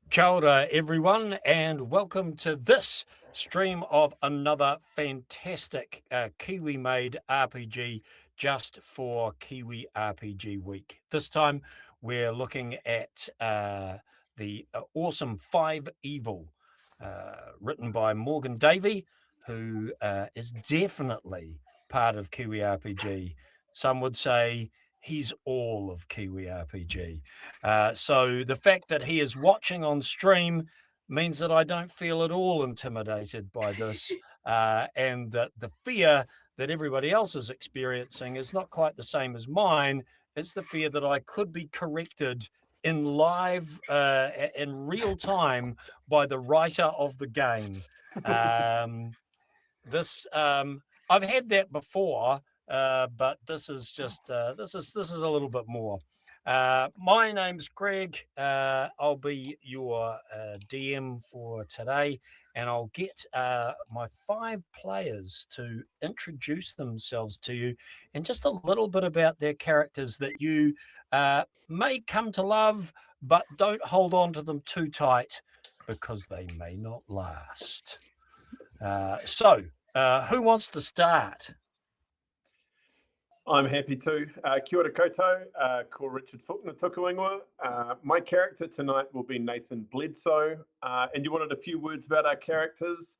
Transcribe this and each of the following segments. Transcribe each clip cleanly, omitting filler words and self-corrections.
Kia ora, everyone, and welcome to this stream of another fantastic Kiwi-made RPG just for Kiwi RPG Week. This time, we're looking at the awesome Five Evil, written by Morgan Davey, who is definitely part of Kiwi RPG. Some would say he's all of Kiwi RPG. So the fact that he is watching on stream means that I don't feel at all intimidated by this, and that the fear that everybody else is experiencing is not quite the same as mine. It's the fear that I could be corrected in live, in real time by the writer of the game. I've had that before, but this is just this is a little bit more. My name's Greg. I'll be your DM for today, and I'll get my 5 players to introduce themselves to you and just a little bit about their characters that you may come to love, but don't hold on to them too tight because they may not last. So, who wants to start? I'm happy to. Kia ora koutou, ko Richard Faulkner Tukuingwa. My character tonight will be Nathan Bledsoe, and you wanted a few words about our characters.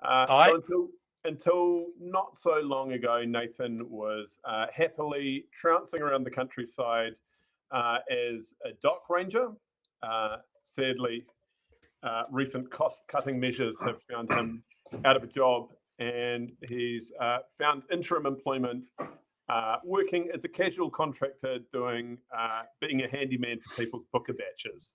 So until not so long ago, Nathan was happily trouncing around the countryside as a dock ranger. Sadly, recent cost-cutting measures have found him out of a job, and he's found interim employment working as a casual contractor being a handyman for people's booker batches,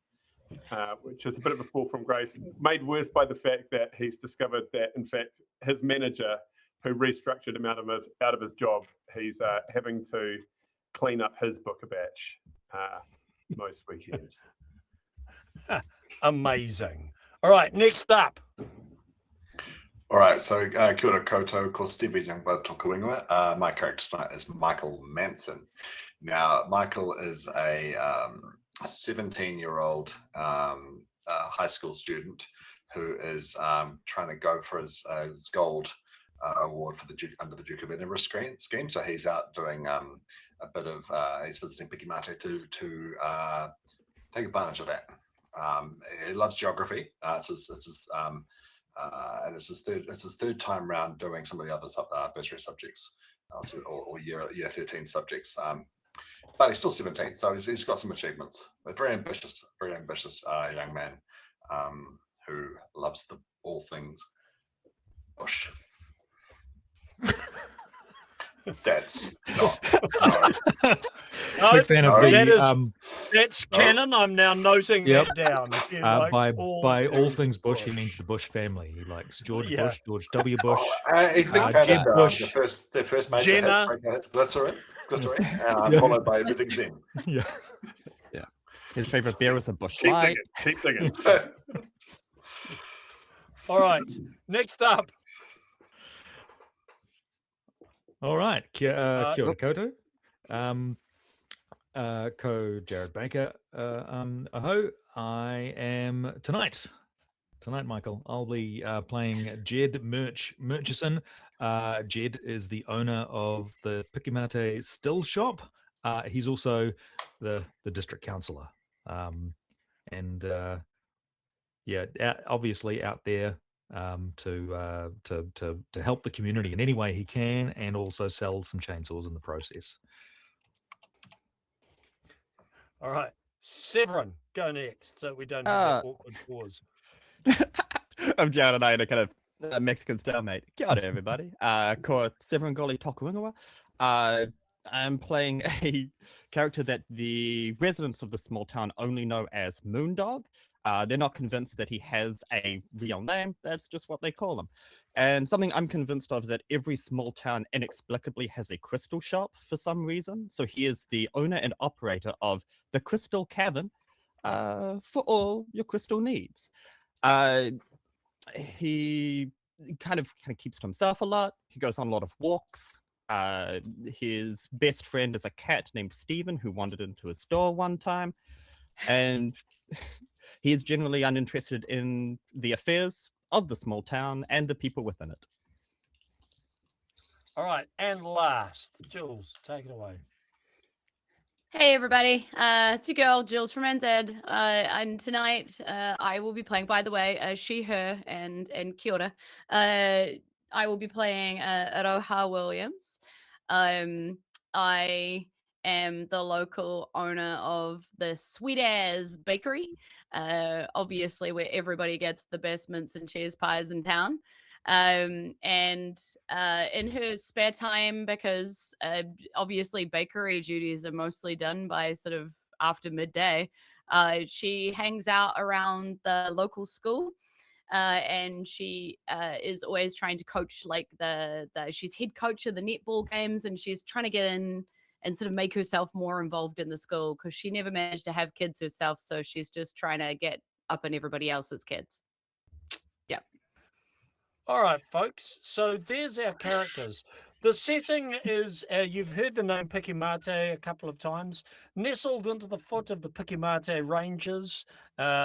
which is a bit of a fall from grace, made worse by the fact that he's discovered that, in fact, his manager, who restructured him out of his job, he's having to clean up his booker batch most weekends. Amazing. All right, next up. All right, so kia ora koutou, ko Stevie Youngblood Tokuingwa. My character tonight is Michael Manson. Now, Michael is a 17-year-old high school student who is trying to go for his gold award for under the Duke of Edinburgh scheme. So he's out doing a bit of he's visiting Pikimate to take advantage of that. He loves geography. And it's his third time round doing some of the other bursary subjects, or year 13 subjects. But he's still 17, so he's got some achievements. A very ambitious young man who loves all things bush. That's not. No, Big fan of that's canon. I'm now noting that down. By all things Bush, he means the Bush family. He likes George Bush, George W. Bush. He's a big fan Jeb of Bush. the first major Jenna. glycerin, followed by everything Zen. Yeah. His favorite beer is a Bush Keep Light. digging. All right, next up. All right, kia ora koutou. Ko Jared Baker. Aho, I am tonight, Michael. I'll be playing Jed Murchison. Jed is the owner of the Pikimate Still Shop. He's also the district councillor, and obviously out there to help the community in any way he can, and also sell some chainsaws in the process. All right, Severin, go next, so we don't have that awkward pause. I'm Jared and I in a kind of Mexican style, mate. Kia ora, everybody. Ko Severin Goli Tokuingawa. I'm playing a character that the residents of the small town only know as Moondog. They're not convinced that he has a real name. That's just what they call him. And something I'm convinced of is that every small town inexplicably has a crystal shop for some reason. So he is the owner and operator of the Crystal Cavern for all your crystal needs. He kind of keeps to himself a lot. He goes on a lot of walks. His best friend is a cat named Steven who wandered into his store one time. And he is generally uninterested in the affairs of the small town and the people within it. All right, and last, Jules, take it away. Hey everybody, it's your girl Jules from NZ, and tonight I will be playing, by the way, she, her, and kia ora. I will be playing Aroha Williams. I am the local owner of the Sweet As Bakery, obviously where everybody gets the best mince and cheese pies in town. And in her spare time, because obviously bakery duties are mostly done by sort of after midday, she hangs out around the local school. And she is always trying to coach, like she's head coach of the netball games, and she's trying to get in and sort of make herself more involved in the school because she never managed to have kids herself, so she's just trying to get up in everybody else's kids. Yep. All right, folks. So there's our characters. The setting is, you've heard the name Pikimate a couple of times, nestled into the foot of the Pikimate Ranges,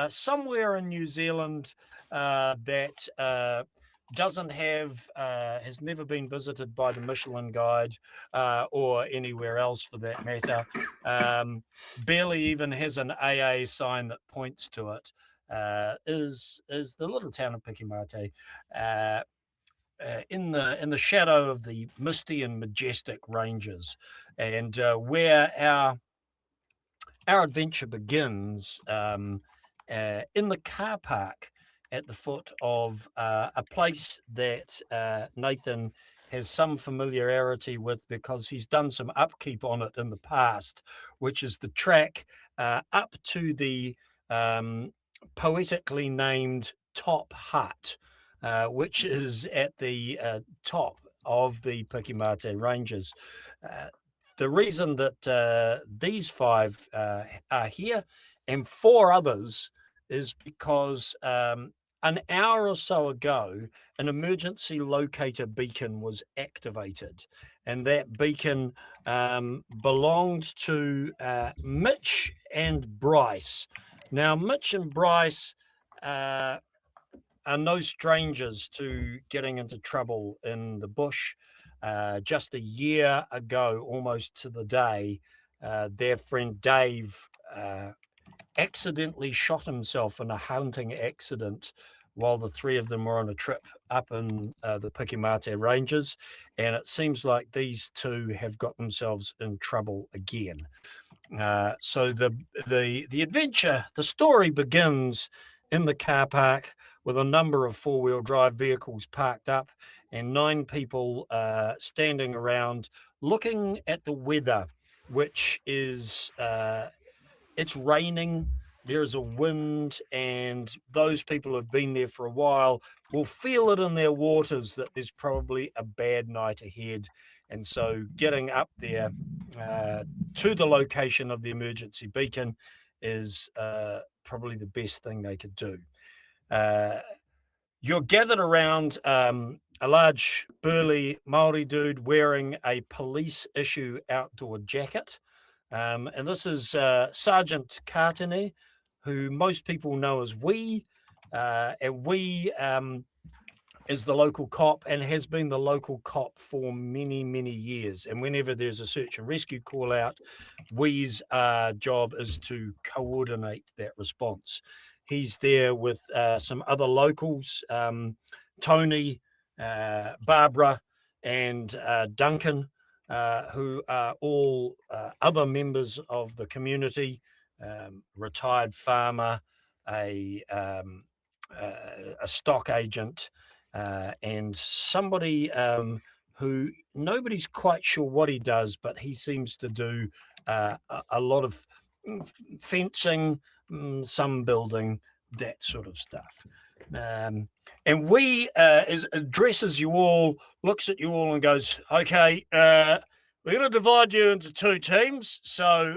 somewhere in New Zealand that doesn't have, has never been visited by the Michelin Guide or anywhere else for that matter. Barely even has an AA sign that points to it. Is the little town of Pikimate. In the shadow of the misty and majestic ranges, and where our adventure begins in the car park at the foot of a place that Nathan has some familiarity with because he's done some upkeep on it in the past, which is the track up to the poetically named Top Hut, which is at the top of the Pikimate Ranges. The reason that these five are here and four others is because an hour or so ago, an emergency locator beacon was activated, and that beacon belonged to Mitch and Bryce. Now, Mitch and Bryce are no strangers to getting into trouble in the bush. Just a year ago, almost to the day, their friend Dave accidentally shot himself in a hunting accident while the three of them were on a trip up in the Pikimate Ranges, and it seems like these two have got themselves in trouble again. So the adventure, the story begins in the car park with a number of four-wheel drive vehicles parked up and 9 people standing around looking at the weather, which is it's raining, there's a wind, and those people who have been there for a while will feel it in their waters that there's probably a bad night ahead. And so getting up there to the location of the emergency beacon is probably the best thing they could do. You're gathered around a large burly Maori dude wearing a police issue outdoor jacket. And this is Sergeant Cartene, who most people know as Wee. And Wee is the local cop and has been the local cop for many, many years. And whenever there's a search and rescue call out, Wee's job is to coordinate that response. He's there with some other locals, Tony, Barbara, and Duncan, who are all other members of the community, retired farmer, a stock agent, and somebody who nobody's quite sure what he does, but he seems to do a lot of fencing, some building, that sort of stuff. And we addresses you all, looks at you all and goes, okay, we're going to divide you into 2 teams. So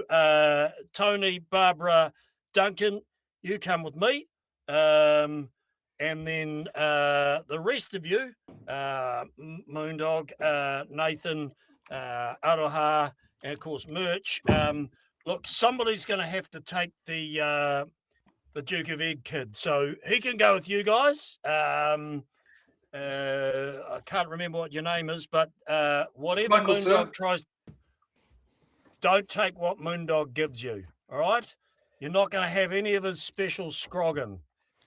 Tony, Barbara, Duncan, you come with me. And then the rest of you, Moondog, Nathan, Aroha, and of course Merch, look, somebody's going to have to take the the Duke of Ed kid, so he can go with you guys. I can't remember what your name is, but whatever Michael, sir. Moondog tries, don't take what Moondog gives you. All right, you're not going to have any of his special scroggin.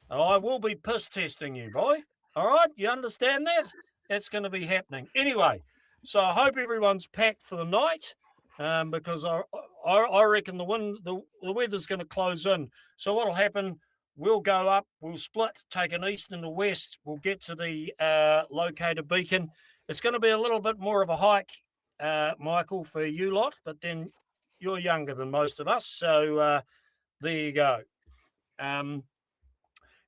And I will be piss testing you, boy. All right, you understand that? That's going to be happening anyway. So I hope everyone's packed for the night, because I reckon the weather's going to close in. So what'll happen? We'll go up, we'll split, take an east and a west. We'll get to the locator beacon. It's going to be a little bit more of a hike, Michael, for you lot, but then you're younger than most of us. So there you go.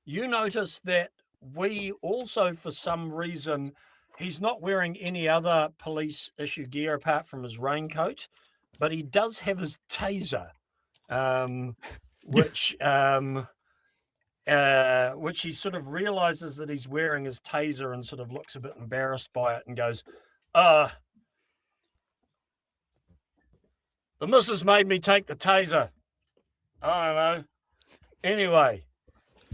You notice that we also, for some reason, he's not wearing any other police issue gear apart from his raincoat, but he does have his taser, which he sort of realizes that he's wearing his taser and sort of looks a bit embarrassed by it and goes, the missus made me take the taser. I don't know. Anyway,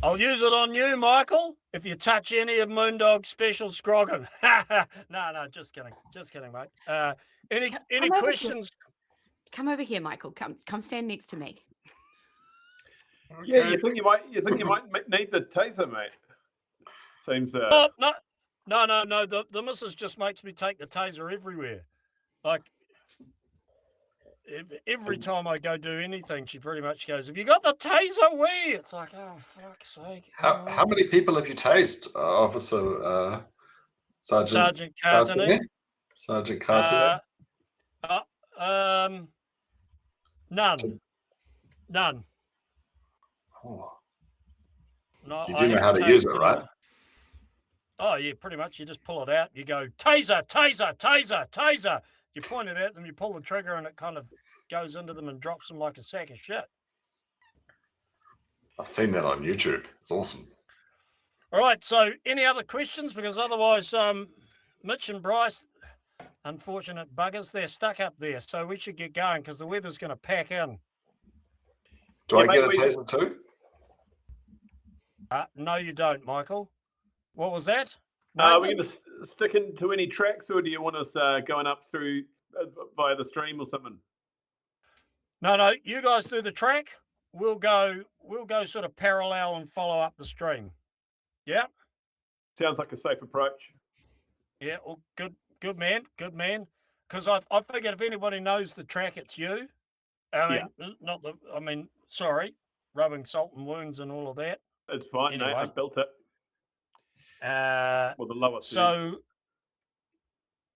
I'll use it on you, Michael, if you touch any of Moondog's special scroggin. No, just kidding, mate. Any questions? Come over here, Michael. Come stand next to me. Yeah, you think you might need the taser, mate? Seems. Oh, no. The missus just makes me take the taser everywhere. Like every time I go do anything, she pretty much goes, "Have you got the taser? Wee?" It's like, oh fuck's sake. How many people have you tased, Officer Sergeant Cartony? Sergeant Cartony? None. Oh. No, You do know how to use it, right? Oh yeah, pretty much. You just pull it out. You go taser, taser, taser, taser. You point it at them, you pull the trigger, and it kind of goes into them and drops them like a sack of shit. I've seen that on YouTube. It's awesome. All right. So, any other questions? Because otherwise, Mitch and Bryce, unfortunate buggers, they're stuck up there. So we should get going because the weather's going to pack in. Do I get a taser too? No, you don't, Michael. What was that? Are we going to stick into any tracks, or do you want us going up through via the stream or something? No. You guys do the track. We'll go sort of parallel and follow up the stream. Yeah. Sounds like a safe approach. Yeah. Well, good man. Because I figured if anybody knows the track, it's you. Sorry, rubbing salt and wounds and all of that. It's fine, anyway. Mate. I built it. Well, the lowest. So,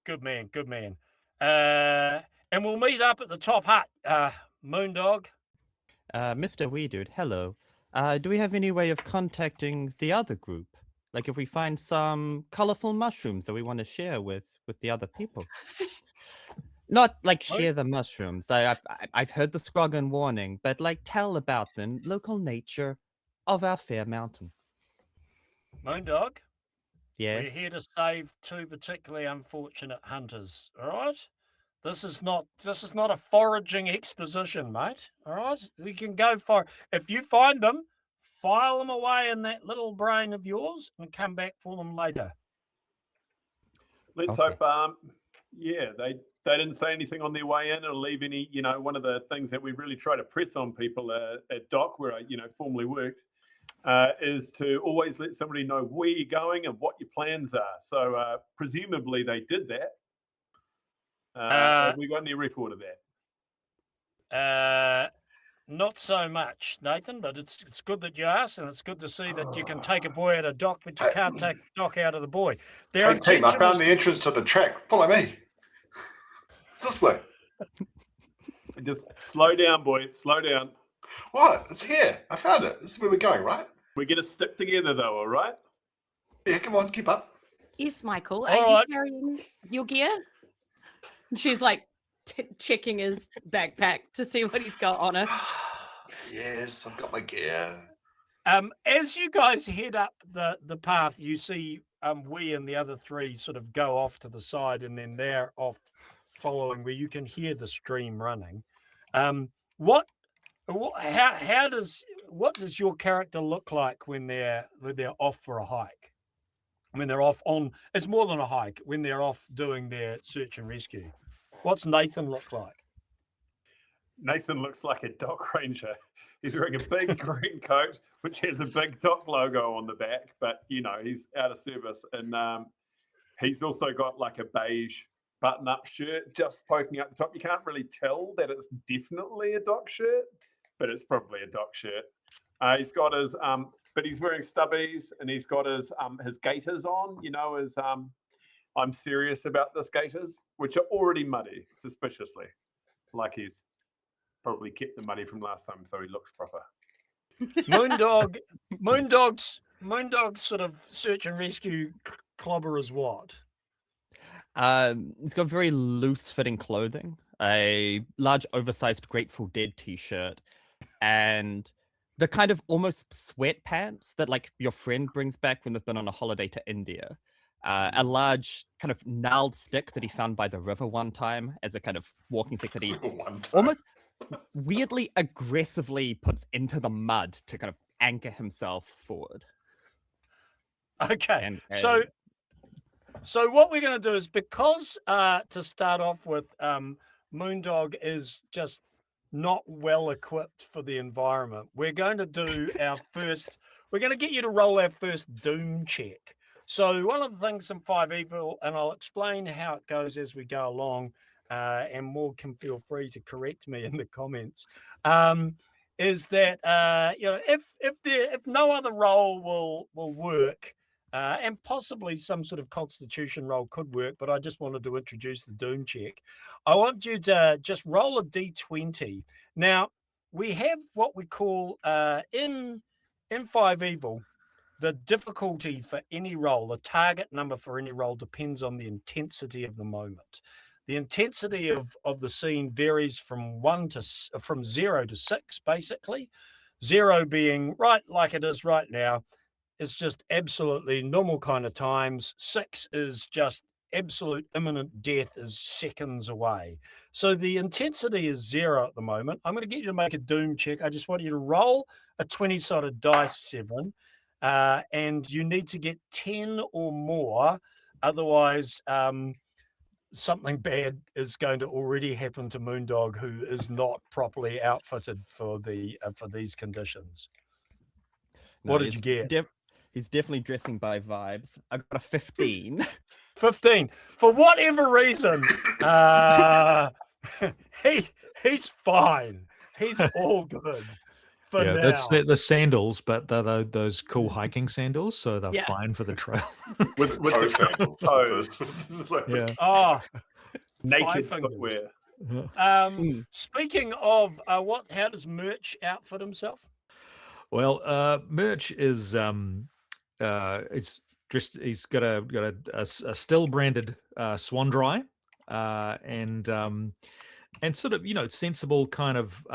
good man. And we'll meet up at the top hut, Moondog. Mr. Weedude, hello. Do we have any way of contacting the other group? Like if we find some colorful mushrooms that we want to share with the other people? Not like share the mushrooms. I've heard the scroggin warning, but like tell about the local nature of our fair mountain. Moondog? Yes. We're here to save two particularly unfortunate hunters, all right? This is not a foraging exposition, mate, all right? We can go for if you find them, file them away in that little brain of yours and come back for them later. Let's hope, they didn't say anything on their way in or leave any, one of the things that we really try to press on people at Doc, where I, formerly worked, is to always let somebody know where you're going and what your plans are. So presumably they did that. Have we got any record of that? Not so much, Nathan, but it's good that you asked, and it's good to see that you can take a boy out of Doc, but you can't take Doc out of the boy. Hey, team, I found the entrance to the track. Follow me. It's this way. Just slow down, boy. Slow down. What? It's here. I found it. This is where we're going, right? We're going to stick together, though, all right? Yeah, come on, keep up. Yes, Michael. Are you carrying your gear? She's like checking his backpack to see what he's got on it. Yes, I've got my gear. As you guys head up the path, you see we and the other three sort of go off to the side, and then they're off following where you can hear the stream running. How does what does your character look like when they're off for a hike? When they're off on, it's more than a hike, when they're off doing their search and rescue. What's Nathan look like? Nathan looks like a dock ranger. He's wearing a big green coat, which has a big dock logo on the back, but he's out of service. And he's also got like a beige button-up shirt just poking out the top. You can't really tell that it's definitely a dock shirt, but it's probably a dock shirt. He's got his, but he's wearing stubbies, and he's got his gaiters on. His I'm serious about this gaiters, which are already muddy, suspiciously, like he's probably kept the muddy from last time, so he looks proper. Moondog's sort of search and rescue clobber is what? It's got very loose-fitting clothing, a large, oversized Grateful Dead T-shirt, and the kind of almost sweatpants that like your friend brings back when they've been on a holiday to India. A large kind of gnarled stick that he found by the river one time as a kind of walking stick that he almost weirdly aggressively puts into the mud to kind of anchor himself forward. Okay, so what we're going to do is, because to start off with, Moondog is just not well equipped for the environment. We're going to do we're going to get you to roll our first Doom check. So one of the things in 5e, and I'll explain how it goes as we go along, and Morg can feel free to correct me in the comments, is that if no other roll will work, and possibly some sort of constitution roll could work, but I just wanted to introduce the Doom check. I want you to just roll a d20. Now, we have what we call in 5e, the difficulty for any roll, the target number for any roll, depends on the intensity of the moment. The intensity of the scene varies from 0 to 6, basically. 0 being right like it is right now. It's just absolutely normal kind of times. 6 is just absolute imminent death is seconds away. So the intensity is 0 at the moment. I'm going to get you to make a Doom check. I just want you to roll a 20-sided dice 7. And you need to get 10 or more. Otherwise, something bad is going to already happen to Moondog, who is not properly outfitted for these conditions. No, what did you get? He's definitely dressing by vibes. I got a 15. 15. For whatever reason, he's fine. He's all good. Yeah, that's the sandals, but they're those cool hiking sandals, so they're fine for the trail. with toe sandals. Yeah. Oh, naked footwear. Speaking of how does Merch outfit himself? Well, Merch is it's dressed. He's got a still branded Swan Dry, and sort of sensible kind of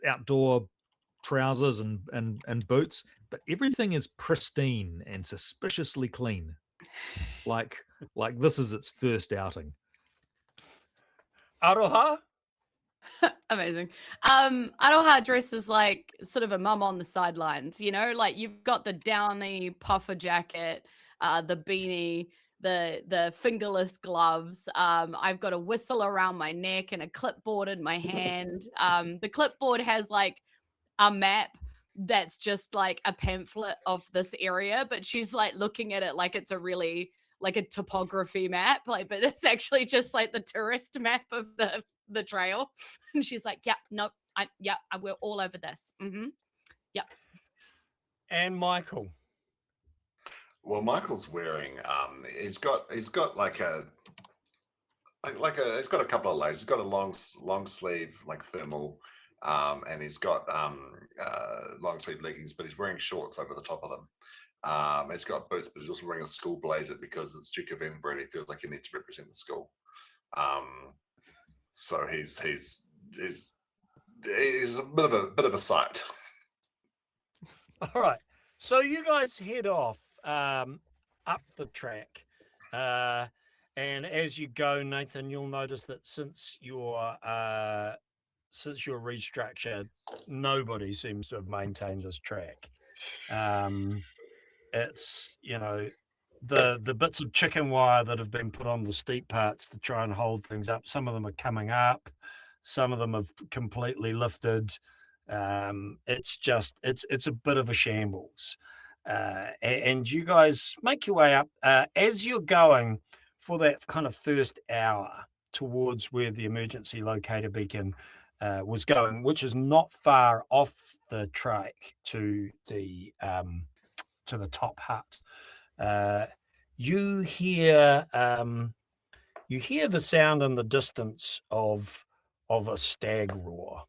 outdoor trousers and boots, but everything is pristine and suspiciously clean, like this is its first outing. Aroha? Amazing. Aroha dresses like sort of a mum on the sidelines, like you've got the downy puffer jacket, the beanie, the fingerless gloves. I've got a whistle around my neck and a clipboard in my hand. The clipboard has like a map that's just like a pamphlet of this area, but she's like looking at it like it's a really like a topography map, but it's actually just like the tourist map of the trail. And she's like, we're all over this. Yeah. And Michael. Well, Michael's wearing he's got like a he's got a couple of layers. He's got a long sleeve like thermal, and he's got long sleeve leggings, but he's wearing shorts over the top of them. He's got boots, but he's also wearing a school blazer because it's Duke of Edinburgh. And he feels like he needs to represent the school. So he's a bit of a sight. All right. So you guys head off up the track, and as you go, Nathan, you'll notice that since your your restructure, nobody seems to have maintained this track. It's, the bits of chicken wire that have been put on the steep parts to try and hold things up. Some of them are coming up, some of them have completely lifted. It's a bit of a shambles. And you guys make your way up as you're going for that kind of first hour towards where the emergency locator beacon was going, which is not far off the track to the top hut. You hear the sound in the distance of a stag roar.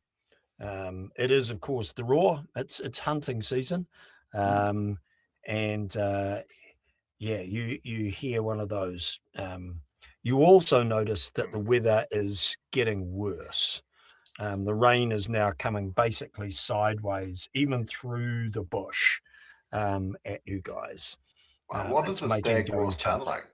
It is, of course, the roar. It's hunting season, and you hear one of those. You also notice that the weather is getting worse. The rain is now coming basically sideways, even through the bush, at you guys. What does the stag roar sound like?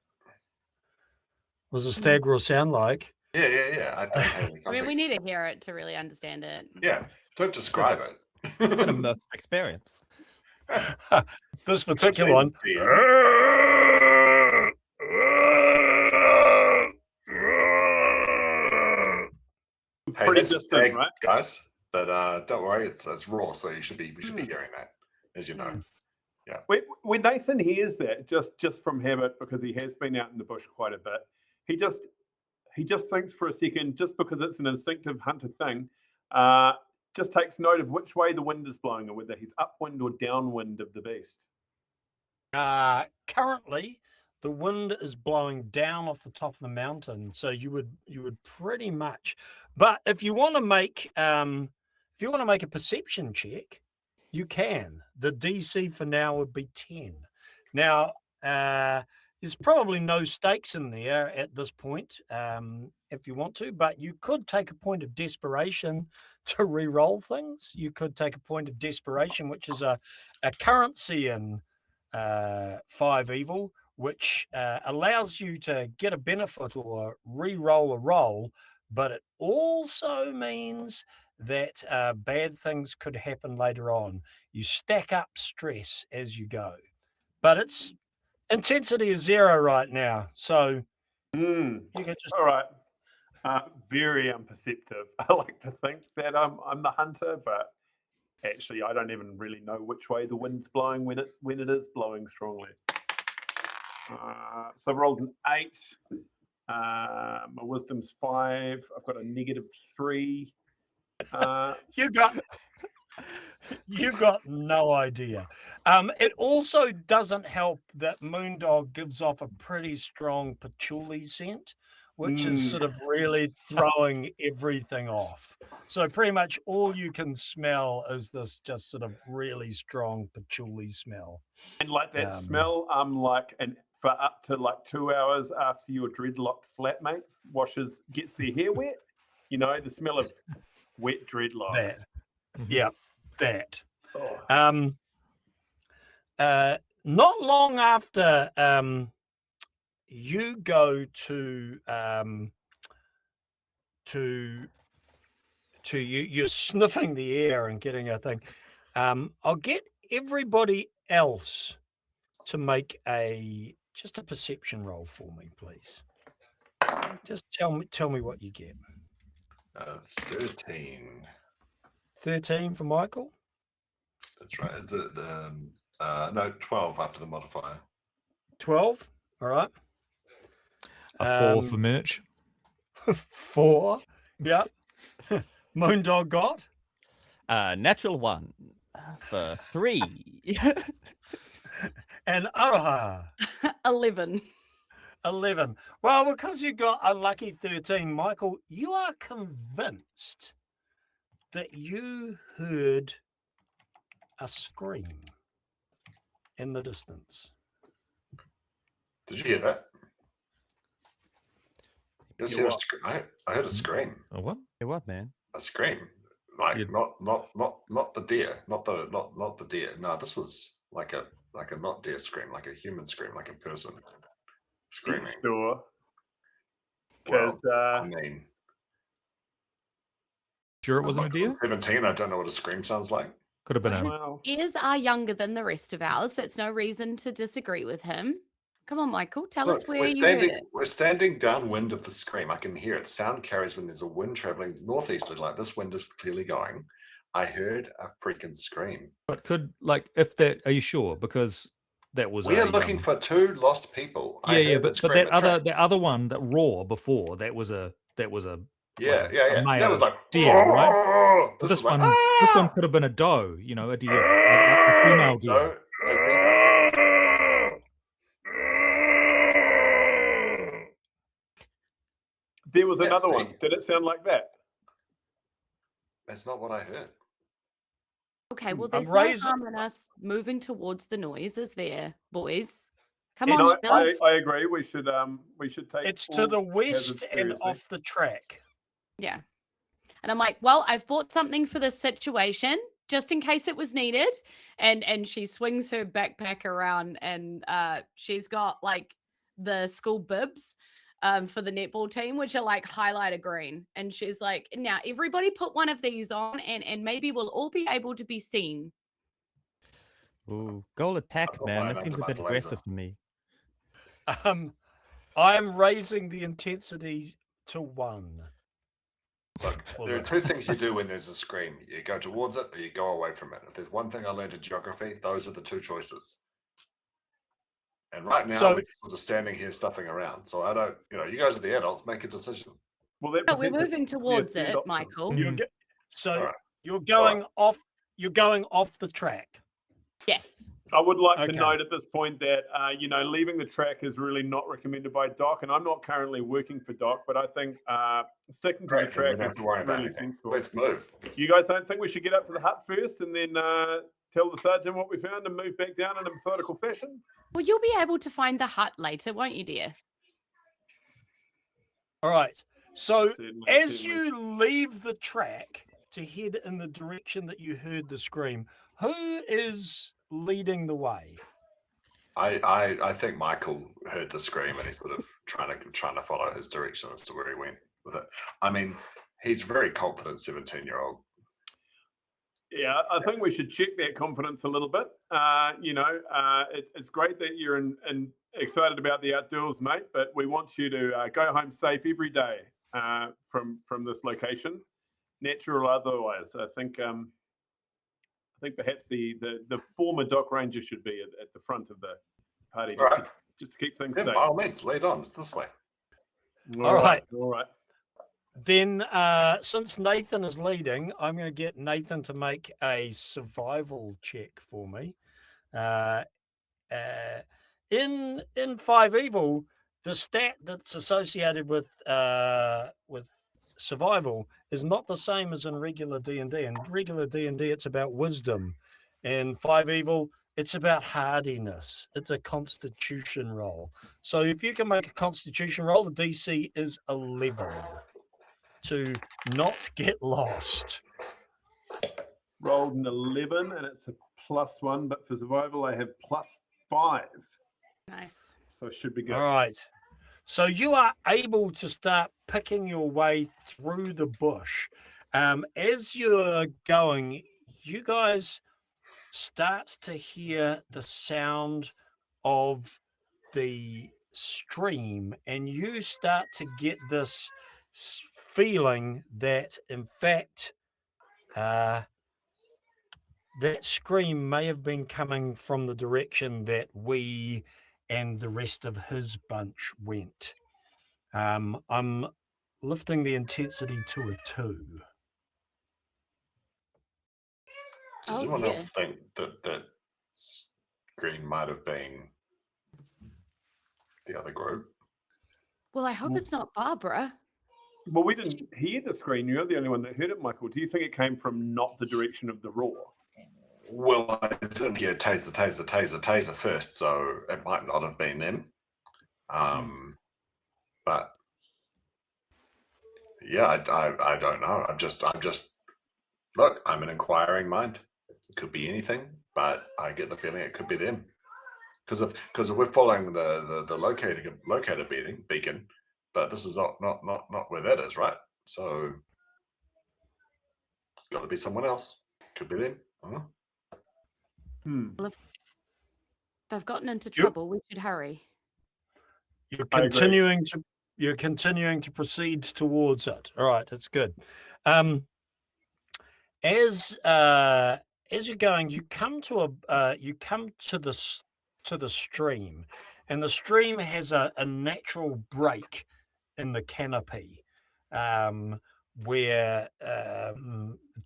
What does a stag roar sound like? Yeah. I don't have any I mean, we context. need to hear it to really understand it. Yeah, don't describe it. It's an immersive experience. This particular one. Hey, Pretty that's distant, stag, right? guys. But don't worry, it's raw, so we should be hearing that, as you know. Yeah. When Nathan hears that, just from habit, because he has been out in the bush quite a bit, he just thinks for a second, just because it's an instinctive hunter thing, just takes note of which way the wind is blowing, or whether he's upwind or downwind of the beast. Currently, the wind is blowing down off the top of the mountain, so you would pretty much. But if you want to make a perception check, you can. The DC for now would be 10. Now, there's probably no stakes in there at this point, if you want to, but you could take a point of desperation to re-roll things. You could take a point of desperation, which is a currency in 5 evil, which allows you to get a benefit or re-roll a roll, but it also means that bad things could happen later on. You stack up stress as you go, but its intensity is 0 right now, so you can just. All right. Very unperceptive. I like to think that I'm the hunter, but actually I don't even really know which way the wind's blowing when it is blowing strongly. So I've rolled an 8. My wisdom's 5. I've got a -3. You got no idea. It also doesn't help that Moondog gives off a pretty strong patchouli scent, which is sort of really throwing everything off. So pretty much all you can smell is this just sort of really strong patchouli smell. And like that smell, for up to like 2 hours after your dreadlocked flatmate gets their hair wet, the smell of wet dreadlocks. That. Oh. Not long after you go to you're sniffing the air and getting a thing. I'll get everybody else to make just a perception roll for me, please. Just tell me what you get. 13. 13 for Michael. That's right. Is it no 12 after the modifier? 12. All right. A 4 for merch. 4. Yep. Moondog got Natural 1 for 3. And Aroha 11. 11. Well, because you got a lucky 13, Michael, you are convinced that you heard a scream in the distance. Did you hear that? I heard a scream. A what? What, man? A scream. Like not the deer, not the deer. No, this was like a not deer scream, like a human scream, like a person screaming. Sure. Well, Because I mean, Sure, it wasn't a deer. 17. I don't know what a scream sounds like. Could have been His a. Wow. ears are younger than the rest of ours. That's no reason to disagree with him. Come on, Michael, tell us Look, where we're you heard standing. it. We're standing downwind of the scream. I can hear it. Sound carries when there's a wind traveling northeasterly. Like this wind is clearly going. I heard a freaking scream. But could if that? Are you sure? Because that was. We are looking for 2 lost people. I Yeah, heard but the scream that at other tracks. one, that roar before, that was a Yeah, like yeah. a male That was like deer, right? This, This was one, like, this one could have been a doe, a deer, a female deer. No, a female. There was Yeah, another see? one. Did it sound like that? That's not what I heard. Okay, well, I'm there's no raising- harm in us moving towards the noise, is there, boys? Come And on, I Bill. agree. We should take. It's to all the west hazards and seriously. off the track. Yeah. And I'm like, well, I've bought something for this situation just in case it was needed. And she swings her backpack around and she's got like the school bibs for the netball team, which are like highlighter green. And she's like, now everybody put one of these on and maybe we'll all be able to be seen. Ooh, goal attack, I've got man. mine That seems under a my bit blazer. aggressive for me. I'm raising the intensity to 1. Look, For there are this. 2 things you do when there's a scream. You go towards it or you go away from it. If there's one thing I learned in geography, those are the 2 choices. And right now, So- we're sort of standing here stuffing around. So I don't, you guys are the adults, make a decision. Well, that No, we're presents a moving towards third it, option. Michael. You're ge- so Alright. you're going off. You're going off the track. Yes. I would like Okay. to note at this point that leaving the track is really not recommended by Doc, and I'm not currently working for Doc, but I think sticking to Great, the then we track don't have is to worry about really anything. sensible. Let's move. You guys don't think we should get up to the hut first and then tell the sergeant what we found and move back down in a methodical fashion? Well, you'll be able to find the hut later, won't you, dear? All right. So Certainly, as certainly. you leave the track to head in the direction that you heard the scream, who is leading the way? I think Michael heard the scream and he's sort of trying to follow his direction as to where he went with it. I mean, he's very confident 17-year-old. Yeah, I think we should check that confidence a little bit. It's great that you're excited about the outdoors, mate, but we want you to go home safe every day from this location, natural or otherwise. I think perhaps the former Doc Ranger should be at the front of the party All right. just to keep things Yeah, safe. by all means, lead on. It's this way. All right. All right. Then, since Nathan is leading, I'm going to get Nathan to make a survival check for me. In 5 Evil, the stat that's associated with survival is not the same as in regular D&D. In regular D&D, it's about wisdom. In 5 Evil, it's about hardiness. It's a constitution roll. So if you can make a constitution roll, the DC is 11 to not get lost. Rolled an 11 and it's a +1, but for survival I have +5, Nice. so it should be good. All right. So you are able to start picking your way through the bush. As you're going, you guys start to hear the sound of the stream, and you start to get this feeling that, in fact, that scream may have been coming from the direction that we and the rest of his bunch went. I'm lifting the intensity to a 2. Does Oh, anyone dear. else think that scream might have been the other group? Well, I hope it's not Barbara. Well, we didn't hear the scream. You're the only one that heard it, Michael. Do you think it came from not the direction of the roar? Well, I didn't hear taser first, so it might not have been them. But yeah, I don't know. I'm just look. I'm an inquiring mind. It could be anything, but I get the feeling it could be them. Because if we're following the locator beacon, but this is not where that is, right? So got to be someone else. Could be them. Well, if they've gotten into You- trouble, we should hurry. You're I agree. continuing to proceed towards it. All right, that's good. As you're going, you come to the stream, and the stream has a natural break in the canopy, where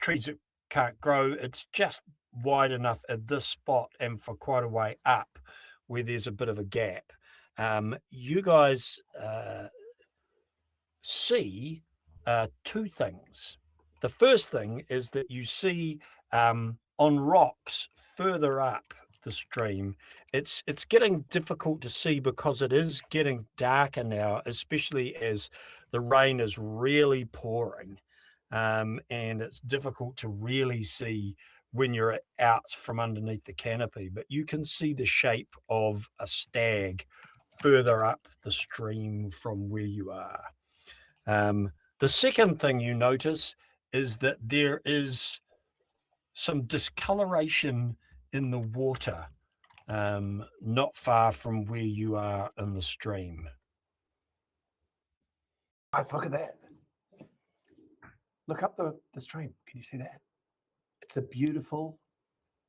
trees can't grow. It's just wide enough at this spot and for quite a way up where there's a bit of a gap. You guys see two things. The first thing is that you see on rocks further up the stream, it's getting difficult to see because it is getting darker now, especially as the rain is really pouring, and it's difficult to really see when you're out from underneath the canopy, but you can see the shape of a stag further up the stream from where you are. The second thing you notice is that there is some discoloration in the water, not far from where you are in the stream. Let's look at that. Look up the stream. Can you see that? It's a beautiful,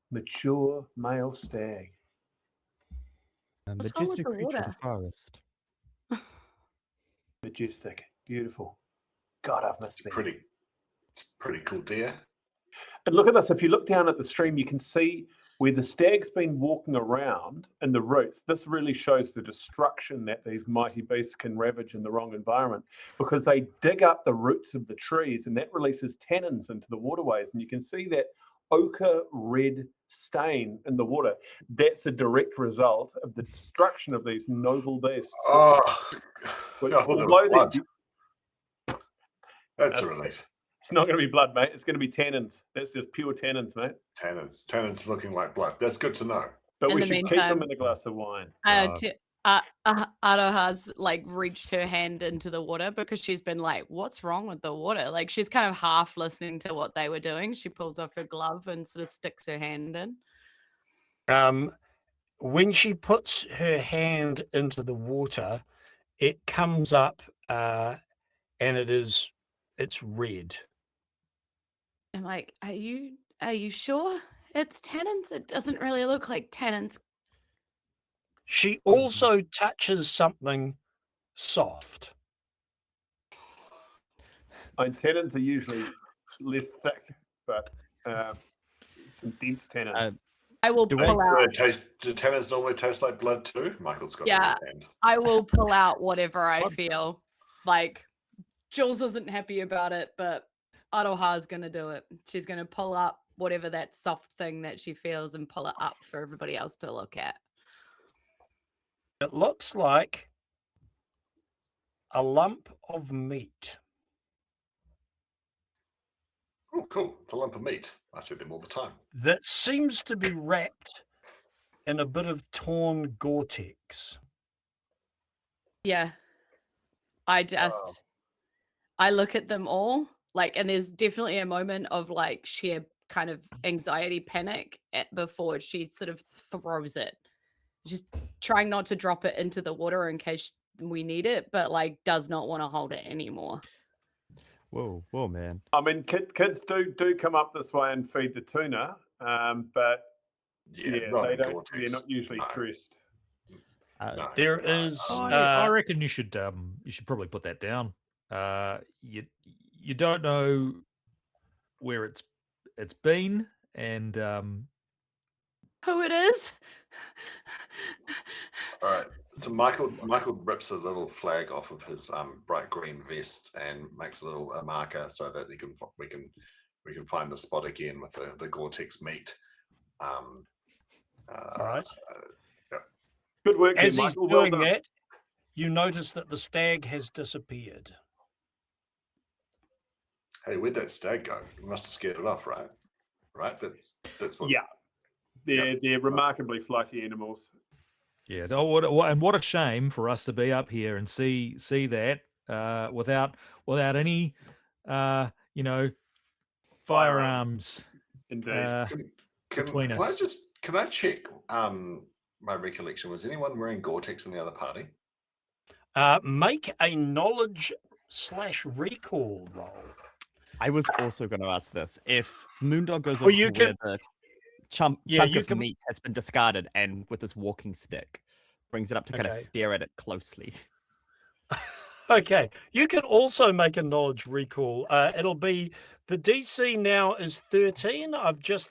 mature male stag. A What's wrong with majestic the creature of the water? forest. Majestic, beautiful. God, I've missed that. It's pretty cool deer. And look at this. If you look down at the stream, you can see where the stag's been walking around in the roots. This really shows the destruction that these mighty beasts can ravage in the wrong environment, because they dig up the roots of the trees and that releases tannins into the waterways. And you can see that ochre red stain in the water. That's a direct result of the destruction of these noble beasts. Oh, Which, I thought there although was they're blood. That's a relief. It's not going to be blood, mate. It's going to be tannins. That's just pure tannins, mate. Tannins looking like blood. That's good to know. But In we the should keep meantime, them in a glass of wine. Ado has like reached her hand into the water because she's been like, what's wrong with the water? Like she's kind of half listening to what they were doing. She pulls off her glove and sort of sticks her hand in. When she puts her hand into the water, it comes up and it's red. I'm like, are you sure it's tannins? It doesn't really look like tannins. She also touches something soft. Tannins are usually less thick, but some dense tannins. I will pull out. Do tannins normally taste like blood too? Michael's got Yeah, it in hand. I will pull out whatever I feel. Like Jules isn't happy about it, but Aroha's going to do it. She's going to pull up whatever that soft thing that she feels and pull it up for everybody else to look at. It looks like a lump of meat. Oh, cool. It's a lump of meat. I see them all the time. That seems to be wrapped in a bit of torn Gore-Tex. Yeah. I look at them all, like, and there's definitely a moment of like sheer kind of anxiety, panic before she sort of throws it. Just trying not to drop it into the water in case we need it, but like does not want to hold it anymore. Whoa, man. I mean, kids do come up this way and feed the tuna, but they're not usually dressed. There is. I reckon you should probably put that down. You don't know where it's been, and who it is. All right. So Michael rips a little flag off of his bright green vest and makes a little marker so that we can find the spot again with the Gore-Tex meat. All right. Yeah. Good work, As there, he's Michael. doing Well done. that, you notice that the stag has disappeared. Hey, where'd that stag go? You must have scared it off, right? Right? That's what. Yeah. They're remarkably flighty animals. yeah. And what a shame for us to be up here and see that without any firearms. Indeed. Between us. Can I check my recollection? Was anyone wearing Gore-Tex in the other party? Make a knowledge/recall roll. I was also going to ask this. If Moondog goes Well, over you to can- where the chunk Yeah, you of can- meat has been discarded and with his walking stick brings it up to kind of Okay. stare at it closely. Okay, you can also make a knowledge recall. It'll be the DC now is 13. I've just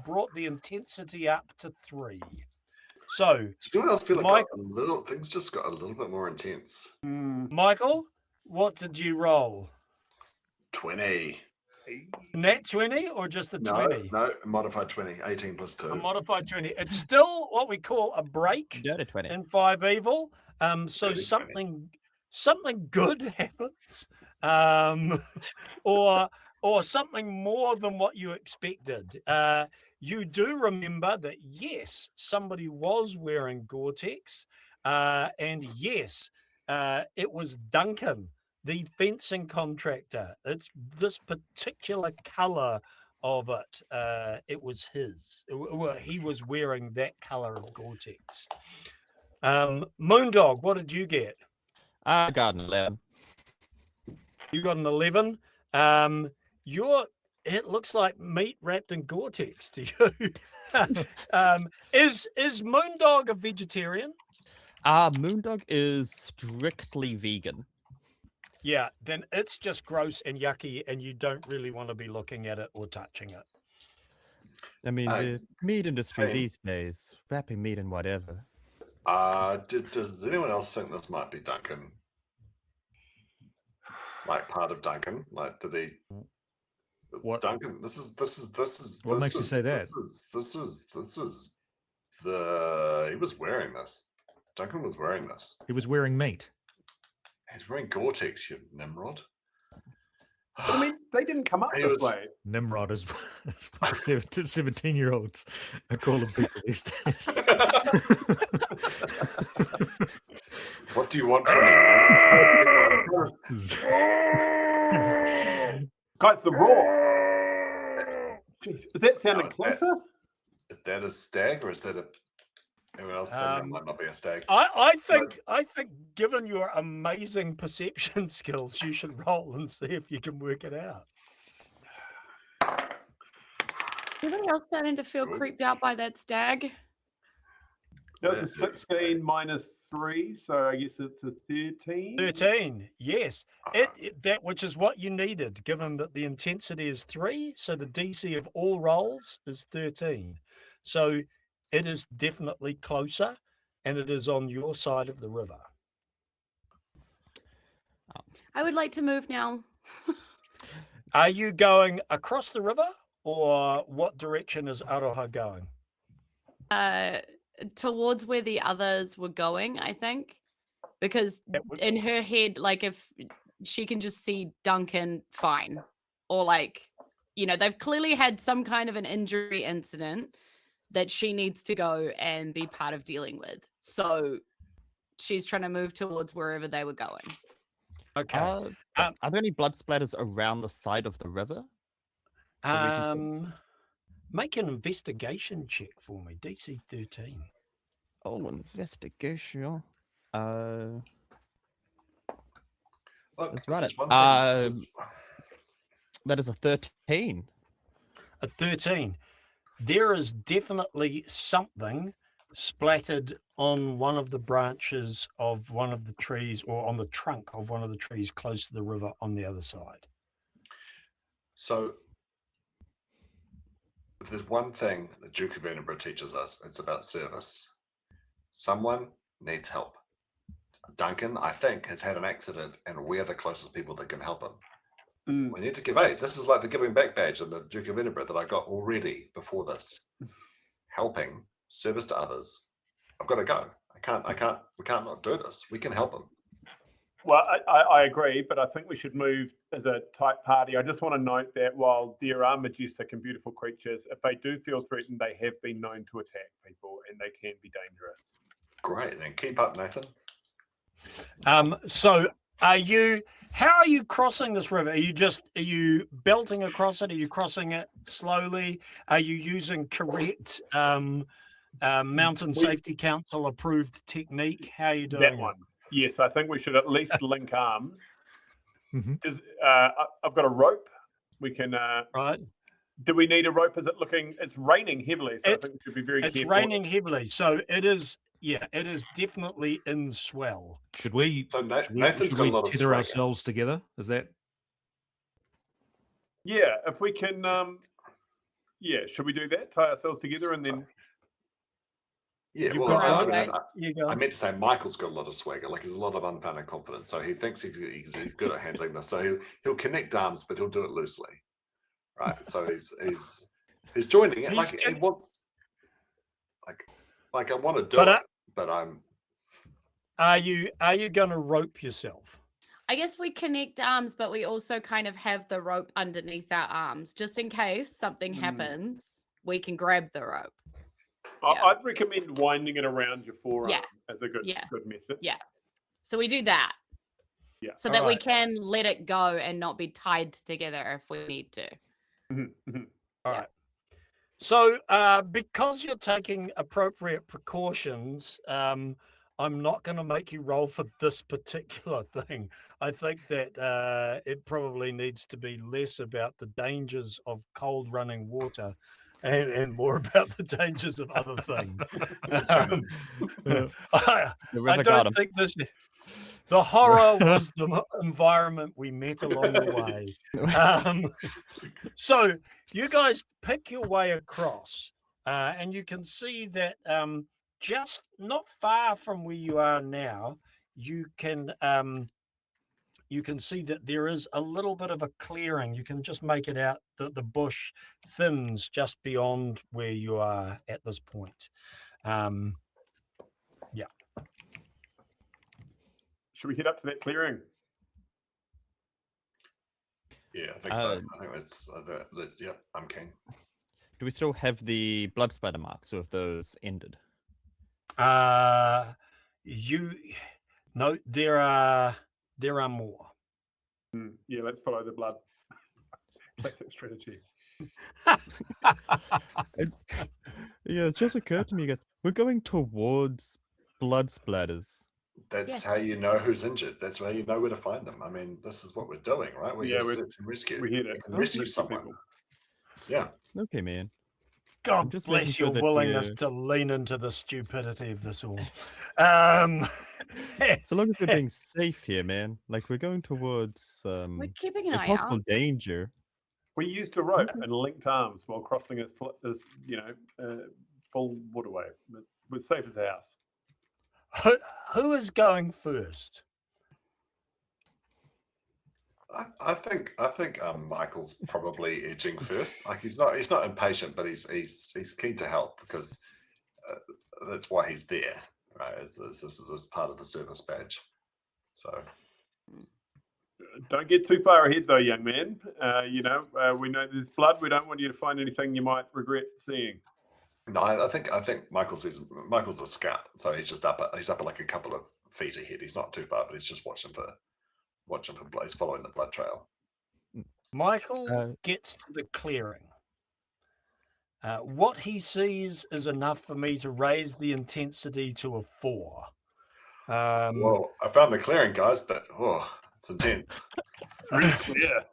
brought the intensity up to 3. So, Does anyone else feel Mike- like things just got a little bit more intense? Michael, what did you roll? 20. Nat 20 or just a 20? No, modified 20. 18 plus 2. A modified 20. It's still what we call a break Dirty 20. in 5 evil. So Dirty 20. something good happens, or something more than what you expected. You do remember that yes, somebody was wearing Gore-Tex, and yes, it was Duncan, the fencing contractor. It's this particular color of it. It was his. He was wearing that color of Gore-Tex. Moondog, what did you get? I got an 11. You got an 11. It looks like meat wrapped in Gore-Tex to you. Is Moondog a vegetarian? Moondog is strictly vegan. Yeah, then it's just gross and yucky, and you don't really want to be looking at it or touching it. I mean, the meat industry hey. these days, wrapping meat in whatever. Does anyone else think this might be Duncan? Like part of Duncan? Like, did he? What? Duncan? This is. What makes you say that? This is He was wearing this. Duncan was wearing this. He was wearing meat. He's wearing Gore-Tex, you Nimrod. I mean, they didn't come up He this was- way. Nimrod is what 17-year-olds are calling people these days. What do you want from me? Guys, the roar. Jeez, is that sounding closer? Is that a stag or is that a? Anyone else think that might not be a stag? I think given your amazing perception skills, you should roll and see if you can work it out. Anybody else starting to feel creeped out by that stag? That was a 16 minus 3, so I guess it's a 13. 13, yes. That which is what you needed, given that the intensity is 3, so the DC of all rolls is 13. So it is definitely closer, and it is on your side of the river. I would like to move now. Are you going across the river, or what direction is Aroha going? Towards where the others were going, I think, because in her head, like if she can just see Duncan, fine, or like, you know, they've clearly had some kind of an injury incident that she needs to go and be part of dealing with. So she's trying to move towards wherever they were going. Okay. Are there any blood splatters around the side of the river? Make an investigation check for me, DC 13. Oh, investigation. Look, That's right. there's one thing- That is a 13. A 13. There is definitely something splattered on one of the branches of one of the trees, or on the trunk of one of the trees close to the river on the other side. So, if there's one thing that Duke of Edinburgh teaches us, it's about service. Someone needs help. Duncan, I think, has had an accident, and we're the closest people that can help him. We need to give aid. This is like the giving back badge in the Duke of Edinburgh that I got already before this. Helping, service to others. I've got to go. We can't not do this. We can help them. Well, I agree, but I think we should move as a tight party. I just want to note that while there are majestic and beautiful creatures, if they do feel threatened, they have been known to attack people, and they can be dangerous. Great, then keep up, Nathan. So are you How are you crossing this river? Are you belting across it? Are you crossing it slowly? Are you using correct Mountain Safety Council approved technique? How are you doing That one. Yes, I think we should at least link arms. Mhm. I've got a rope. We can. Right. Do we need a rope? Is it looking? It's raining heavily, so I think we should be very careful. It's raining heavily, so it is. Yeah, it is definitely in swell. Should we? So Should got a we lot of tether swagger. ourselves together? Is that? Yeah, if we can. Yeah, should we do that? Tie ourselves together and then. Yeah, You've well, got I meant to say Michael's got a lot of swagger, like he's a lot of unfounded confidence. So he thinks he's good at handling this. So he'll connect arms, but he'll do it loosely, right? So he's joining it. He wants, like I want to do it, but I'm. Are you going to rope yourself? I guess we connect arms, but we also kind of have the rope underneath our arms, just in case something happens. We can grab the rope. I'd recommend winding it around your forearm as a good method. Yeah. So we do that. Yeah. So that we can let it go and not be tied together if we need to. All right. So because you're taking appropriate precautions, I'm not going to make you roll for this particular thing. I think that it probably needs to be less about the dangers of cold running water and more about the dangers of other things. I don't think the horror was the environment we met along the way. So you guys pick your way across, and you can see that just not far from where you are now, you can see that there is a little bit of a clearing. You can just make it out that the bush thins just beyond where you are at this point. Yeah. Should we head up to that clearing? Yeah, I think so. I think that's yep. I'm keen. Do we still have the blood splatter marks, or have those ended? No, there are more. Yeah, let's follow the blood. Classic strategy. Yeah, it just occurred to me, guys. We're going towards blood splatters. That's how you know who's injured. That's how you know where to find them. I mean, this is what we're doing, right? We're here to search and rescue. We're here to rescue someone. people. Yeah. Okay, man. God just bless making your sure that willingness to lean into the stupidity of this all. So long as we're being safe here, man. Like we're going towards We're keeping an a eye possible out. danger. We used a rope and linked arms while crossing this full waterway. We're safe as a house. Who is going first? I think Michael's probably edging first. Like he's not impatient, but he's keen to help because that's why he's there, right? This is as part of the service badge. So don't get too far ahead, though, young man. We know there's blood. We don't want you to find anything you might regret seeing. No, I think Michael's a scout, so he's just up at like a couple of feet ahead. He's not too far, but he's just watching for blood. He's following the blood trail. Michael gets to the clearing. What he sees is enough for me to raise the intensity to a 4. Well, I found the clearing, guys, but it's intense. Really clear.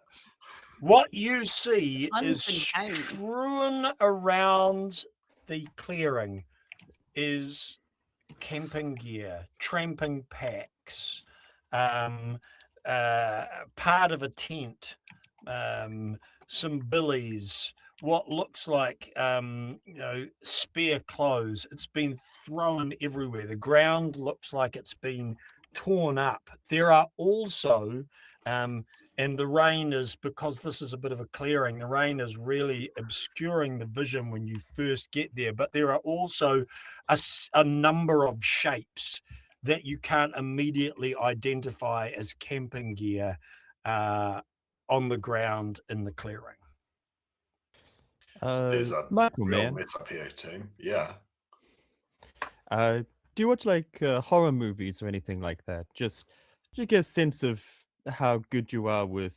What you see is Uncontained. strewn around the clearing is camping gear, tramping packs, part of a tent, some billies, what looks like spare clothes. It's been thrown everywhere. The ground looks like it's been torn up. There are also and the rain is, because this is a bit of a clearing, the rain is really obscuring the vision when you first get there. But there are also a number of shapes that you can't immediately identify as camping gear on the ground in the clearing. There's a Michael, real man. mess up here, team. Yeah. Do you watch like horror movies or anything like that? Just to get a sense of how good you are with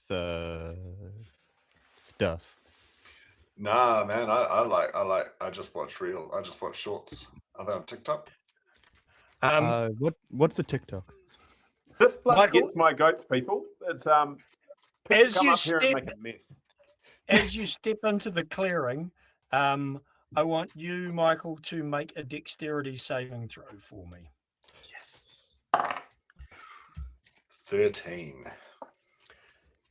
stuff. Nah, man, I just watch shorts. Are they on TikTok? What's the TikTok? This bloke Michael- gets my goats, people. It's people As come you up here and make step- a mess. As you step into the clearing, I want you, Michael, to make a dexterity saving throw for me. Yes. 13.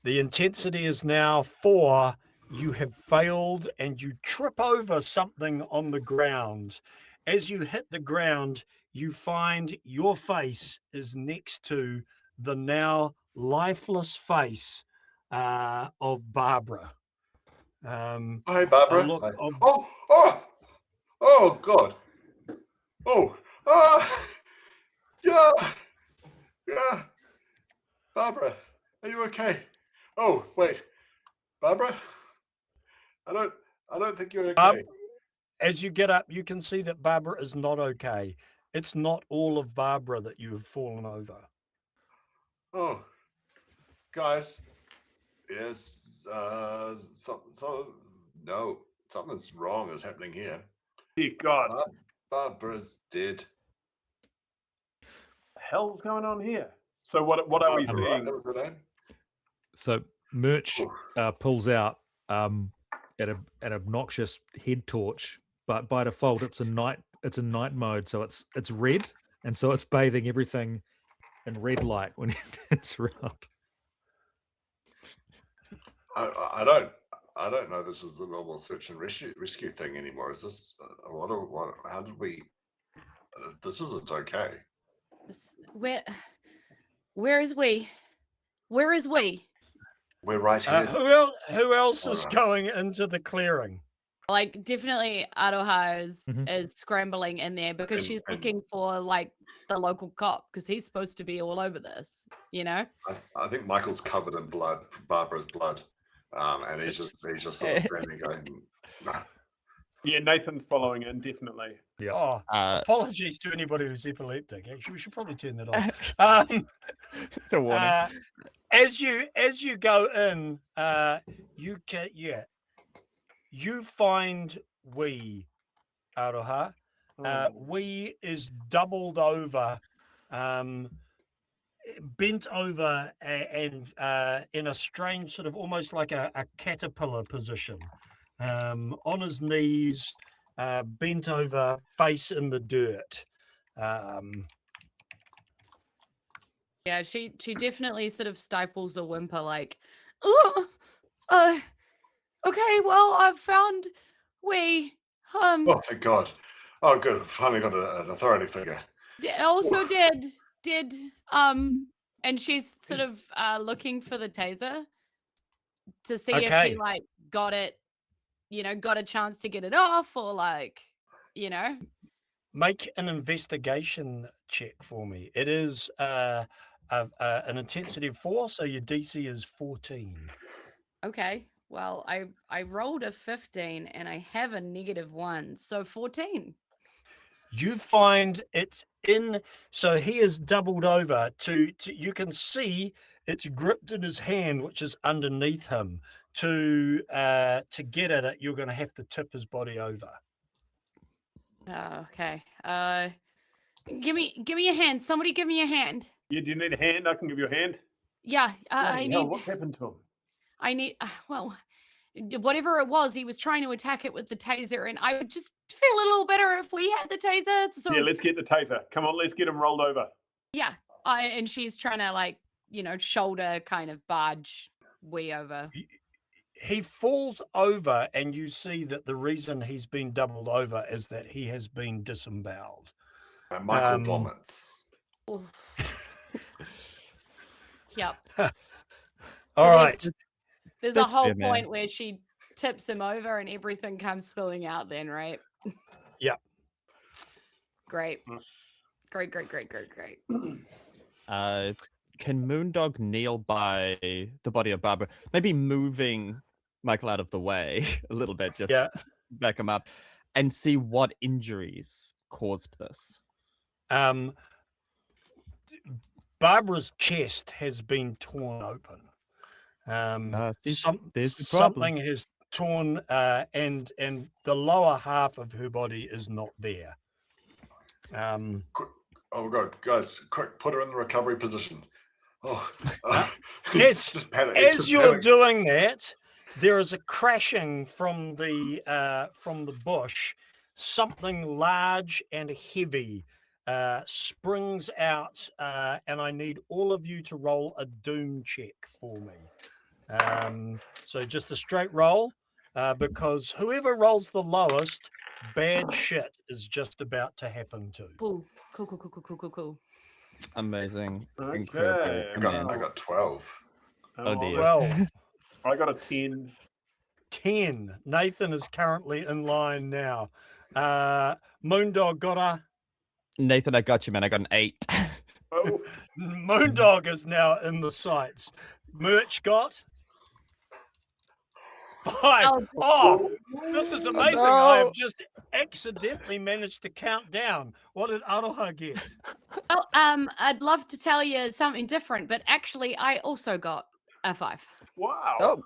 The intensity is now 4. You have failed and you trip over something on the ground. As you hit the ground, you find your face is next to the now lifeless face of Barbara. Hi, Barbara. A look Hi. of- Oh, God. Oh, yeah. Barbara, are you okay? Oh, wait, Barbara. I don't think you're okay. As you get up, you can see that Barbara is not okay. It's not all of Barbara that you have fallen over. Oh, guys, yes. No, something's wrong is happening here. Dear God, Barbara's dead. the hell's going on here? So what are we Right, seeing? that was her name? So Merch Oof. pulls out an obnoxious head torch, but by default it's a night mode, so it's red, and so it's bathing everything in red light when it turns around. I don't know. This is the normal search and rescue thing anymore. Is this what? How did we? This isn't okay. Where is we? Where is we? We're right here. Who else is Alright. going into the clearing? Like definitely Aroha Mhm. is scrambling in there because And- she's and- looking for like the local cop because he's supposed to be all over this, you know? I think Michael's covered in blood, Barbara's blood, and he's just sort of standing going. Nah. Yeah, Nathan's following in, definitely. Yeah. Oh, Uh, apologies to anybody who's epileptic. Actually, we should probably turn that off. it's a warning. As you go in, you find Aroha. We is doubled over, bent over, and in a strange sort of almost like a caterpillar position, on his knees, bent over, face in the dirt. Yeah, she definitely sort of stifles a whimper like, oh, okay, well, I've found Oh, thank God! Oh, good. Finally got an authority figure. also did and she's sort of looking for the taser to see if Okay. he like got it, got a chance to get it off or like, Make an investigation check for me. It is an intensity of 4, so your DC is 14. Okay. Well, I rolled a 15 and I have a -1, so 14. You find it's in, so he is doubled over to you can see it's gripped in his hand, which is underneath him. To get at it, you're going to have to tip his body over. Okay. Give me a hand. Somebody give me a hand. Yeah, do you need a hand? I can give you a hand. Yeah, I Bloody need. hell, what's happened to him? I need. Well, whatever it was, he was trying to attack it with the taser, and I would just feel a little better if we had the taser. So Yeah, let's get the taser. Come on, let's get him rolled over. yeah, and she's trying to like shoulder kind of barge way over. He falls over, and you see that the reason he's been doubled over is that he has been disemboweled. And Michael vomits. Yep. All right. There's That's a whole fair, man. point where she tips him over and everything comes spilling out then, right? Yep. Great. Great. Can Moondog kneel by the body of Barbara? Maybe moving Michael out of the way a little bit, just back him up, and see what injuries caused this. Barbara's chest has been torn open. There's the problem. Something has torn, and the lower half of her body is not there. Oh god, guys, quick, put her in the recovery position. Oh, As just you're panic. doing that, there is a crashing from the bush. Something large and heavy springs out, and I need all of you to roll a doom check for me. So just a straight roll, because whoever rolls the lowest, bad shit is just about to happen to. Cool. Cool. Amazing. Okay. Incredible. I got 12. Oh, dear. 12. I got a 10. 10. Nathan is currently in line now. Moondog got a... Nathan, I got you, man. I got an 8. Oh, Moondog is now in the sights. Merch got... 5. Oh, this is amazing. No. I have just accidentally managed to count down. What did Aroha get? Well, I'd love to tell you something different, but actually, I also got a 5. wow. Oh,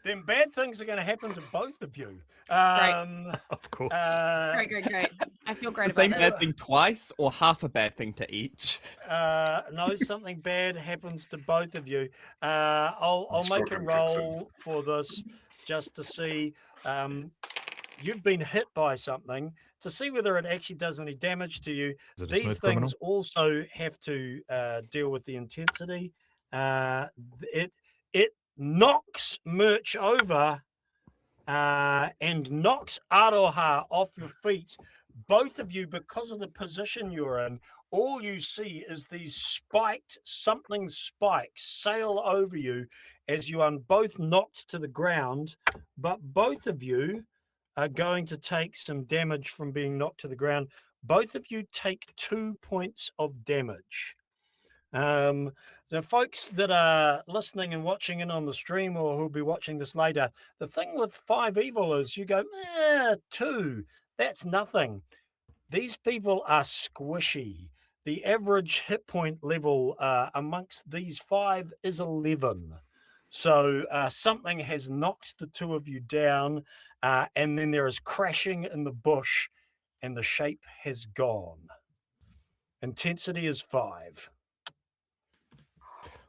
Then bad things are going to happen to both of you. Of course. Great. I feel great the same about bad that. thing twice or half a bad thing to each? No, something bad happens to both of you. I'll make a roll for this just to see. You've been hit by something to see whether it actually does any damage to you. Is it a These smooth things criminal? also have to deal with the intensity. It knocks Merch over and knocks Aroha off your feet. Both of you, because of the position you're in, all you see is these spikes sail over you as you are both knocked to the ground, but both of you are going to take some damage from being knocked to the ground. Both of you take 2 points of damage. The folks that are listening and watching in on the stream or who'll be watching this later, the thing with 5 evil is you go, 2, that's nothing. These people are squishy. The average hit point level amongst these 5 is 11. So something has knocked the 2 of you down, and then there is crashing in the bush, and the shape has gone. Intensity is 5.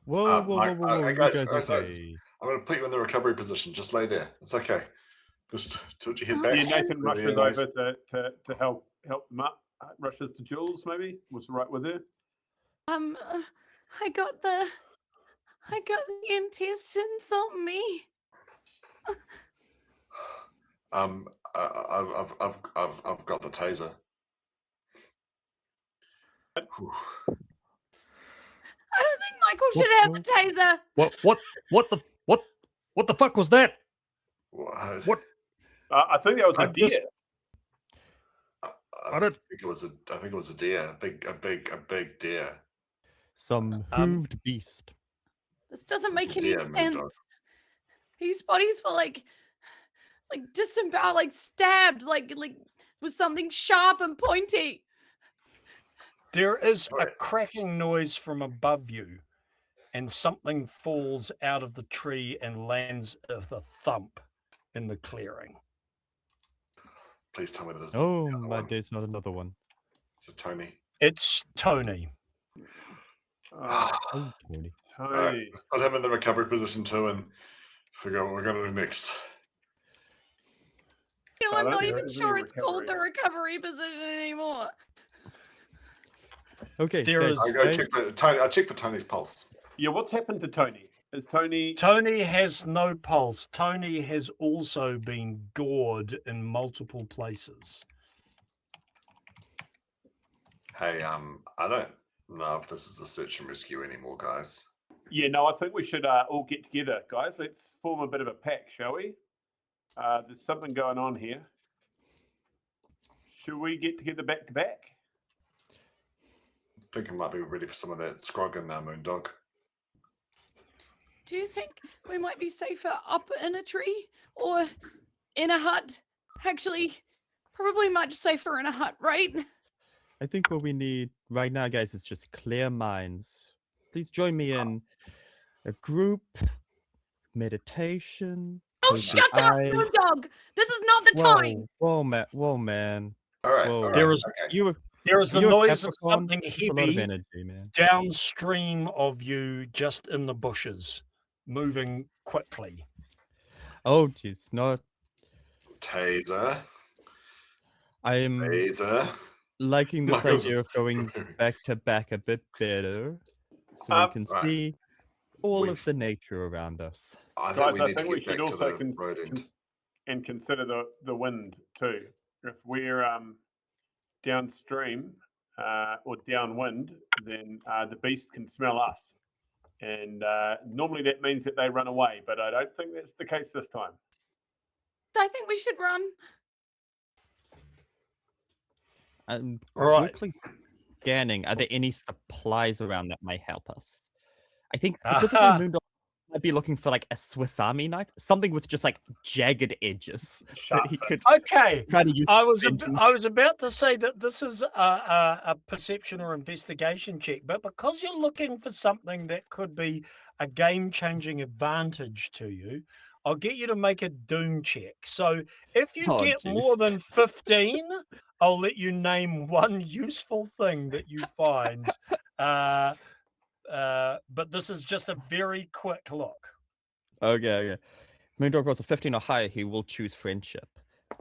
Whoa, guys, you guys guys, okay? I'm going to put you in the recovery position. Just lay there. It's okay. Just tilt your head back. Yeah, Nathan rushes Nice. over to help them up. Rushes to Jules, maybe. Was right with her. I got the intestines on me. I've got the taser. Whew. I don't think Michael should have the taser. What the fuck was that? What? I think that was a deer. I think it was a deer. A big deer. Some hooved beast. This doesn't make any Deer, sense. Moondog. These bodies were like disemboweled, like stabbed, like with something sharp and pointy. There is a cracking noise from above you, and something falls out of the tree and lands with a thump in the clearing. Please tell me that it's Oh, my days, not another one. Is it Tony? It's Tony. Oh, Tony. All right, let's put him in the recovery position too and figure out what we're going to do next. You know, I'm not There even isn't sure a it's called the recovery. recovery position anymore. Okay, There guys, is- I go guys, check for Tony. I check for Tony's pulse. Yeah, what's happened to Tony? Is Tony? Tony has no pulse. Tony has also been gored in multiple places. Hey, I don't know if this is a search and rescue anymore, guys. Yeah, no, I think we should all get together, guys. Let's form a bit of a pack, shall we? There's something going on here. Should we get together back to back? I think I might be ready for some of that scroggin now, Moondog. Do you think we might be safer up in a tree or in a hut? Actually, probably much safer in a hut, right? I think what we need right now, guys, is just clear minds. please join me in a group meditation. Oh, close the shut up, eyes. Moondog! This is not the time. Whoa, man. All right. Whoa. All right. There is Okay. there is the You're a noise of Capricorn? something That's a lot of heavy energy, man. downstream of you, just in the bushes, moving quickly. Oh, jeez, no. Taser. I'm Taser. liking this Michael's idea of going back to back a bit better, so we can right. see all of We've- the nature around us. I think Guys, we I need think to we get should back to also the road end. and consider the wind too. If we're downstream or downwind, then the beast can smell us, and normally that means that they run away. But I don't think that's the case this time. I think we should run. I'm All right. quickly scanning. Are there any supplies around that may help us? I think specifically Moondog might be looking for like a Swiss Army knife, something with just like jagged edges that he could Okay. try to use. I was about to say that this is a perception or investigation check, but because you're looking for something that could be a game-changing advantage to you, I'll get you to make a doom check. So if you Oh, get jeez. more than 15, I'll let you name one useful thing that you find. But this is just a very quick look. Okay. Moondog rolls a 15 or higher, he will choose friendship.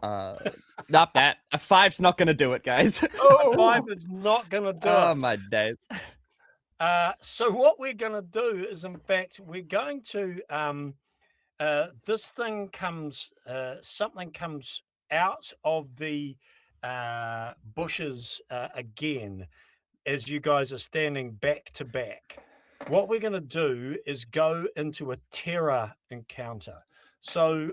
Not that. A 5's not gonna do it, guys. A 5 is not going to do Oh it. my days. So what we're going to do is, in fact, we're going to this thing comes something comes out of the bushes again as you guys are standing back to back. What we're going to do is go into a terror encounter. So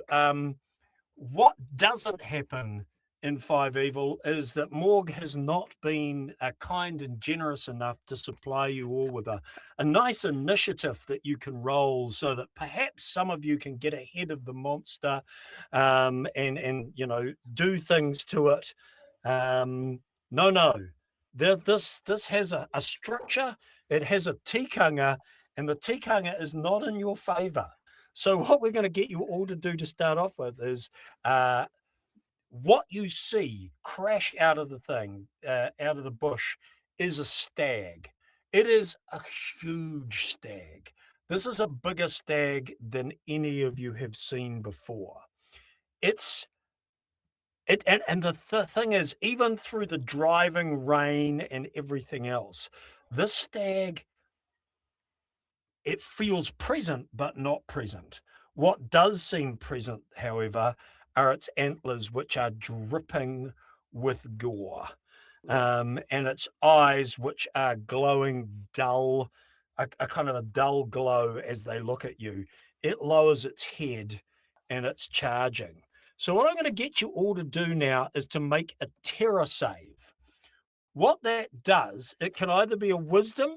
what doesn't happen in 5 Evil is that Morg has not been kind and generous enough to supply you all with a nice initiative that you can roll, so that perhaps some of you can get ahead of the monster and you know, do things to it. No. This has a structure. It has a tikanga, and the tikanga is not in your favor. So what we're going to get you all to do to start off with is what you see crash out of the thing, out of the bush, is a stag. It is a huge stag. This is a bigger stag than any of you have seen before. And the thing is, even through the driving rain and everything else, this stag, it feels present, but not present. What does seem present, however, are its antlers, which are dripping with gore, and its eyes, which are glowing dull, a kind of a dull glow as they look at you. It lowers its head and it's charging. So what I'm going to get you all to do now is to make a terror save. What that does, it can either be a wisdom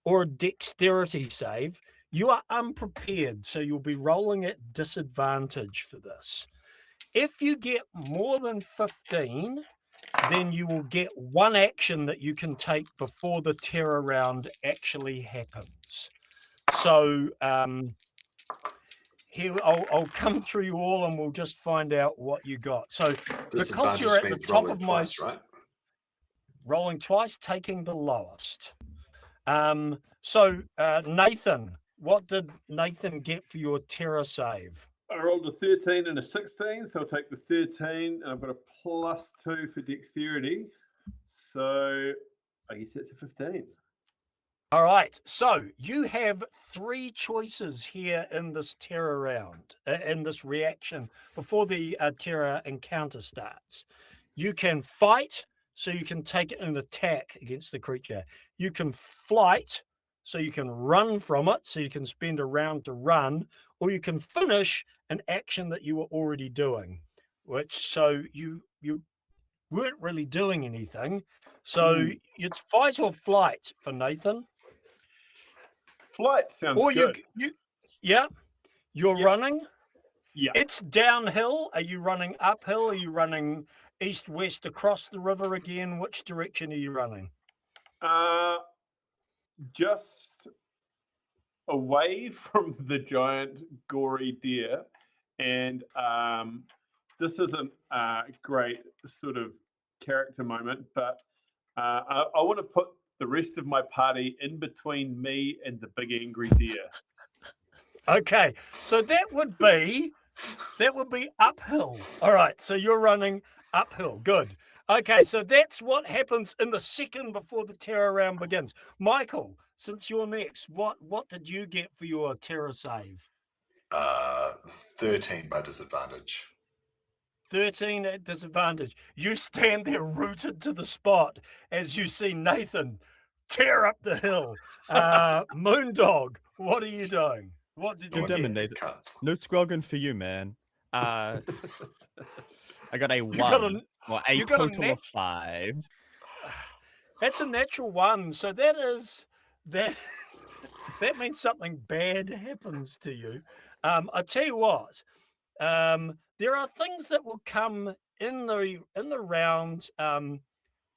or a dexterity save. You are unprepared, so you'll be rolling at disadvantage for this. If you get more than 15, then you will get one action that you can take before the terror round actually happens. So here I'll come through you all and we'll just find out what you got. So because you're at the top of my right? rolling twice, taking the lowest. So Nathan, what did Nathan get for your terror save? I rolled a 13 and a 16, so I'll take the 13, and I've got a +2 for dexterity. So I guess that's a 15. All right. So you have 3 choices here in this terror round, in this reaction, before the terror encounter starts. You can fight, so you can take an attack against the creature. You can flight, so you can run from it, so you can spend a round to run, or you can finish an action that you were already doing, which so you weren't really doing anything. So it's fight or flight for Nathan. Flight sounds good. You're running. Yeah. It's downhill. Are you running uphill? Are you running east, west, across the river again? Which direction are you running? Just away from the giant gory deer, and this isn't a great sort of character moment, but I want to put the rest of my party in between me and the big angry deer. Okay, so that would be uphill. All right, so you're running uphill. Good. Okay, so that's what happens in the second before the terror round begins. Michael, since you're next, what did you get for your terror save? 13 by disadvantage. 13 at disadvantage. You stand there rooted to the spot as you see Nathan tear up the hill. Moondog, what are you doing? What did you Good damn it, get? Nathan. Cuts. No scrogging for you, man. I got a 1. got a- Well, a you got a total of 5. That's a natural 1. So that means something bad happens to you. I tell you what, there are things that will come in the round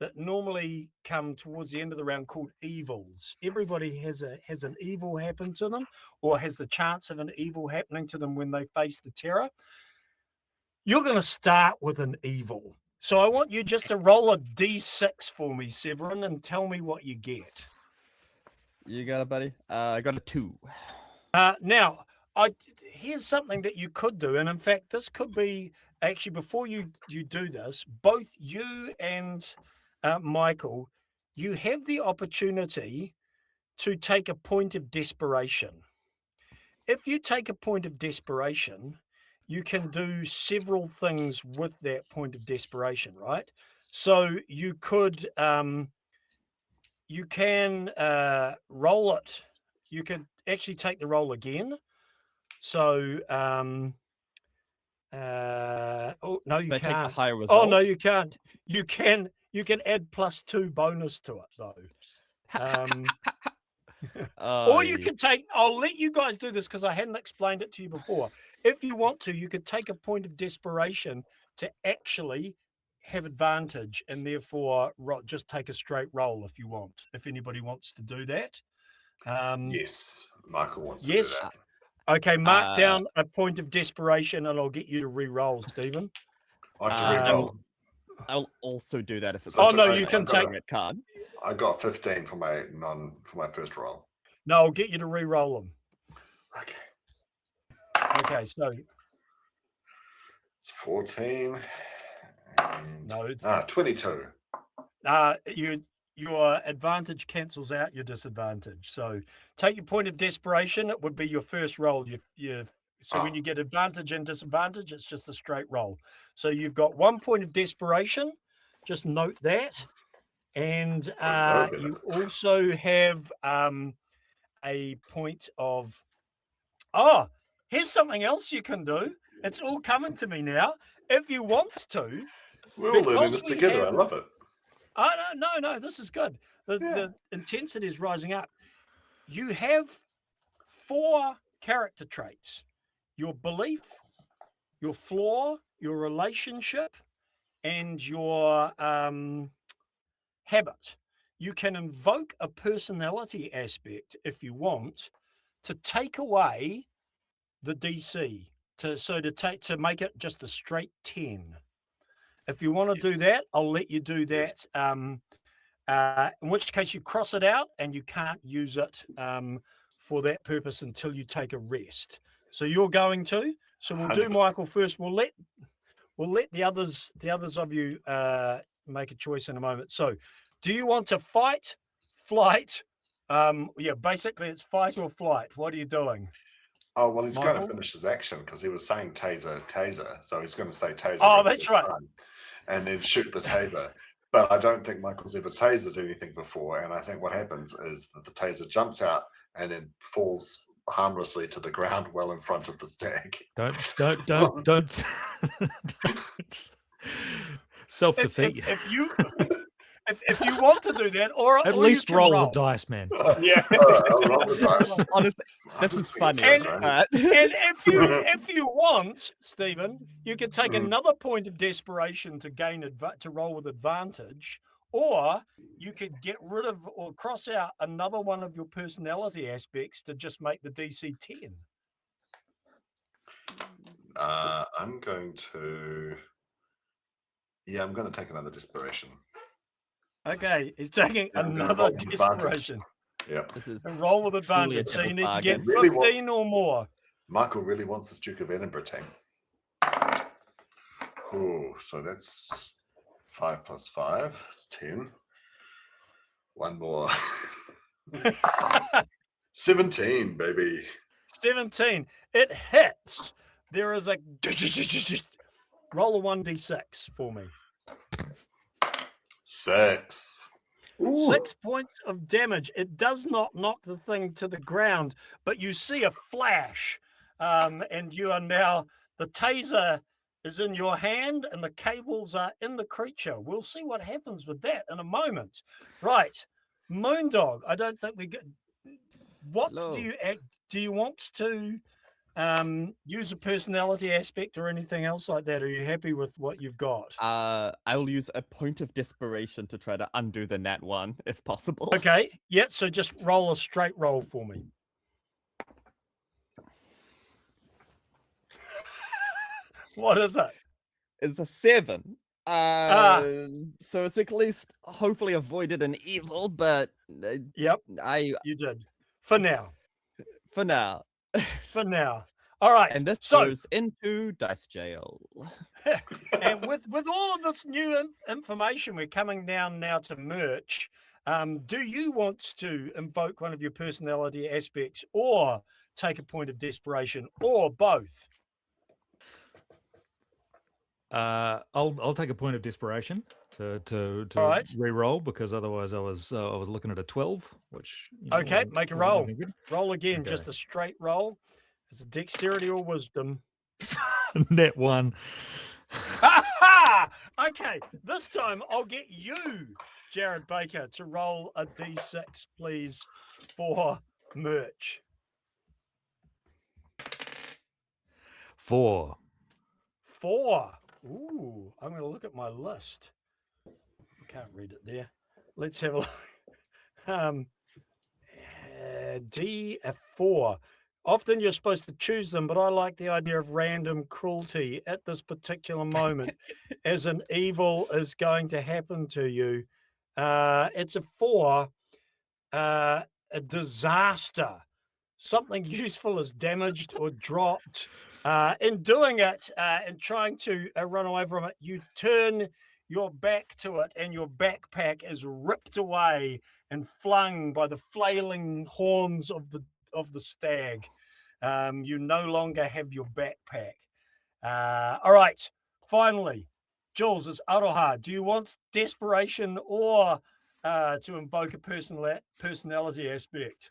that normally come towards the end of the round called evils. Everybody has an evil happen to them, or has the chance of an evil happening to them when they face the terror. You're going to start with an evil. So I want you just to roll a d6 for me, Severin, and tell me what you get. You got it, buddy? I got a 2. Now, here's something that you could do. And in fact, this could be actually before you do this, both you and Michael, you have the opportunity to take a point of desperation. If you take a point of desperation, you can do several things with that point of desperation, right? So you could, you can roll it. You could actually take the roll again. So, oh no, you They take the can't. higher result. Oh no, you can't. You can add +2 bonus to it though. Or you can take, I'll let you guys do this because I hadn't explained it to you before. If you want to, you could take a point of desperation to actually have advantage and therefore just take a straight roll if you want, if anybody wants to do that. Yes, Michael wants to yes. do that. Okay, mark down a point of desperation and I'll get you to re-roll, Stephen. I have to re-roll. I'll also do that if it's Oh, no, a you can red take- card. I got 15 for my first roll. No, I'll get you to re-roll them. Okay. Okay, so It's 14. And, no, it's 22. your advantage cancels out your disadvantage. So take your point of desperation. It would be your first roll. So when you get advantage and disadvantage, it's just a straight roll. So you've got 1 point of desperation. Just note that. And you also have a point of, here's something else you can do. It's all coming to me now. If you want to. We're all learning because this we together. have- I love it. Oh, no, this is good. The intensity is rising up. You have 4 character traits: your belief, your flaw, your relationship, and your habit. You can invoke a personality aspect if you want to take away the DC to make it just a straight 10. If you want to do that, I'll let you do that. In which case you cross it out and you can't use it for that purpose until you take a rest. So you're going to. So we'll do 100%. Michael first. We'll let the others of you make a choice in a moment. So do you want to fight, flight? Basically it's fight or flight. What are you doing? Oh, well, he's going Michael? to finish his action because he was saying taser. So he's going to say taser. Oh, every that's right. time and then shoot the taser. But I don't think Michael's ever tasered anything before. And I think what happens is that the taser jumps out and then falls harmlessly to the ground well in front of the stag. Don't self-defeat. If you want to do that, or At or least you can roll the dice, man. Yeah. I'll roll the dice. Honestly, this is funny. And if you want, Stephen, you can take another point of desperation to gain to roll with advantage, or you could get rid of or cross out another one of your personality aspects to just make the DC 10. I'm going to take another desperation. Okay, he's taking Yeah, I'm gonna another roll with advantage. desperation. Yeah. This is And roll with truly a advantage. So you devil's need to bargain. get Really 15 or more. Michael really wants this Duke of Edinburgh team. Oh, so that's 5 plus 5 is 10. One more. 17, baby. 17. It hits. There is a roll a 1d6 for me. 6. 6 points of damage. It does not knock the thing to the ground, but you see a flash, and you are now, the taser is in your hand and the cables are in the creature. We'll see what happens with that in a moment. Right, Moondog, I don't think we get. What Hello. do you want to use a personality aspect or anything else like that? Are you happy with what you've got? I will use a point of desperation to try to undo the nat 1 if possible. Okay, yeah, so just roll a straight roll for me. What is it? It's a 7. So it's at least hopefully avoided an evil, but Yep, you did. For now. For now. For now. All right. And this so, goes into dice jail. and with all of this new information, we're coming down now to merch. Do you want to invoke one of your personality aspects, or take a point of desperation, or both? I'll take a point of desperation to All right. re-roll, because otherwise I was looking at a 12, which Okay, make a roll. wasn't good. Roll again, Okay. just a straight roll. It's a dexterity or wisdom. Net 1. Okay, this time I'll get you, Jared Baker, to roll a d6, please, for merch. 4. 4. Ooh, I'm going to look at my list. I can't read it there. Let's have a look. D4. Often you're supposed to choose them, but I like the idea of random cruelty at this particular moment as an evil is going to happen to you. It's a 4. A disaster. Something useful is damaged or dropped. In doing it and trying to run away from it, you turn your back to it and your backpack is ripped away and flung by the flailing horns of the stag. You no longer have your backpack. All right, finally, Jules, is Aroha. Do you want desperation or to invoke a personality aspect?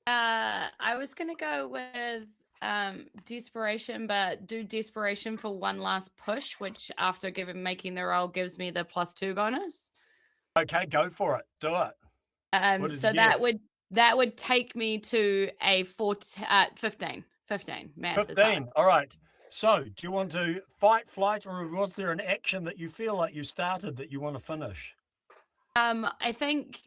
I was going to go with desperation, but do desperation for one last push, which after making the roll gives me the +2 bonus. Okay, go for it. Do it. So that would take me to a 15. 15. Math 15. All right. So, do you want to fight, flight, or was there an action that you feel like you started that you want to finish? I think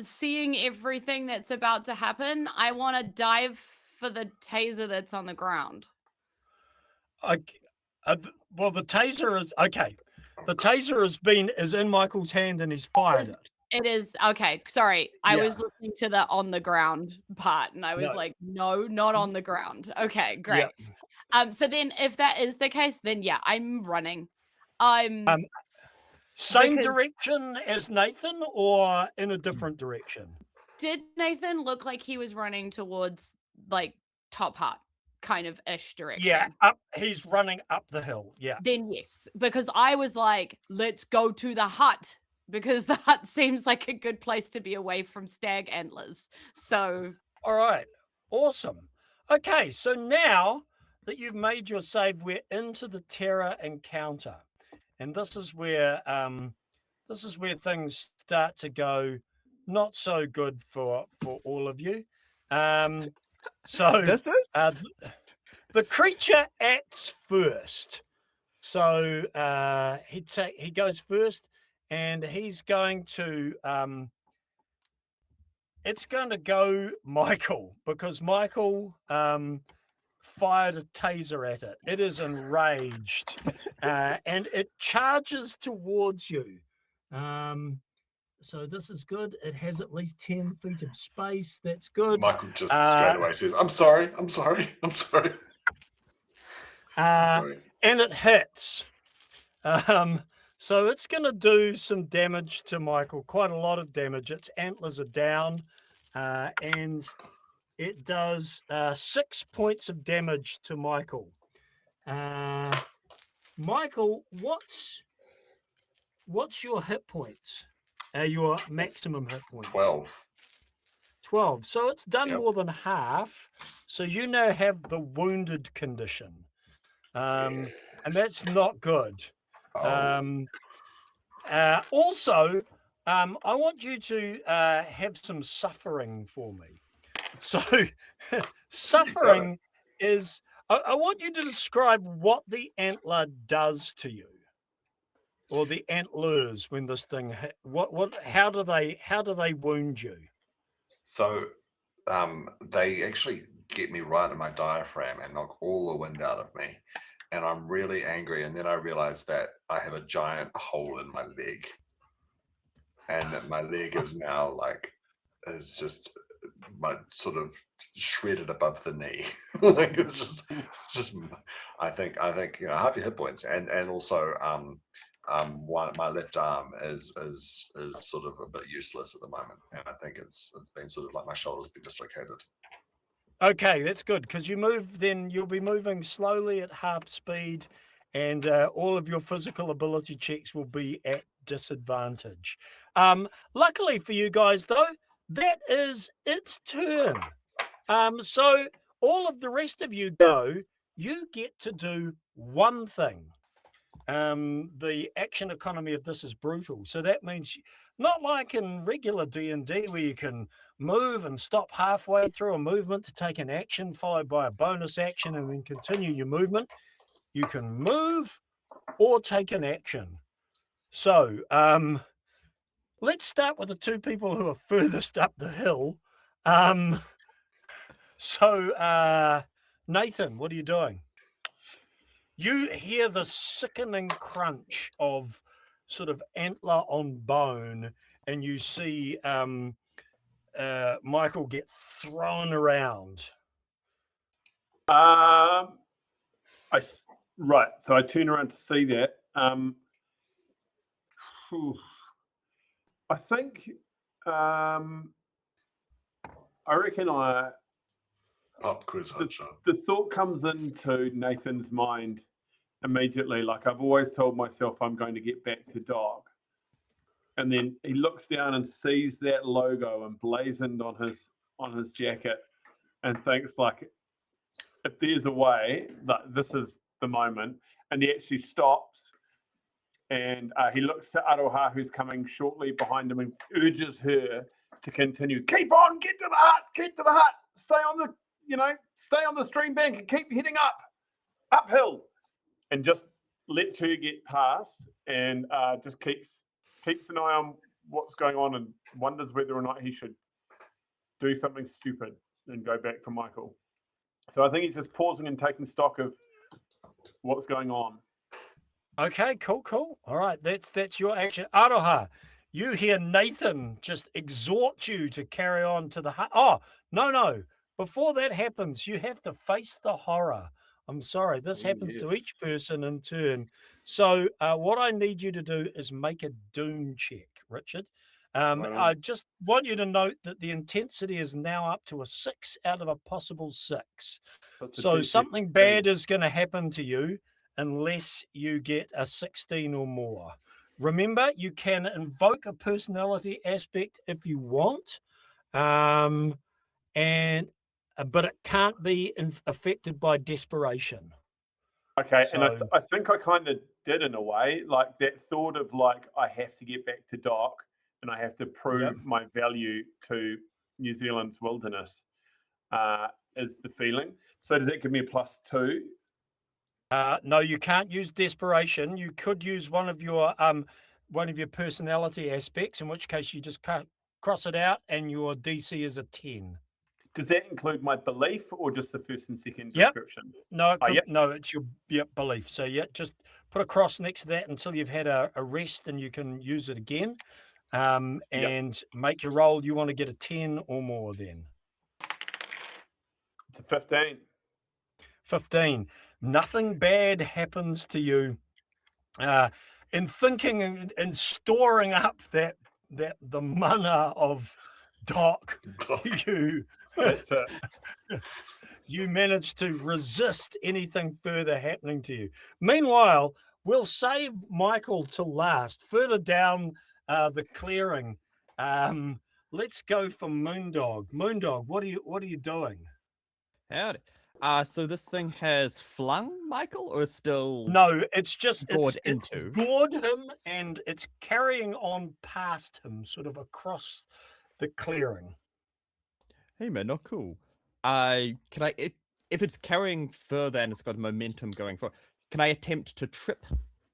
seeing everything that's about to happen, I want to dive for the taser that's on the ground. Well, the taser is okay. The taser is in Michael's hand and he's fired it. It is okay. Sorry, I was listening to the on the ground part, and I was like, no, not on the ground. Okay, great. Yeah. So then, if that is the case, then yeah, I'm running. Same direction as Nathan, or in a different direction? Did Nathan look like he was running towards like top hut kind of ish direction? Yeah, he's running up the hill. Yeah. Then yes, because I was like, let's go to the hut, because the hut seems like a good place to be away from stag antlers. So all right, awesome. Okay, so now that you've made your save, we're into the terror encounter, and this is where things start to go not so good for all of you. So This is the creature acts first. So he goes first and he's going to it's going to go Michael, because Michael fired a taser at it. It is enraged, and it charges towards you. So this is good. It has at least 10 feet of space. That's good. Michael just straight away says, I'm sorry. And it hits. So it's going to do some damage to Michael, quite a lot of damage. Its antlers are down, and it does 6 points of damage to Michael. Michael, what's your hit points? Your maximum hit points? 12. So it's done more than half. So you now have the wounded condition. And that's not good. Also, I want you to have some suffering for me. So suffering is, I want you to describe what the antler does to you, or the antlers when this thing hit. How do they wound you? So they actually get me right in my diaphragm and knock all the wind out of me. And I'm really angry. And then I realize that I have a giant hole in my leg. And that my leg is now is just my sort of shredded above the knee. it's just I think half your hit points. And also my left arm is sort of a bit useless at the moment. And I think it's been sort of like my shoulder's been dislocated. Okay, that's good, because you'll be moving slowly at half speed, and all of your physical ability checks will be at disadvantage. Luckily for you guys, though, that is its turn. So all of the rest of you you get to do one thing. The action economy of this is brutal. So that means, not like in regular D&D where you can move and stop halfway through a movement to take an action followed by a bonus action and then continue your movement. You can move or take an action. So let's start with the two people who are furthest up the hill. So Nathan, what are you doing? You hear the sickening crunch of sort of antler on bone, and you see Michael get thrown around. Right, so I turn around to see that. I think I reckon the thought comes into Nathan's mind immediately. Like, I've always told myself I'm going to get back to Dog. And then he looks down and sees that logo emblazoned on his jacket and thinks, like, if there's a way, that this is the moment. And he actually stops and he looks to Aroha, who's coming shortly behind him, and urges her to continue. Keep on, get to the hut, stay on the stream bank and keep heading uphill, and just lets her get past, and just keeps an eye on what's going on and wonders whether or not he should do something stupid and go back for Michael. So I think he's just pausing and taking stock of what's going on. Okay, cool. All right, that's your action. Aroha, you hear Nathan just exhort you to carry on to the hut. Oh, no. Before that happens, you have to face the horror. I'm sorry, this happens to each person in turn. So what I need you to do is make a Doom check, Richard. I just want you to note that the intensity is now up to a 6 out of a possible 6. So something bad is going to happen to you unless you get a 16 or more. Remember, you can invoke a personality aspect if you want, but it can't be affected by desperation. Okay, so, and I think I kind of did in a way, like that thought of like, I have to get back to Doc and I have to prove my value to New Zealand's wilderness is the feeling. So does that give me a +2? No, you can't use desperation. You could use one of your one of your personality aspects, in which case you just cross it out and your DC is a 10. Does that include my belief or just the first and second Yep. description? No, Oh, yep. no, it's your belief. So just put a cross next to that until you've had a rest and you can use it again. And make your roll. You want to get a 10 or more then. It's a 15. 15. Nothing bad happens to you. In thinking and storing up the mana of Doc, That's it. you manage to resist anything further happening to you. Meanwhile, we'll save Michael to last. Further down the clearing, let's go for Moondog. Moondog, what are you doing? Howdy. So this thing has flung Michael, or is still No, it's just gored it's into? gored him, and it's carrying on past him, sort of across the clearing. Hey man, not cool. Can I, if it's carrying further and it's got momentum going for, can I attempt to trip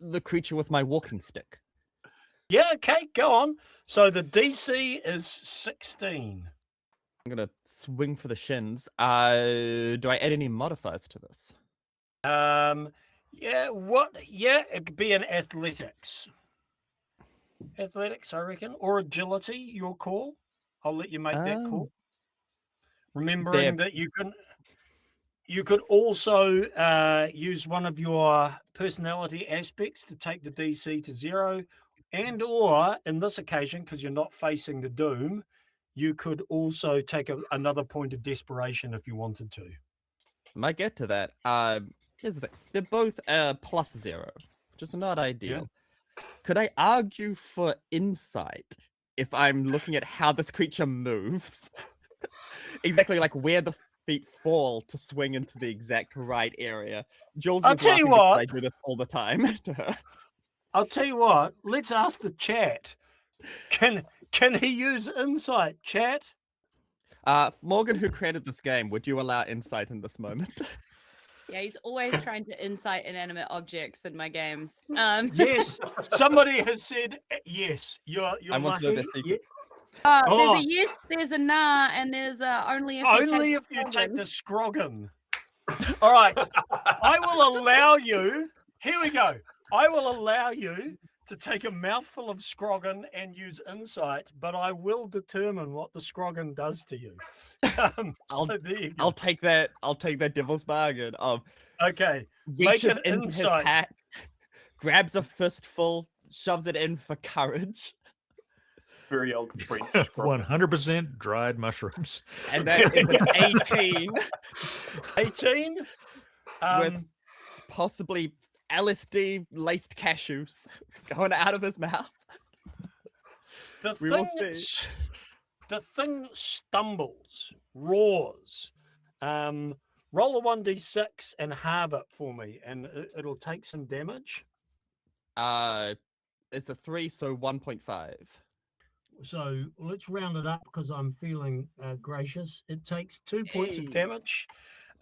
the creature with my walking stick? Yeah, okay, go on. So the DC is 16. I'm gonna swing for the shins. Do I add any modifiers to this? Yeah, it could be an athletics. Athletics, I reckon, or agility, your call. I'll let you make that call. Remembering that you could also use one of your personality aspects to take the DC to 0, and or in this occasion, because you're not facing the doom, you could also take another point of desperation if you wanted to. Might get to that. Here's the thing. They're both +0, which is not ideal. Yeah. Could I argue for insight if I'm looking at how this creature moves? Exactly, like where the feet fall to swing into the exact right area. Jules is laughing because I do this all the time to her. I'll tell you what, let's ask the chat. Can he use insight, chat? Morgan, who created this game, would you allow insight in this moment? Yeah, he's always trying to insight inanimate objects in my games. Yes, somebody has said yes. You're I want lucky. to know their secret. There's a yes, there's a nah, and there's only if you take the scroggin. All right, I will allow you. Here we go. I will allow you to take a mouthful of scroggin and use insight, but I will determine what the scroggin does to you. I'll take that. I'll take that devil's bargain of okay. Reaches into his pack, grabs a fistful, shoves it in for courage. Very old French. 100% dried mushrooms. And that is an 18. 18? With possibly LSD laced cashews going out of his mouth. The thing stumbles, roars. Roll a 1d6 and halve it for me, and it'll take some damage. It's a 3, so 1.5. So let's round it up because I'm feeling gracious. It takes 2 points of damage,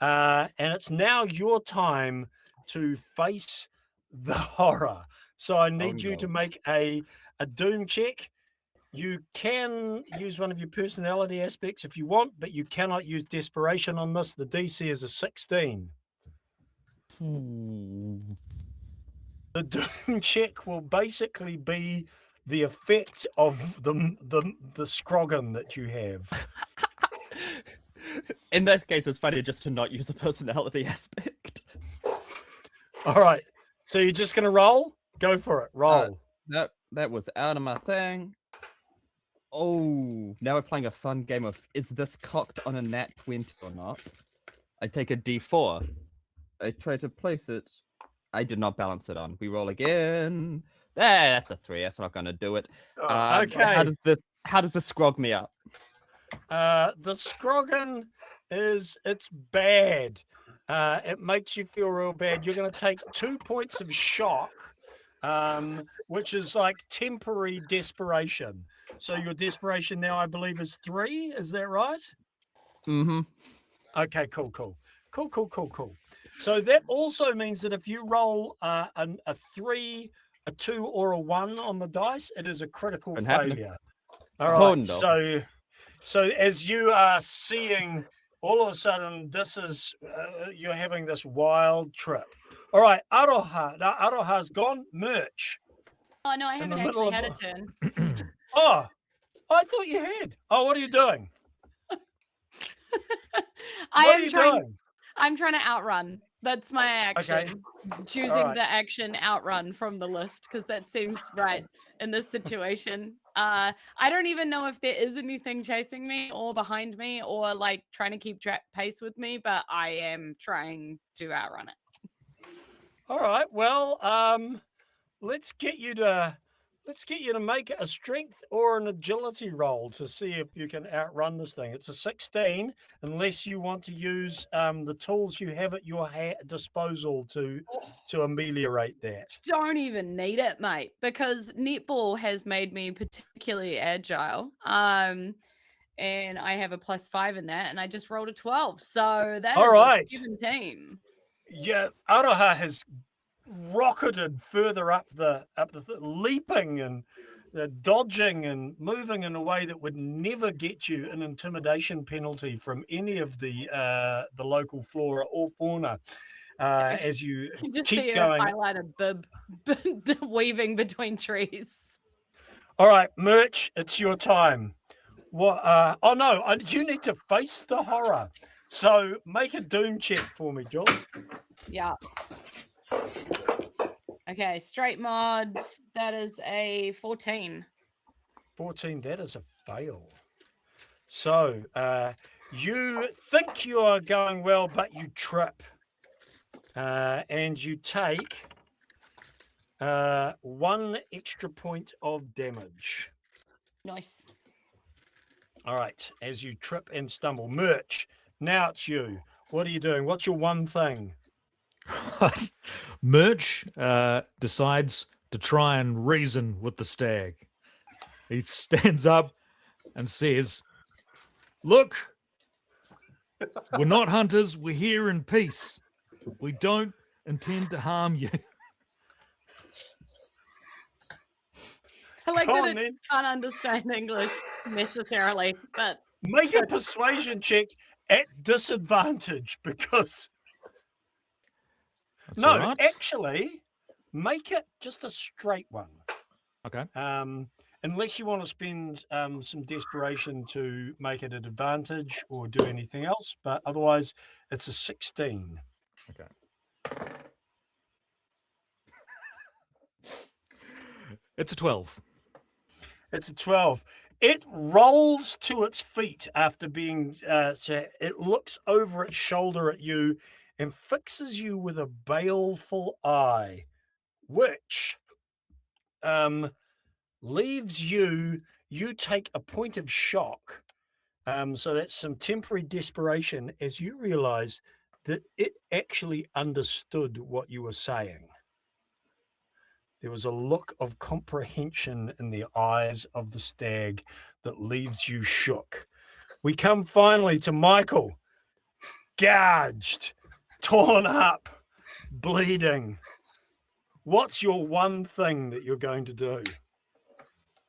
and it's now your time to face the horror. So I need you to make a doom check. You can use one of your personality aspects if you want, but you cannot use desperation on this. The DC is a 16. The doom check will basically be the effect of the scroggin that you have. In that case, it's funny just to not use a personality aspect. All right. So you're just going to roll? Go for it. Roll. That was out of my thing. Oh, now we're playing a fun game of is this cocked on a nat 20 or not? I take a d4. I try to place it. I did not balance it on. We roll again. That's a 3. That's not going to do it. Okay. How does this scrog me up? The scroggin it's bad. It makes you feel real bad. You're going to take 2 points of shock, which is like temporary desperation. So your desperation now, I believe, is 3. Is that right? Mm-hmm. Okay, cool. So that also means that if you roll a 3, a 2 or a 1 on the dice, it is a critical Been happening. failure. All Oh, right, no. so as you are seeing, all of a sudden, this is you're having this wild trip. All right, Aroha. Now, Aroha's gone. Merch. Oh no, I In haven't the middle actually of had a turn. Oh, I thought you had. Oh, what are you doing? I'm trying to outrun. That's my action. Okay. Choosing right. the action outrun from the list because that seems right in this situation. I don't even know if there is anything chasing me or behind me or like trying to keep pace with me, but I am trying to outrun it. All right. Well, let's get you to make a strength or an agility roll to see if you can outrun this thing. It's a 16, unless you want to use the tools you have at your disposal to ameliorate that. Don't even need it, mate, because netball has made me particularly agile. And I have a +5 in that, and I just rolled a 12, so that All is right. a 17. Yeah, Aroha has rocketed further up the leaping and dodging and moving in a way that would never get you an intimidation penalty from any of the local flora or fauna. As you just keep see going, a highlighted bib weaving between trees. All right, Merch, it's your time. What? Oh no, you need to face the horror. So make a doom check for me, Jules. Yeah. Okay, straight mod. That is a 14. 14. That is a fail. So you think you are going well, but you trip, and you take 1 extra point of damage. Nice. All right, as you trip and stumble. Merch, now it's you. What are you doing? What's your one thing? Merch decides to try and reason with the stag. He stands up and says, "Look, we're not hunters. We're here in peace. We don't intend to harm you." I like that it can't understand English necessarily, but make a persuasion check at disadvantage because actually make it just a straight one. Okay. Unless you want to spend some desperation to make it an advantage or do anything else, but otherwise it's a 16. Okay. It's a 12. It's a 12. It rolls to its feet after being, it looks over its shoulder at you and fixes you with a baleful eye, which leaves you take a point of shock. So that's some temporary desperation as you realize that it actually understood what you were saying. There was a look of comprehension in the eyes of the stag that leaves you shook. We come finally to Michael, gouged, torn up, bleeding. What's your one thing that you're going to do?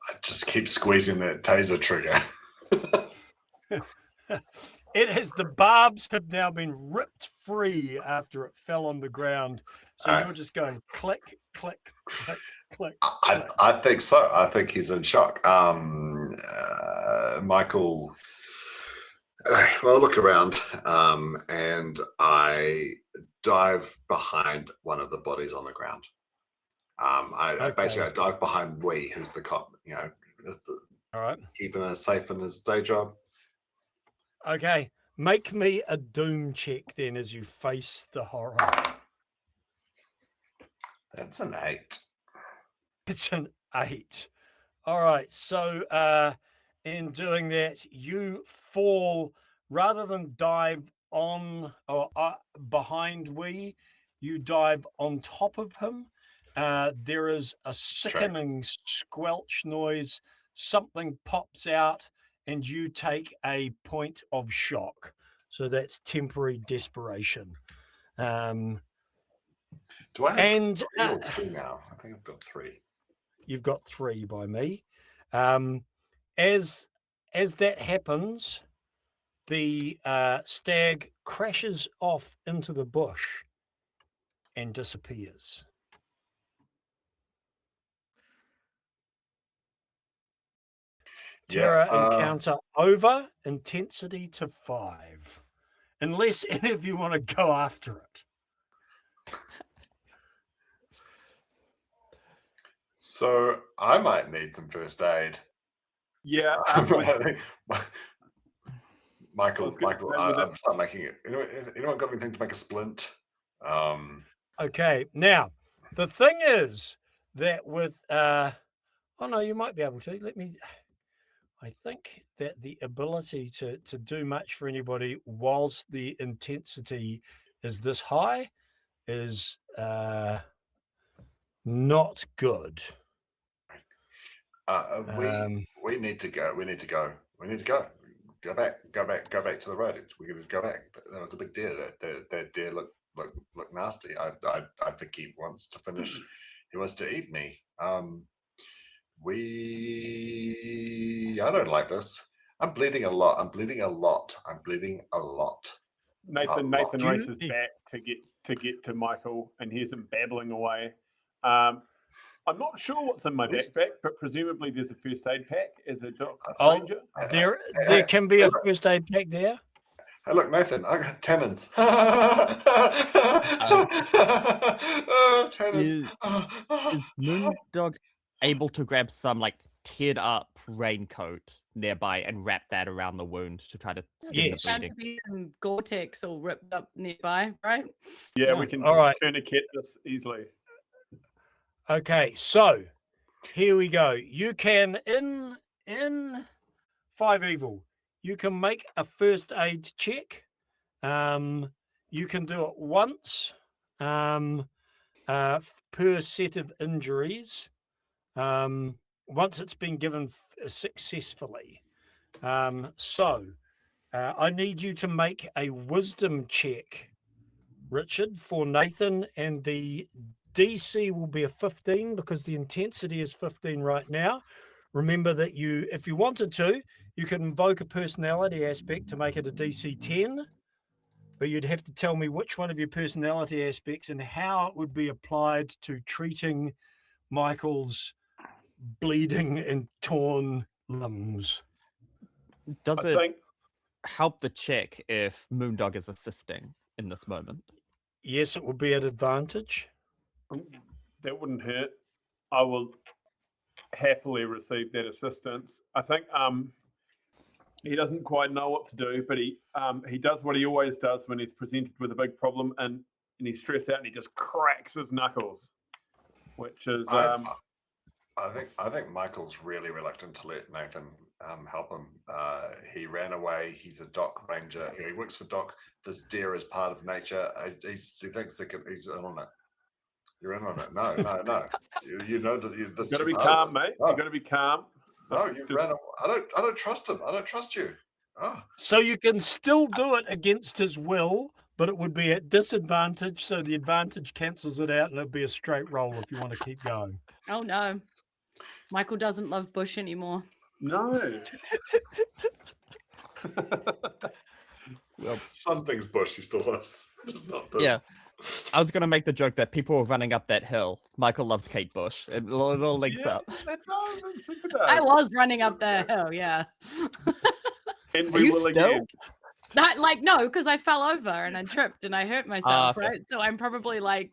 I just keep squeezing that taser trigger. The barbs have now been ripped free after it fell on the ground. So you're just going click, click, click, click. I think so. I think he's in shock. Michael, well, look around, and I dive behind one of the bodies on the ground. I basically dive behind Wee, who's the cop, all right, keeping us safe in his day job. Okay, make me a doom check then as you face the horror. That's an 8. It's an 8. All right, so in doing that, you fall rather than dive on or behind Wee, you dive on top of him. There is a sickening squelch noise. Something pops out and you take a point of shock. So that's temporary desperation. Do I have And 3 or 2 now? I think I've got 3. you've got 3 by me. As that happens, the stag crashes off into the bush and disappears. Terror encounter over, intensity to 5. Unless any of you want to go after it. So I might need some first aid. Yeah. Michael, I'm start making it. Anyone got anything to make a splint? Okay, now the thing is that with oh no, you might be able to. I think that the ability to do much for anybody whilst the intensity is this high is not good. We need to go. We need to go. We need to go. Go back to the road. We're going to go back. That was a big deer. That deer look nasty. I think he wants to finish. He wants to eat me. I don't like this. I'm bleeding a lot. Nathan races back to get to Michael and hears him babbling away. I'm not sure what's in my backpack, but presumably there's a first aid pack as a doctor. Ranger. There can be a first aid pack there. Hey, look, Nathan, I got tannins. Is Moondog able to grab some like teared up raincoat nearby and wrap that around the wound to try to stem the bleeding? To be some Gore-Tex all ripped up nearby, right? Yeah, we can tourniquet this easily. Okay, so here we go. You can in 5 Evil, you can make a first aid check. You can do it once per set of injuries. Once it's been given successfully. So I need you to make a wisdom check, Richard, for Nathan, and the DC will be a 15 because the intensity is 15 right now. Remember that if you wanted to, you could invoke a personality aspect to make it a DC 10, but you'd have to tell me which one of your personality aspects and how it would be applied to treating Michael's bleeding and torn limbs. Does it help the check if Moondog is assisting in this moment? Yes, it would be at advantage. That wouldn't hurt. I will happily receive that assistance. I think he doesn't quite know what to do, but he does what he always does when he's presented with a big problem and he's stressed out and he just cracks his knuckles, which is I think Michael's really reluctant to let Nathan help him. He ran away. He's a dock ranger. He works for Doc. This deer is part of nature. He thinks he's in on it. You're in on it. No. You know that you've got to be calm, mate. No. You've got to be calm. No, you ran away. I don't trust him. I don't trust you. Oh. So you can still do it against his will, but it would be at disadvantage. So the advantage cancels it out, and it'd be a straight roll if you want to keep going. Oh no, Michael doesn't love bush anymore. No. Well, some things bush he still loves. Just not this. Yeah. I was going to make the joke that people were running up that hill. Michael loves Kate Bush. It all links up. I was running up that hill, yeah. And we will again. No, because I fell over and I tripped and I hurt myself, right? So I'm probably like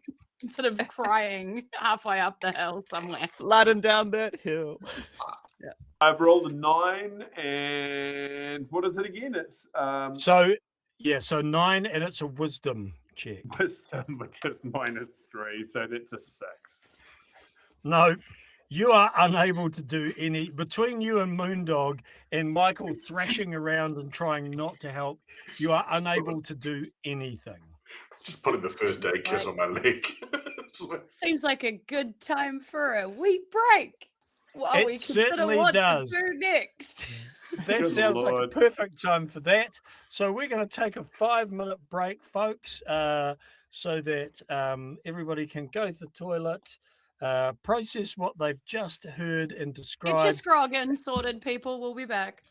sort of crying halfway up the hill somewhere. Sliding down that hill. Yeah. I've rolled a 9, and what is it again? It's so 9, and it's a wisdom check. Wisdom, which is -3, so that's a 6. No, you are unable to do any between you and Moondog and Michael thrashing around and trying not to help. You are unable to do anything. It's just putting the first aid kit on my leg. Seems like a good time for a wee break. Well, it certainly does. To do next. That Good sounds like a Lord. perfect time for that. So we're going to take a 5-minute break, folks, so that everybody can go to the toilet, process what they've just heard and Get your described, scroggin sorted, people. We'll be back.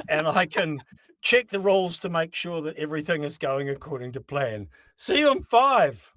and I can check the rules to make sure that everything is going according to plan. See you in 5.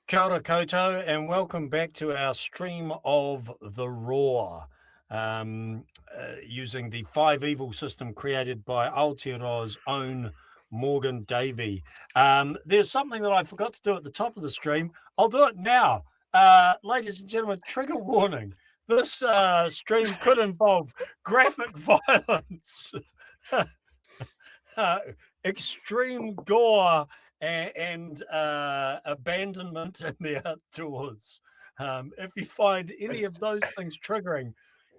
Kia ora koutou, and welcome back to our stream of The Raw, using the 5 evil system created by Aotearoa's own Morgan Davey. There's something that I forgot to do at the top of the stream. I'll do it now. Ladies and gentlemen, trigger warning. This stream could involve graphic violence, extreme gore, and abandonment in the outdoors. If you find any of those things triggering,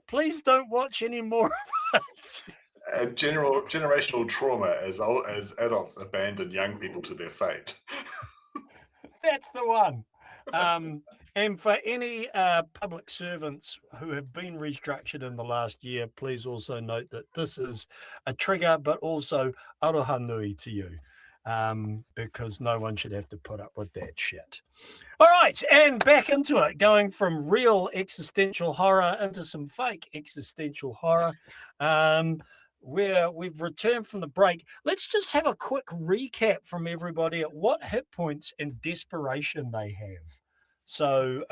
please don't watch any more of it. Generational trauma as adults abandon young people to their fate. That's the one. And for any public servants who have been restructured in the last year, please also note that this is a trigger, but also aroha nui to you, because no one should have to put up with that shit. All right, and back into it, going from real existential horror into some fake existential horror. Where we've returned from the break. Let's just have a quick recap from everybody at what hit points and desperation they have. So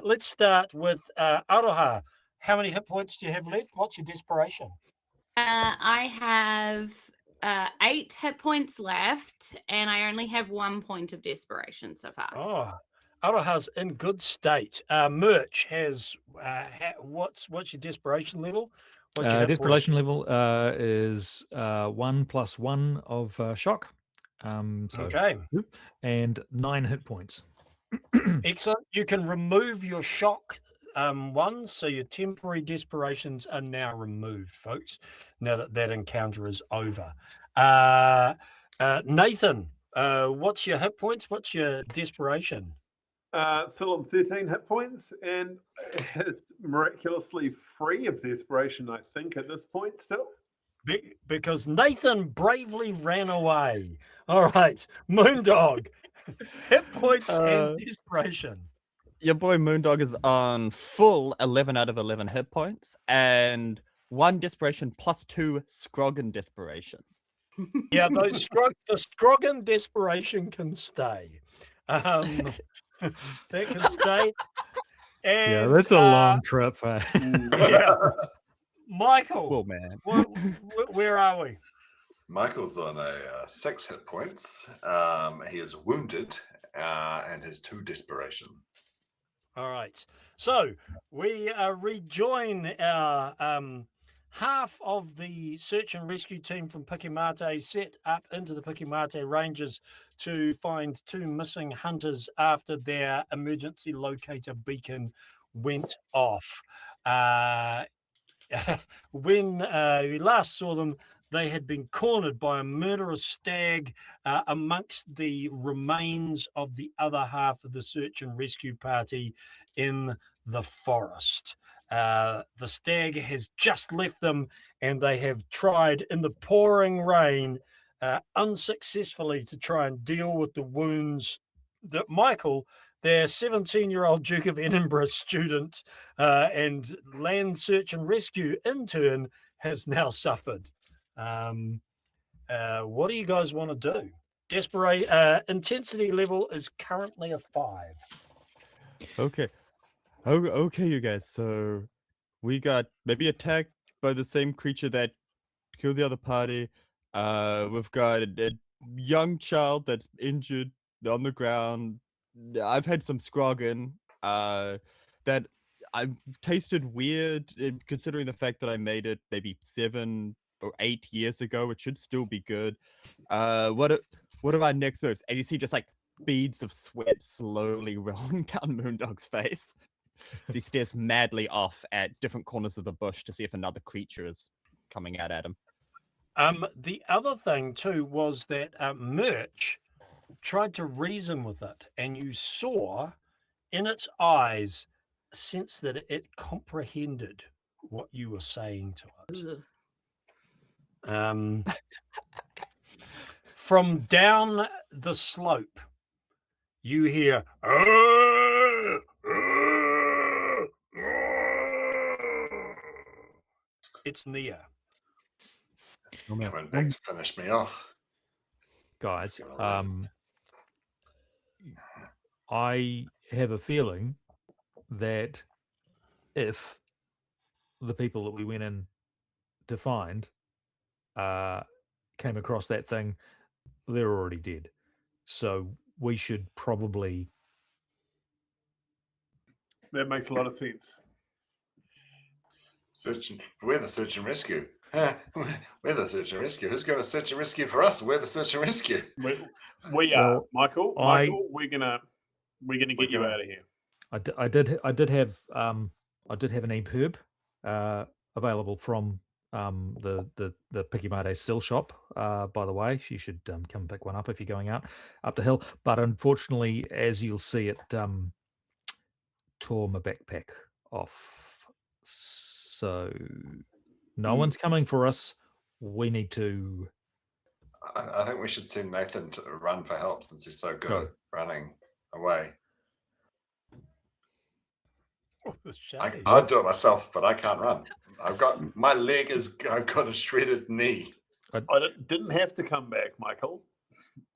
let's start with Aroha. How many hit points do you have left? What's your desperation? I have 8 hit points left, and I only have 1 point of desperation so far. Oh, Aroha's in good state. Merch has what's your desperation level? Desperation level is 1 + 1 of shock. Okay. And 9 hit points. Excellent. You can remove your shock one, so your temporary desperations are now removed, folks, now that that encounter is over. Nathan, what's your hit points? What's your desperation? Still on 13 hit points, and it's miraculously free of desperation, I think, at this point still. Because Nathan bravely ran away. All right, Moondog, hit points and desperation. Your boy Moondog is on full 11 out of 11 hit points, and 1 desperation plus 2 Scroggin desperation. Yeah, the Scroggin desperation can stay. That can stay. And, yeah, that's a long trip. Yeah. Michael, Well, man. where are we? Michael's on a 6 hit points. He is wounded and has 2 desperation. All right. So we rejoin our half of the search and rescue team from Pikimate set up into the Pikimate Ranges to find 2 missing hunters after their emergency locator beacon went off. When we last saw them, they had been cornered by a murderous stag amongst the remains of the other half of the search and rescue party in the forest. The stag has just left them, and they have tried in the pouring rain unsuccessfully to try and deal with the wounds that Michael, their 17-year-old Duke of Edinburgh student and land search and rescue intern, has now suffered. What do you guys want to do? Intensity level is currently a 5. Okay. Okay, you guys. So we got maybe attacked by the same creature that killed the other party. We've got a young child that's injured on the ground. I've had some Scroggin that I've tasted weird, considering the fact that I made it maybe 7 or 8 years ago. It should still be good. What are our next moves? And you see just like beads of sweat slowly rolling down Moondog's face. He stares madly off at different corners of the bush to see if another creature is coming out at him. The other thing too was that Merch tried to reason with it, and you saw in its eyes a sense that it comprehended what you were saying to it. From down the slope, you hear, it's near. Coming back to finish me off. Guys, I have a feeling that if the people that we went in to find came across that thing, they're already dead. So we should probably. That makes a lot of sense. We're the search and rescue. We're the search and rescue. Who's going to search and rescue for us? We're the search and rescue. We are, Well, Michael. Michael, we're gonna get you out of here. I did have an EPIRB available from the Picky Mate still shop. By the way, you should come pick one up if you're going up the hill. But unfortunately, as you'll see, it tore my backpack off. So no one's coming for us. We need to. I think we should send Nathan to run for help since he's so good at running away. I'd do it myself, but I can't run. I've got a shredded knee. I didn't have to come back, Michael.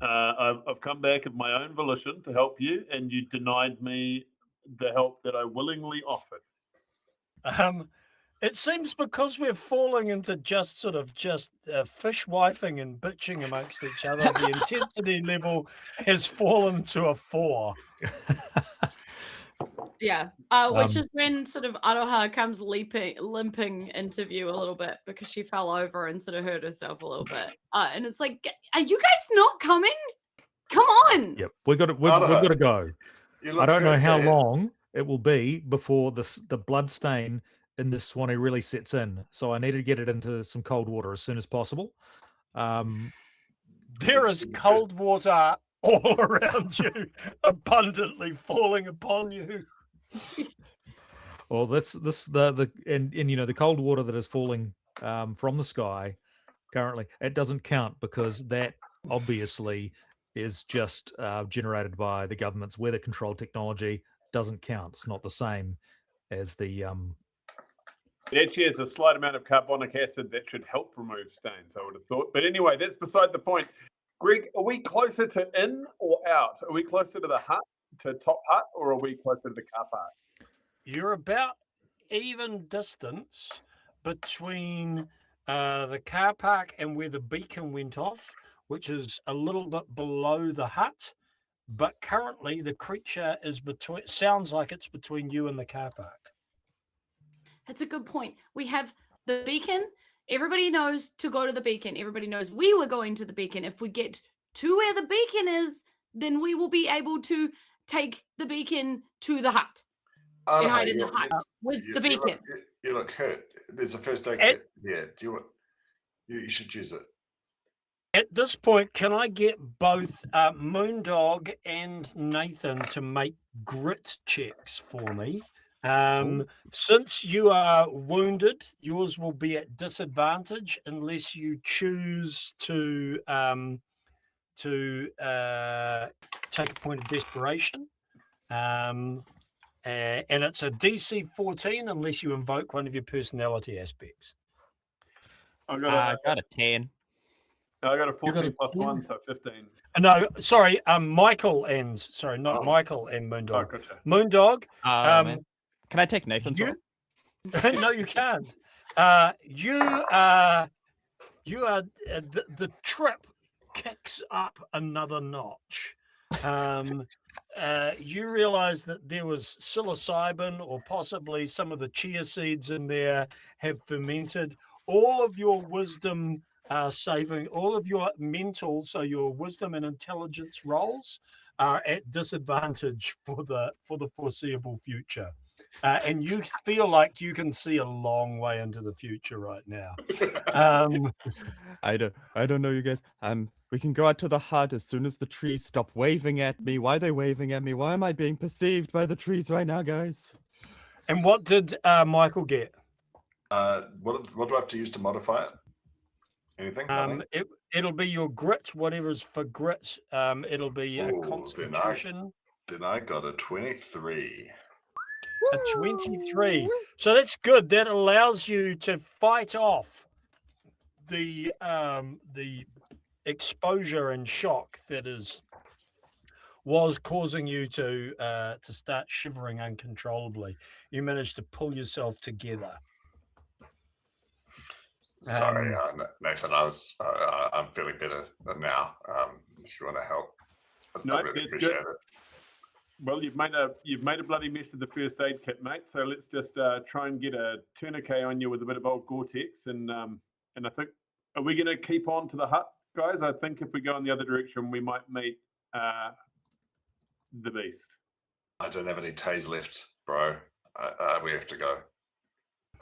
I've come back of my own volition to help you, and you denied me the help that I willingly offered. It seems because we're falling into just fishwifing and bitching amongst each other, the intensity level has fallen to a 4. Yeah, which is when sort of Aroha comes limping into view a little bit because she fell over and sort of hurt herself a little bit. And it's like, are you guys not coming? Come on. Yep, we've got to go. I don't know how long it will be before the blood stain in this Swanee really sets in. So I need to get it into some cold water as soon as possible. There is cold water all around you, abundantly falling upon you. Well, the cold water that is falling from the sky currently, it doesn't count because that obviously is just generated by the government's weather control technology. Doesn't count. It's not the same as the. It actually has a slight amount of carbonic acid that should help remove stains, I would have thought. But anyway, that's beside the point. Greg, are we closer to in or out? Are we closer to the hut, to top hut, or are we closer to the car park? You're about even distance between the car park and where the beacon went off, which is a little bit below the hut. But currently, the creature is sounds like it's between you and the car park. That's a good point. We have the beacon. Everybody knows to go to the beacon. Everybody knows we were going to the beacon. If we get to where the beacon is, then we will be able to take the beacon to the hut. And hide in the hut with the beacon. You look hurt. There's a first aid kit. Yeah, you should use it. At this point, can I get both Moondog and Nathan to make grit checks for me? Since you are wounded, yours will be at disadvantage unless you choose to take a point of desperation. And it's a DC 14 unless you invoke one of your personality aspects. I got a 10. I got a 14 plus 1, so 15. No, sorry, Michael and Michael and Moondog. Oh, gotcha. Moondog. Can I take Nathan's one? No, you can't. You are the trip kicks up another notch. You realize that there was psilocybin or possibly some of the chia seeds in there have fermented. All of your wisdom saving, all of your mental, so your wisdom and intelligence rolls are at disadvantage for the foreseeable future. And you feel like you can see a long way into the future right now. I don't know, you guys. We can go out to the hut as soon as the trees stop waving at me. Why are they waving at me? Why am I being perceived by the trees right now, guys? And what did Michael get? What do I have to use to modify it? Anything? It'll be your grit, whatever's for grit. It'll be a constitution. Then I got a 23. A 23. So that's good. That allows you to fight off the exposure and shock that is was causing you to start shivering uncontrollably. You managed to pull yourself together. Sorry, Nathan. I'm feeling better now. If you want to help, No, I'd really that's appreciate good. it. Well, you've made a bloody mess of the first aid kit, mate. So let's just try and get a tourniquet on you with a bit of old Gore-Tex, and I think, are we going to keep on to the hut, guys? I think if we go in the other direction, we might meet the beast. I don't have any tays left, bro. We have to go.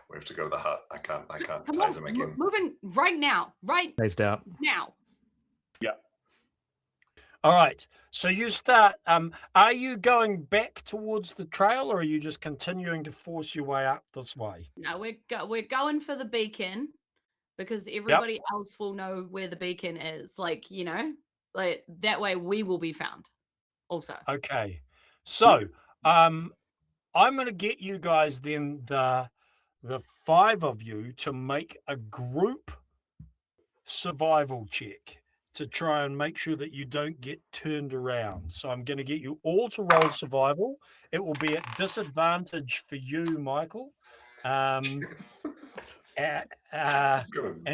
We have to go to the hut. I can't Come tase on, him again. moving right now, Phased out. now. All right. So you start. Are you going back towards the trail, or are you just continuing to force your way up this way? No, we're going for the beacon because everybody else will know where the beacon is. Like that way we will be found. Also. Okay. So I'm going to get you guys then the 5 of you to make a group survival check to try and make sure that you don't get turned around. So I'm going to get you all to roll survival. It will be at disadvantage for you, Michael. And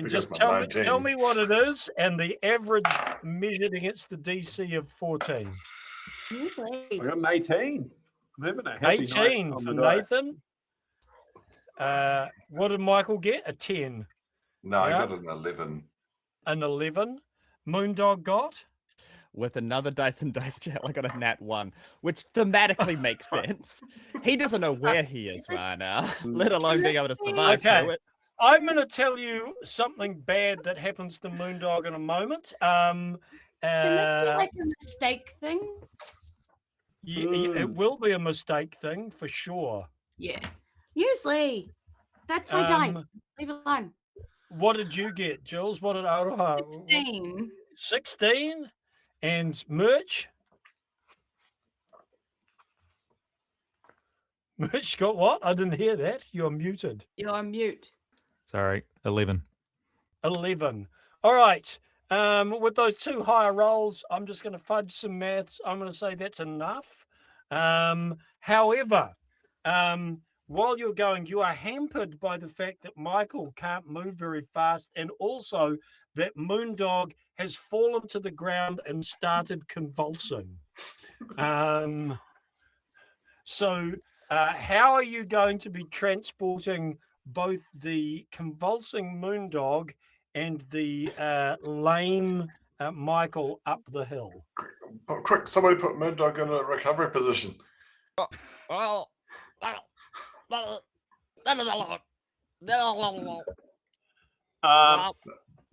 just tell me what it is, and the average measured against the DC of 14. I got an 18. I'm having a happy 18 night on for the dice. Nathan. What did Michael get? A 10. No, I got an 11. An 11. Moondog got? With another Dyson dice chat, I got a nat 1, which thematically makes sense. He doesn't know where he is right now, let alone being able to survive through it. I'm going to tell you something bad that happens to Moondog in a moment. Can this be like a mistake thing? It will be a mistake thing for sure. Yeah. Usually, that's my dice. Leave it alone. What did you get, Jules? What did Aroha? 16. 16? And Merch? Merch got what? I didn't hear that. You're muted. You're on mute. Sorry, 11. 11. All right. With those 2 higher rolls, I'm just going to fudge some maths. I'm going to say that's enough. However, while you're going, you are hampered by the fact that Michael can't move very fast, and also that Moondog has fallen to the ground and started convulsing. So how are you going to be transporting both the convulsing Moondog and the lame Michael up the hill? Quick, somebody put Moondog in a recovery position.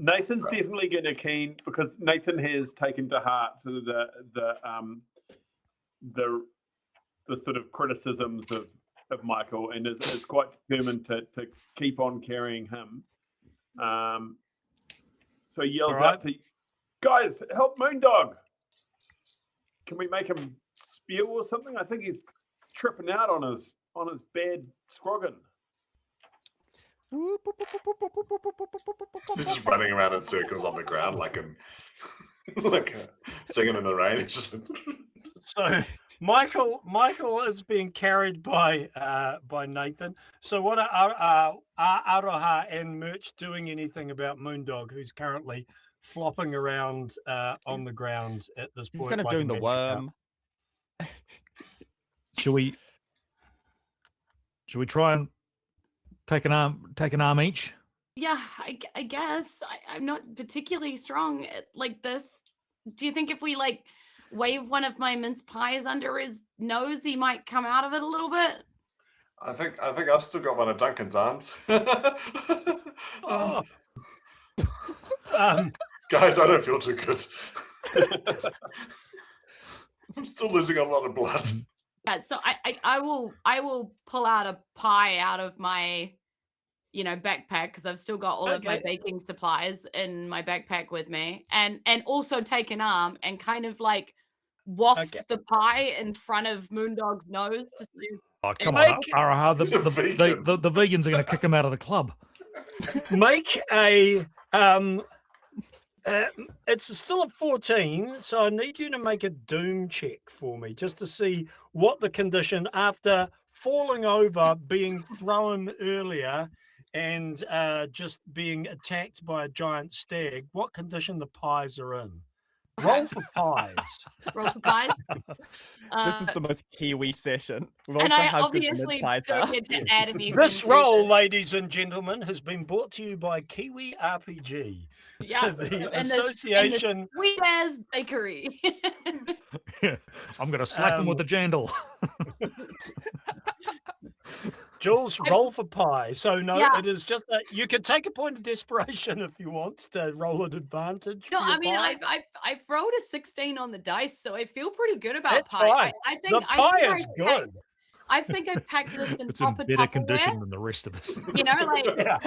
Nathan's definitely getting keen because Nathan has taken to heart the sort of criticisms of Michael, and is quite determined to keep on carrying him. So he yells out to guys, help Moondog. Can we make him spew or something? I think he's tripping out on his bad scroggin. Just running around in circles on the ground like singing in the rain. So Michael is being carried by Nathan. So what are Aroha and Merch doing anything about Moondog, who's currently flopping around on the ground at this point? He's kind of doing the worm. Should we try and take an arm each? Yeah, I guess. I'm not particularly strong like this. Do you think if we wave one of my mince pies under his nose, he might come out of it a little bit? I think I've still got one of Duncan's arms. Guys, I don't feel too good. I'm still losing a lot of blood. Yeah, so I will pull out a pie out of my backpack, because I've still got all of my baking supplies in my backpack with me, and also take an arm and kind of waft the pie in front of Moondog's nose. Oh, come on, Araha. The vegans are going to kick him out of the club. Make a It's still a 14, so I need you to make a doom check for me just to see what the condition after falling over, being thrown earlier, and just being attacked by a giant stag, what condition the pies are in. Roll for pies. Roll for pies. This is the most Kiwi session. Roll And for I how good the obviously mince pies don't are. get to add anything. This to roll, this. ladies and gentlemen, has been brought to you by KiwiRPG, Yeah, the and association. Sweet as bakery. I'm gonna slap him with the jandal. Jules, roll for pie. So no, Yeah. it is just that you can take a point of desperation if you want to roll an advantage. No, for your I mean pie. I've rolled a 16 on the dice, so I feel pretty good about That's pie. fine. I think The pie is I've good. I think I packed this in It's in proper better Tupperware. condition than the rest of us. You know, like Yeah.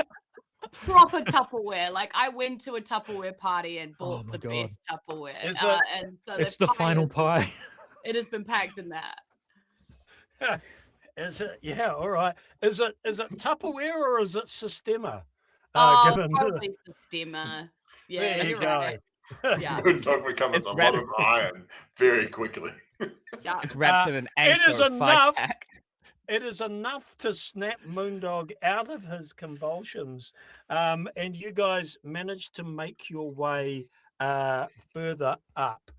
proper Tupperware. Like I went to a Tupperware party and bought my the God. best Tupperware. Is it- And so It's the final pie. It has been packed in that. Is it? Yeah. All right. Is it Tupperware or is it Sistema? Probably Sistema. Yeah, There you you're go. right. Yeah. Moondog becomes It's a red- lot of iron very quickly. Yeah. It's wrapped in an anchor it is of 5 enough. pack. It is enough to snap Moondog out of his convulsions, and you guys managed to make your way further up.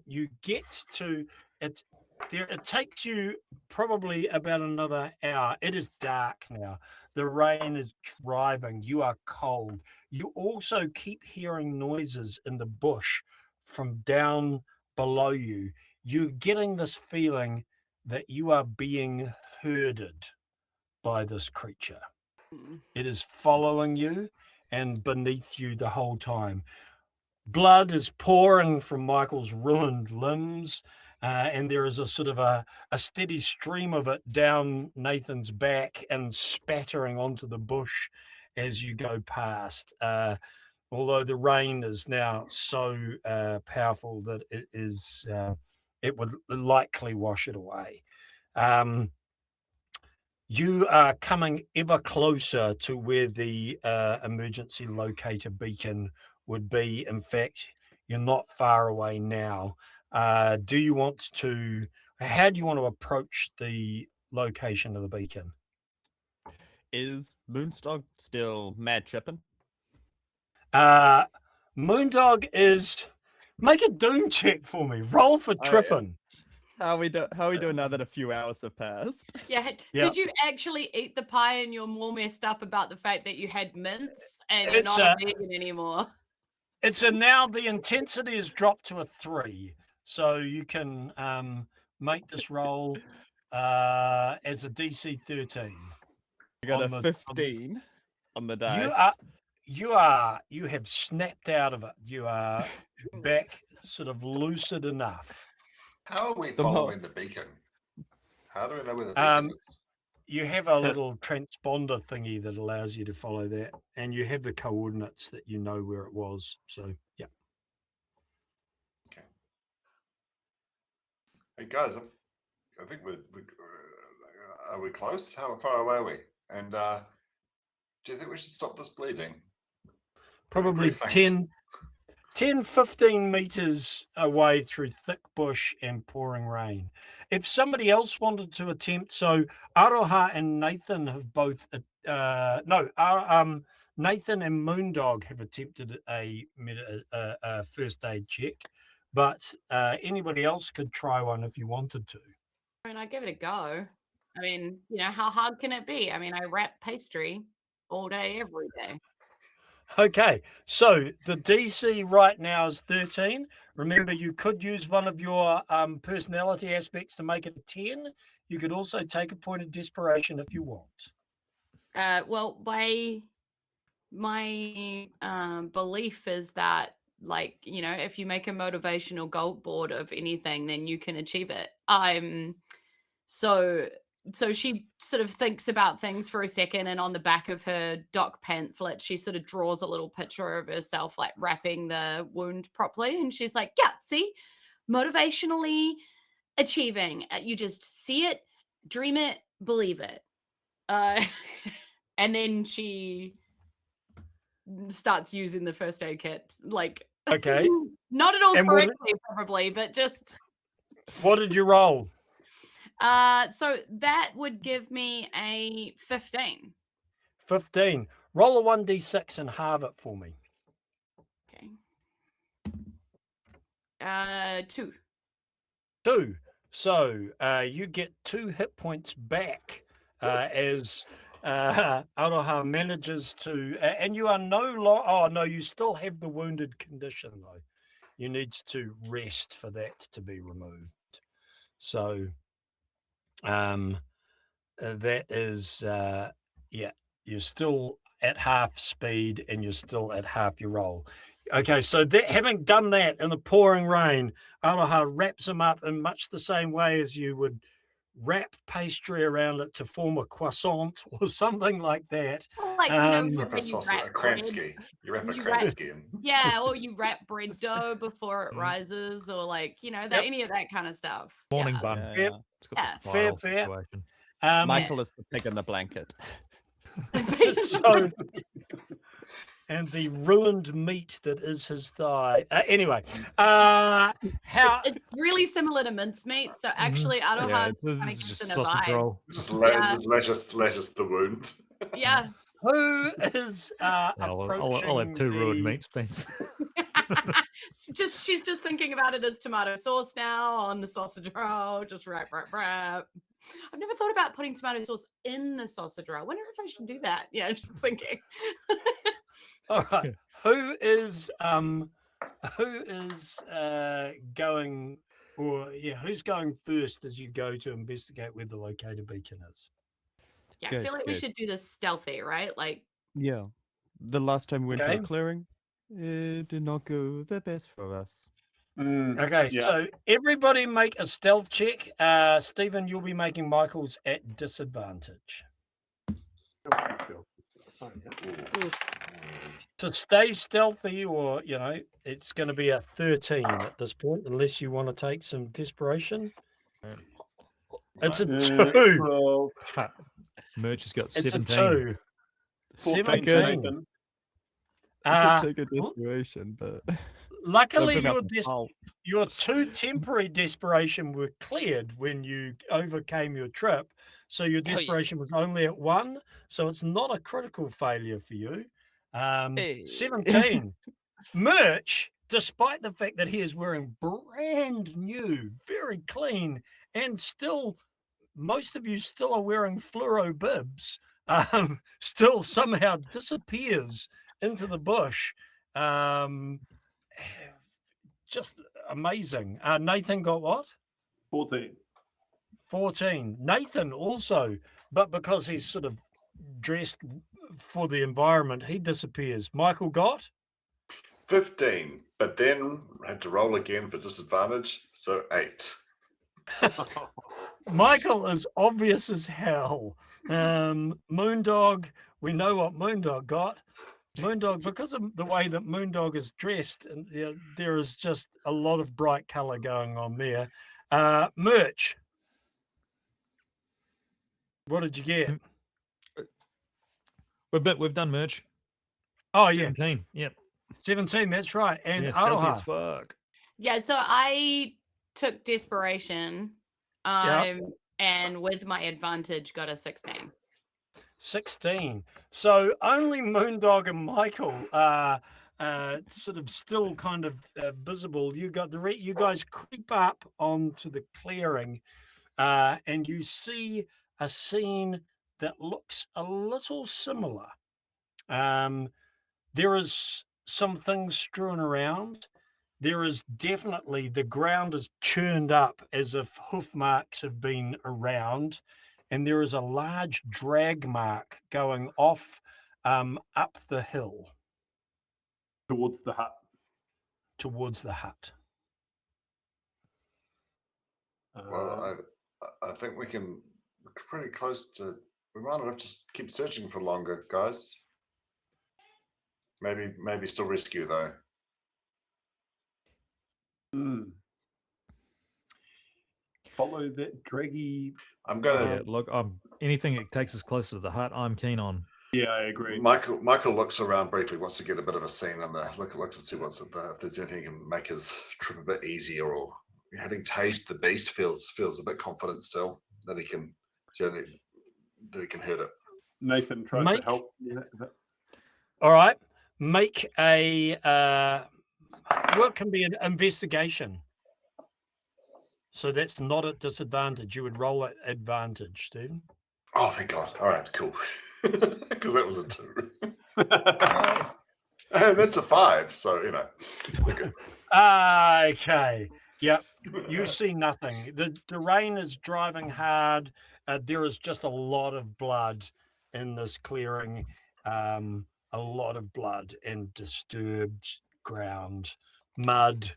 You get to it. It takes you probably about another hour. It is dark now. The rain is driving. You are cold. You also keep hearing noises in the bush from down below you. You're getting this feeling that you are being herded by this creature. It is following you and beneath you the whole time. Blood is pouring from Michael's ruined limbs, and there is a sort of a steady stream of it down Nathan's back and spattering onto the bush as you go past. Although the rain is now so powerful that it would likely wash it away. You are coming ever closer to where the emergency locator beacon would be. In fact, you're not far away now. How do you want to approach the location of the beacon? Is Moondog still mad tripping? Moondog is... Make a doom check for me. Roll for tripping. How are we doing now that a few hours have passed? Yeah. Did you actually eat the pie and you're more messed up about the fact that you had mints and you're not a vegan anymore? It's now the intensity is dropped to a 3. So you can make this roll as a DC 13. You got a 15 on the dice. You have snapped out of it. You are back sort of lucid enough. How are we following the beacon? How do we know where the beacon is? You have a little transponder thingy that allows you to follow that, and you have the coordinates that you know where it was. So, yeah. Okay. Hey guys, I think are we close? How far away are we? And do you think we should stop this bleeding? Probably 10, 15 meters away through thick bush and pouring rain. If somebody else wanted to attempt, so Aroha and Nathan have both, Nathan and Moondog have attempted a first aid check, but anybody else could try one if you wanted to. I mean, I give it a go. I mean, how hard can it be? I mean, I wrap pastry all day, every day. Okay, so the DC right now is 13. Remember, you could use one of your personality aspects to make it a 10. You could also take a point of desperation if you want. Well, my belief is that, like, if you make a motivational goal board of anything, then you can achieve it. So she sort of thinks about things for a second, and on the back of her doc pamphlet, she sort of draws a little picture of herself, like wrapping the wound properly. And she's like, yeah, see, motivationally achieving. You just see it, dream it, believe it. And then she starts using the first aid kit. Like, Okay. not at all And correctly, probably, but just. What did you roll? So that would give me a 15. 15. Roll a 1d6 and halve it for me. Okay. 2. 2. So you get 2 hit points back as Aroha manages to, and you are no longer. Oh no, you still have the wounded condition though. You need to rest for that to be removed. So that is yeah, you're still at half speed and you're still at half your roll. Okay, so having done that in the pouring rain, Aroha wraps him up in much the same way as you would wrap pastry around it to form a croissant or something like that. Well, like, You when wrap a you sausage, wrap a Kransky. You wrap a you wrap- Kransky in. Yeah, or you wrap bread dough before it rises, or like, that Yep. any of that kind of stuff. Morning Yeah. bun. Yep. It's got Yeah. the spiral Fair. situation. Michael is the pig in the blanket. So, and the ruined meat that is his thigh. Anyway, how It's really similar to mincemeat, so actually Aroha Yeah, kind of it's gets just in a sausage vibe. roll. Just Yeah. lettuce the wound. Yeah. who is Yeah, I'll approaching have 2 ruined the- meats, thanks. She's just thinking about it as tomato sauce now on the sausage roll. Just wrap. I've never thought about putting tomato sauce in the sausage roll. I wonder if I should do that. Yeah, just thinking. All right. Who is going, or who's going first as you go to investigate where the locator beacon is? Yeah, I Good, feel like we good. should do this stealthy, right? Like, Yeah. The last time we went to Okay. a clearing, it did not go the best for us. Okay, Yeah. so everybody make a stealth check. Stephen, you'll be making Michael's at disadvantage. To stay stealthy, or it's going to be a 13 at this point, unless you want to take some desperation. It's a 2. 12, Merch has got It's 17. a 2. 14 for 17. Nathan. I could take a desperation, but Luckily, Open up the hole. your 2 temporary desperation were cleared when you overcame your trip. So your desperation was only at 1. So it's not a critical failure for you. 17. Merch, despite the fact that he is wearing brand new, very clean, and still, most of you still are wearing fluoro bibs, still somehow disappears into the bush. Just amazing. Nathan got what? 14. 14. Nathan also, but because he's sort of dressed for the environment, he disappears. Michael got 15, but then had to roll again for disadvantage, so 8. Michael is obvious as hell. Moondog, we know what Moondog got. Moondog, because of the way that Moondog is dressed, and there is just a lot of bright color going on there. Merch, what did you get? We've done merch. Oh yeah, 17. Yep. 17. That's right. And Yeah, stealthy as Aroha, fuck. yeah, so I took desperation, and with my advantage, got a 16. 16. So only Moondog and Michael are sort of still kind of visible. You guys creep up onto the clearing, and you see a scene that looks a little similar. There is some things strewn around. There is definitely, the ground is churned up as if hoof marks have been around, and there is a large drag mark going off up the hill Towards the hut. towards the hut. Well, I think we're pretty close to. We might not have to keep searching for longer, guys. Maybe still rescue though. Follow that draggy. I'm gonna. Yeah, look, anything that takes us closer to the hut, I'm keen on. Yeah, I agree. Michael looks around briefly, wants to get a bit of a scene on the look to see what's if there's anything he can make his trip a bit easier, or having tasted the beast feels a bit confident still that he can hit it. Nathan tries to help. All right, make a what can be an investigation. So that's not at disadvantage. You would roll at advantage, Stephen. Oh, thank God! All right, cool. Because that was a 2. And that's a 5. So we're good. Okay. Yep. You see nothing. The rain is driving hard. There is just a lot of blood in this clearing. A lot of blood and disturbed ground, mud.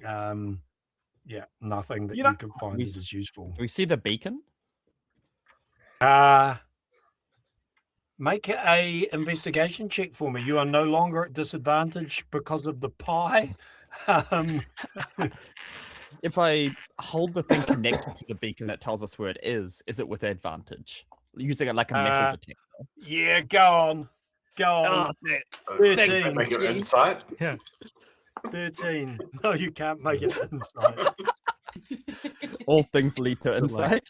Yeah, nothing that you can find that is useful. Do we see the beacon? Make a investigation check for me. You are no longer at disadvantage because of the pie. If I hold the thing connected to the beacon that tells us where it is it with advantage? Using it like a metal detector. Yeah, go on. Oh, 13. Make it insight. Yeah. 13. No, you can't make it insight. All things lead to insight.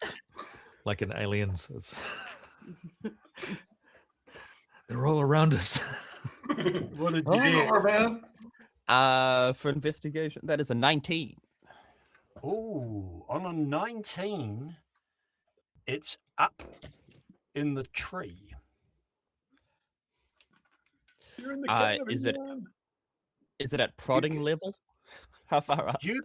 Like an aliens. They're all around us. What did you get? Man. For investigation, that is a 19. Oh, on a 19, it's up in the tree. You're in the Is it at prodding level? How far up? You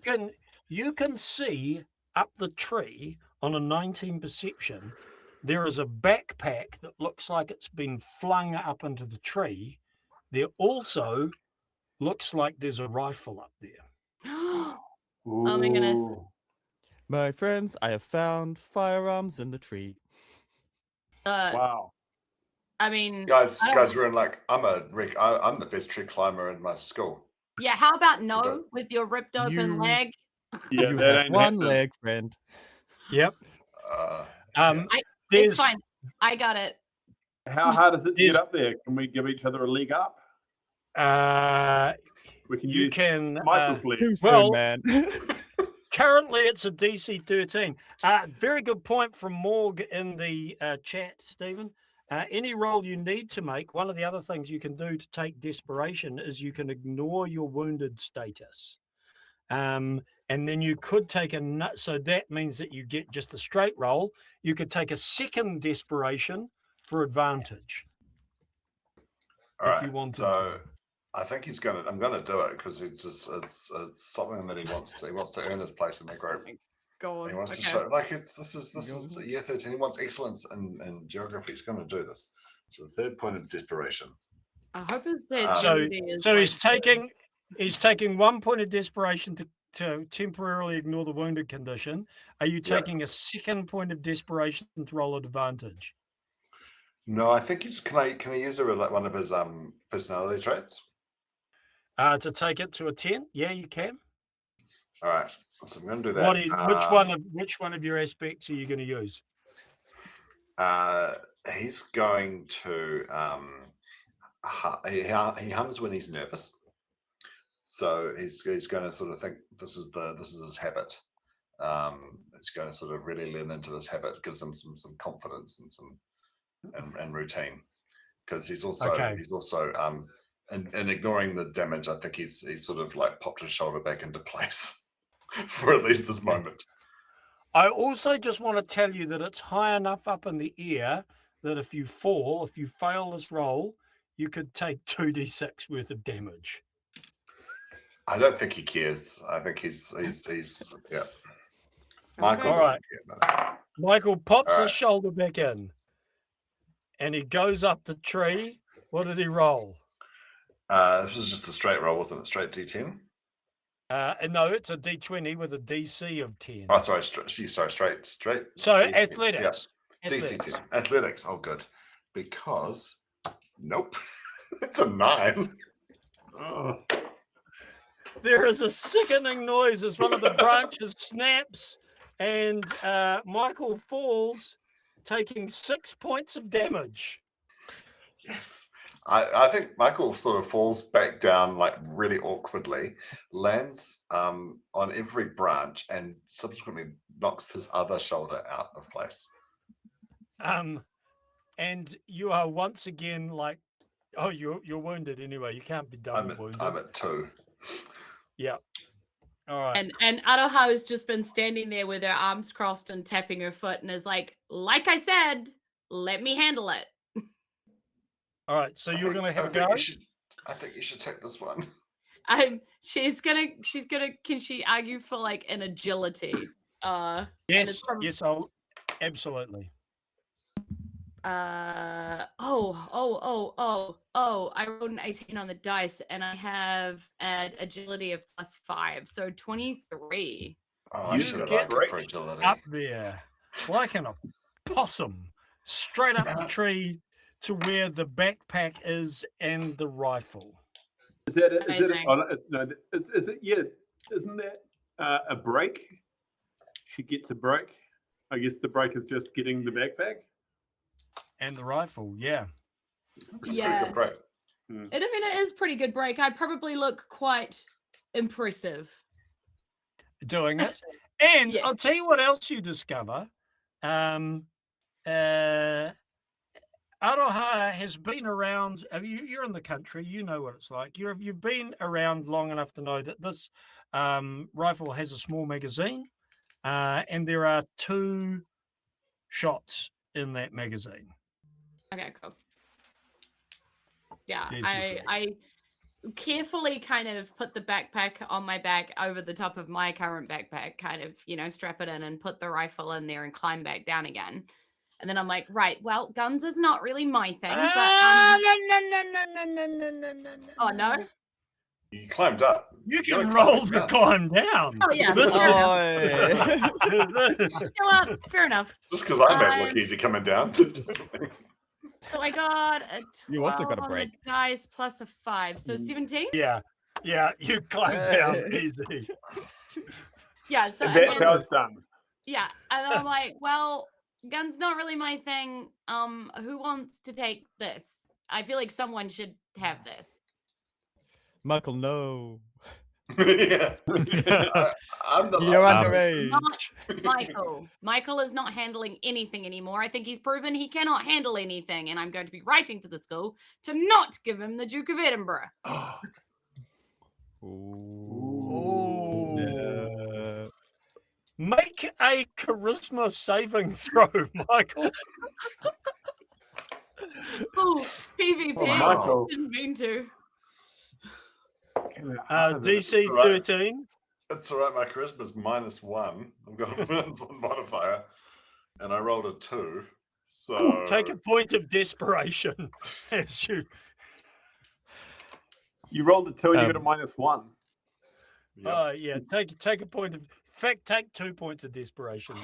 can see up the tree on a 19 perception. There is a backpack that looks like it's been flung up into the tree. There also looks like there's a rifle up there. Oh my goodness. My friends, I have found firearms in the tree. Wow. I mean, Guys, we're in I'm the best tree climber in my school. Yeah, how about no with your ripped open leg? Yeah, You that have ain't one happening. leg, friend. Yep. It's fine. I got it. How hard is it to get up there? Can we give each other a leg up? We can you use can Michael's leg. well, man. currently it's a DC 13. Very good point from Morg in the chat, Stephen. Any roll you need to make, one of the other things you can do to take desperation is you can ignore your wounded status. And then you could take so that means that you get just a straight roll. You could take a second desperation for advantage. All right. You wanted So to. I think I'm gonna do it because it's something that he wants to earn his place in the group. Go on. He wants to show this is year 13. He wants excellence in geography. He's going to do this. So the third point of desperation. I hope it's so he's taking 1 point of desperation to temporarily ignore the wounded condition. Are you taking a second point of desperation to roll advantage? No, I think he's. Can I use one of his personality traits? To take it to a 10? Yeah, you can. All right. So I'm going to do that. Which one of your aspects are you going to use? He's going to he hums when he's nervous. So he's going to sort of think this is his habit. He's going to sort of really lean into this habit, gives him some confidence and some and routine, because he's also in ignoring the damage. I think he's sort of like popped his shoulder back into place for at least this moment. I also just want to tell you that it's high enough up in the air that if you fail this roll, you could take 2d6 worth of damage. I don't think he cares. I think he's yeah. Michael. All right. Michael pops his shoulder back in, and he goes up the tree. What did he roll? This was just a straight roll, wasn't it? Straight D10. No, it's a D20 with a DC of 10. Oh, sorry, straight. So athletics. Yeah. DC 10. Athletics. Oh, good. Because nope, it's a 9. Oh. There is a sickening noise as one of the branches snaps, and Michael falls, taking 6 points of damage. Yes. I think Michael sort of falls back down like really awkwardly, lands on every branch, and subsequently knocks his other shoulder out of place. And you are once again like, oh, you're wounded anyway. You can't be double wounded. I'm at 2. Yeah. All right. And Aroha has just been standing there with her arms crossed and tapping her foot and is like I said, let me handle it. All right. So you're going to have a go? I think you should take this one. She's gonna, can she argue for like an agility? Yes, I'll absolutely. I rolled an 18 on the dice and I have an agility of +5, so 23. Oh, I should have liked it for agility. Up there, like an opossum, straight up the tree to where the backpack is and the rifle. Is it? Yeah, isn't that a break? She gets a break. I guess the break is just getting the backpack and the rifle. Yeah, that's a pretty good break. It is pretty good break. I probably look quite impressive doing it. And I'll tell you what else you discover. Aroha has been around. You're in the country. You know what it's like. You've been around long enough to know that this rifle has a small magazine, and there are 2 shots in that magazine. Okay, cool. Yeah, I carefully kind of put the backpack on my back over the top of my current backpack, kind of, strap it in and put the rifle in there and climb back down again. And then I'm like, right, well, guns is not really my thing, but no. Oh, no? You climbed up. You can roll to climb down. Oh, yeah. Fair enough. Just because I made it look easy coming down. So I got a 12 you also got a on break. the dice plus a 5, so 17? Yeah, you climbed down easy. Yeah, so that's how it's done. Yeah, and then I'm like, well, gun's not really my thing. Who wants to take this? I feel like someone should have this. Michael, no. Yeah. You're underage. Michael. Michael is not handling anything anymore. I think he's proven he cannot handle anything, and I'm going to be writing to the school to not give him the Duke of Edinburgh. Ooh. Make a charisma saving throw, Michael. Oh, PvP. Oh, Michael. Didn't mean to. DC 13. That's all right. My charisma's -1. I've got a -1 modifier, and I rolled a 2. So take a point of desperation as you rolled a 2 and you got a -1. Yeah. Take a point of. In fact, take 2 points of desperation.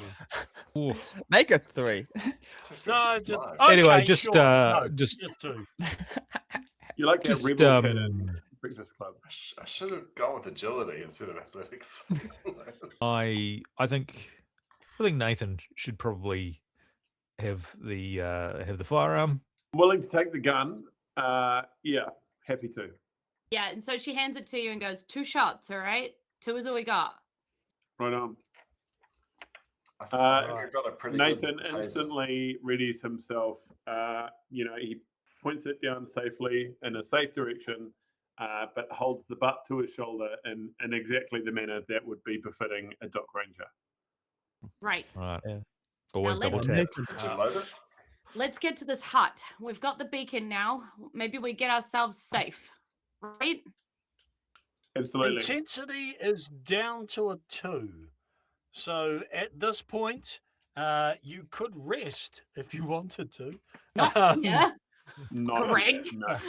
Then. Make it 3. No, just anyway. Okay, Just sure. just 2. You like that just rebel kid in Breakfast Club? I should have gone with agility instead of athletics. I think Nathan should probably have the firearm. I'm willing to take the gun. Yeah, happy to. Yeah, and so she hands it to you and goes, 2 shots, all right? 2 is all we got. Right on. I think I got a pretty Nathan good taser. instantly readies himself. He points it down safely in a safe direction, but holds the butt to his shoulder in exactly the manner that would be befitting a dock ranger. Right. Right. Yeah. Always Now double let's- tap. Did you load it? Let's get to this hut. We've got the beacon now. Maybe we get ourselves safe, right? Absolutely. Intensity is down to a 2. So at this point, you could rest if you wanted to. Yeah. Not Greg. No.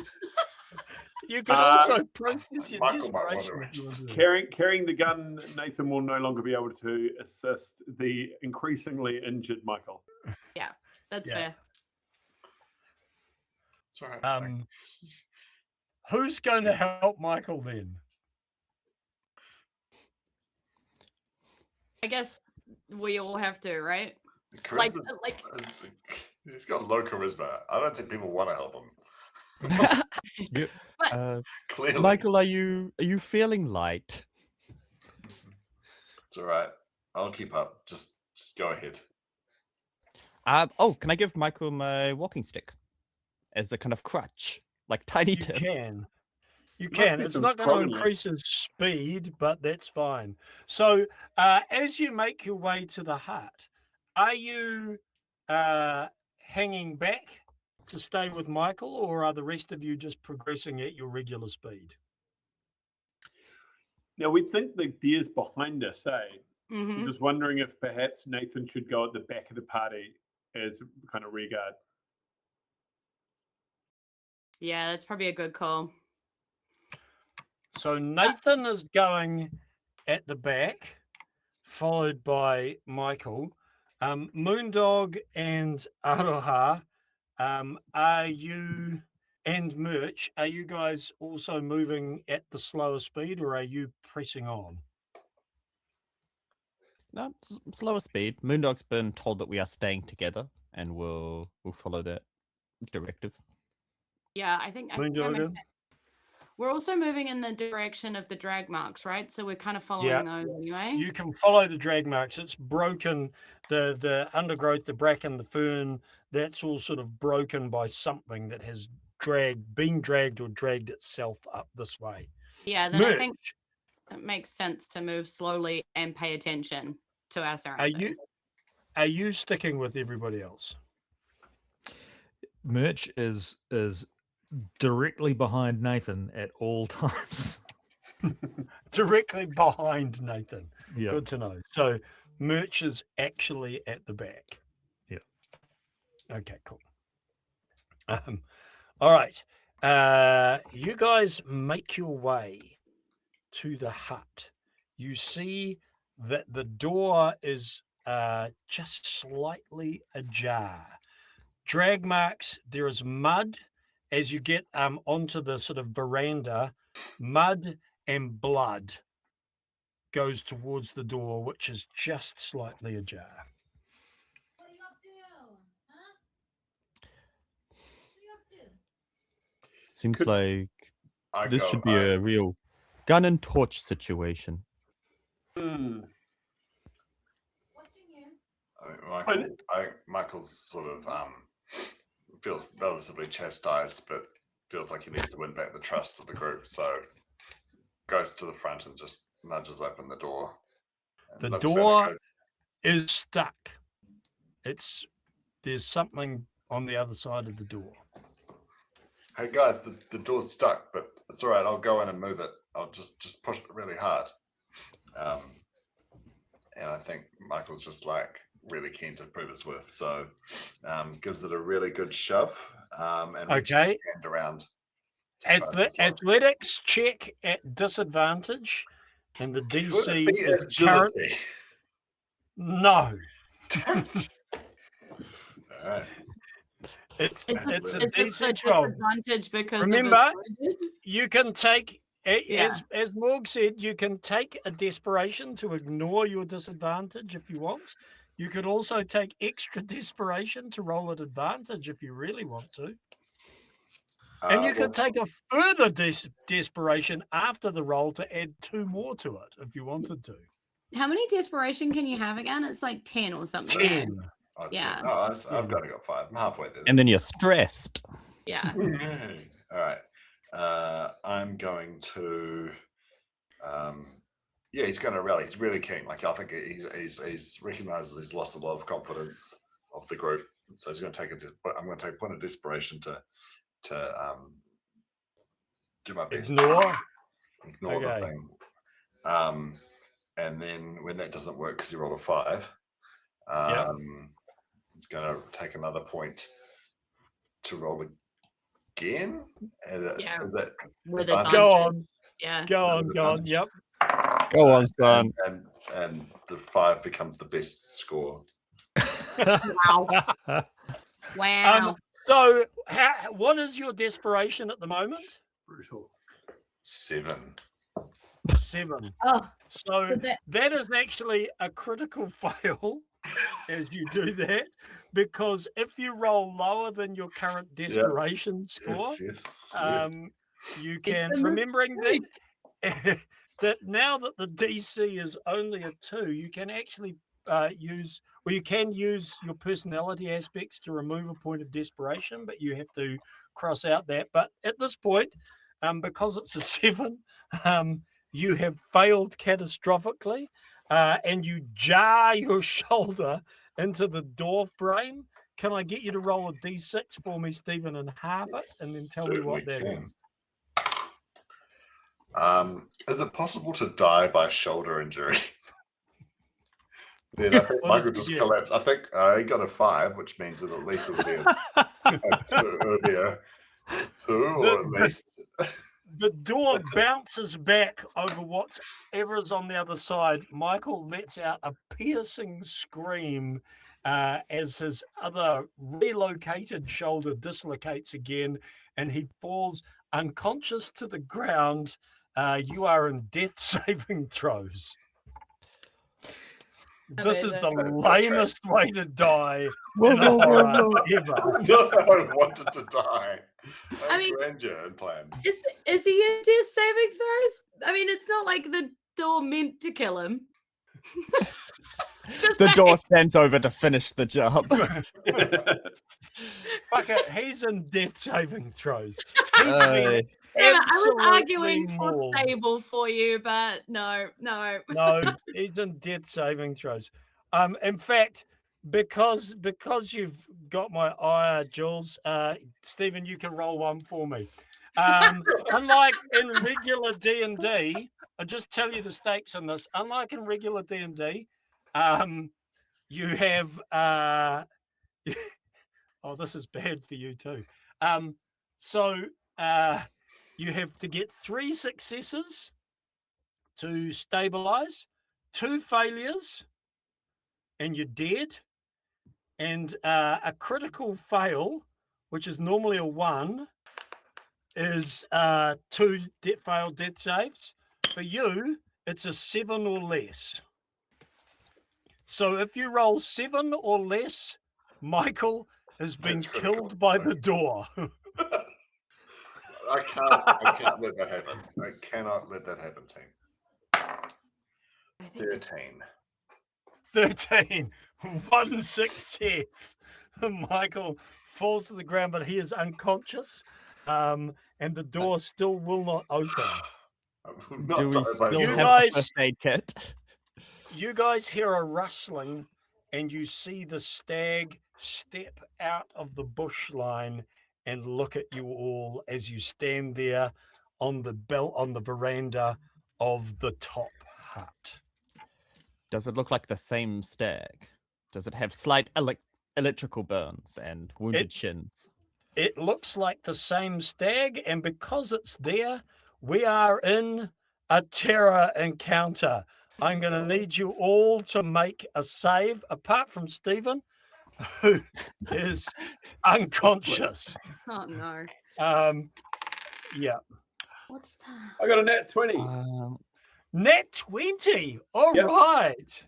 You could also practice your Michael might want desperation. to if you wanted to. Carrying the gun, Nathan will no longer be able to assist the increasingly injured Michael. That's Yeah. fair. It's all right. Who's going to help Michael then? I guess we all have to, right? Charisma Like he's got low charisma. I don't think people want to help him. Yep. Clearly. Michael, are you feeling light? It's all right. I'll keep up. Just go ahead. Can I give Michael my walking stick as a kind of crutch, like Tiny You Tim? can. You Must can. be It's some not going to strong in increase his speed, but that's fine. So, as you make your way to the hut, are you hanging back to stay with Michael, or are the rest of you just progressing at your regular speed? Now, we think the deer's behind us, eh? Mhm. I'm just wondering if perhaps Nathan should go at the back of the party as kind of rear guard. Yeah, that's probably a good call. So Nathan is going at the back, followed by Michael. Moondog and Aroha, are you and Merch, are you guys also moving at the slower speed, or are you pressing on? No, slower speed. Moondog's been told that we are staying together, and we'll follow that directive. Yeah, I think that makes Moondog? sense. We're also moving in the direction of the drag marks, right? So we're kind of following those anyway. You can follow the drag marks. It's broken, the undergrowth, the bracken, the fern, that's all sort of broken by something that has been dragged or dragged itself up this way. Yeah, then I Merch, think it makes sense to move slowly and pay attention to our surroundings. are you sticking with everybody else? Merch is directly behind Nathan at all times. Directly behind Nathan. Yeah. Good to know. So Merch is actually at the back. Yeah. Okay, cool. All right. You guys make your way to the hut. You see that the door is just slightly ajar. Drag marks, there is mud. As you get onto the sort of veranda, mud and blood goes towards the door, which is just slightly ajar. What are you up to? Huh? What are you up to? Seems Could- like I this go, should be a real gun and torch situation. Hmm. Watching you. Michael's sort of feels relatively chastised, but feels like he needs to win back the trust of the group. So goes to the front and just nudges open the door. The looks at it and door goes, is stuck. There's something on the other side of the door. "Hey guys, the door's stuck, but it's all right. I'll go in and move it. I'll just push it really hard." And I think Michael's just like really keen to prove his worth, so gives it a really good shove. And reaches Okay. his hand around. to try to- Athletics check at disadvantage, and the Could DC it be is current. agility? No, All right. it's Is a this a DC 12. disadvantage because Remember, of it's wounded? You can take, Yeah. as Morg said, you can take a desperation to ignore your disadvantage if you want. You could also take extra desperation to roll at advantage if you really want to. And you could take a further desperation after the roll to add 2 more to it if you wanted to. How many desperation can you have again? It's like 10 or something. 10. Oh, Yeah. No, I've only got 5. I'm halfway there. And then you're stressed. Yeah. All right. I'm going to. Yeah, he's going to rally. He's really keen. Like I think he's recognizes he's lost a lot of confidence of the group, so he's going to take I'm going to take a point of desperation to do my best. Ignore The Okay. thing. And then when that doesn't work because he rolled a 5, he's going to take another point to roll again. Yeah. Is that With advantage? Go advantage. on. Yeah. Go on. Go on. Yep. Go on, son. And the 5 becomes the best score. Wow. Wow. So, what is your desperation at the moment? Brutal. 7. 7. Oh, So so that- that is actually a critical fail. as you do that, because if you roll lower than your current desperation score, Yes. you It's can, a remembering mistake. that that now that the DC is only a 2, you can actually use your personality aspects to remove a point of desperation, but you have to cross out that. But at this point, because it's a 7, you have failed catastrophically, and you jar your shoulder into the door frame. Can I get you to roll a d6 for me, Stephen, and half it, and then tell me what that Certainly is? Is it possible to die by shoulder injury? Then I think What did Michael you just get? collapsed. I think he got a 5, which means that at least it'll be a 2 or at least. The door bounces back over whatever is on the other side. Michael lets out a piercing scream as his other relocated shoulder dislocates again, and he falls unconscious to the ground. You are in death saving throws. This is the Amazing. lamest way to die Whoa, in a whoa, whoa, horror whoa. ever. No, I wanted to die. I mean- grandeur and plan. Is he in death saving throws? I mean, it's not like the door meant to kill him. Just The saying. door stands over to finish the job. Fuck it, he's in death saving throws. He's Uh, been Yeah, I was absolutely arguing for mauled. stable for you, but no. No, he's in death saving throws. In fact, because you've got my ire, Jules, Stephen, you can roll one for me. Unlike in regular D&D, I'll just tell you the stakes on this. Unlike in regular D&D, you have oh, this is bad for you too. So you have to get 3 successes to stabilize, 2 failures, and you're dead. And a critical fail, which is normally a 1, is 2 failed death saves. For you, it's a 7 or less. So if you roll 7 or less, Michael has been That's critical. killed by the door. I can't let that happen. I cannot let that happen, team. 13. 1 success. Michael falls to the ground, but he is unconscious, and the door still will not open. Do we still You have guys- the first aid kit? You guys hear a rustling, and you see the stag step out of the bush line and look at you all as you stand there on the veranda of the top hut. Does it look like the same stag? Does it have slight electrical burns and wounded shins? It looks like the same stag, and because it's there, we are in a terror encounter. I'm going to need you all to make a save, apart from Stephen, who is unconscious. Oh no. Yeah. What's that? I got a nat 20. Nat 20. All Yep. right.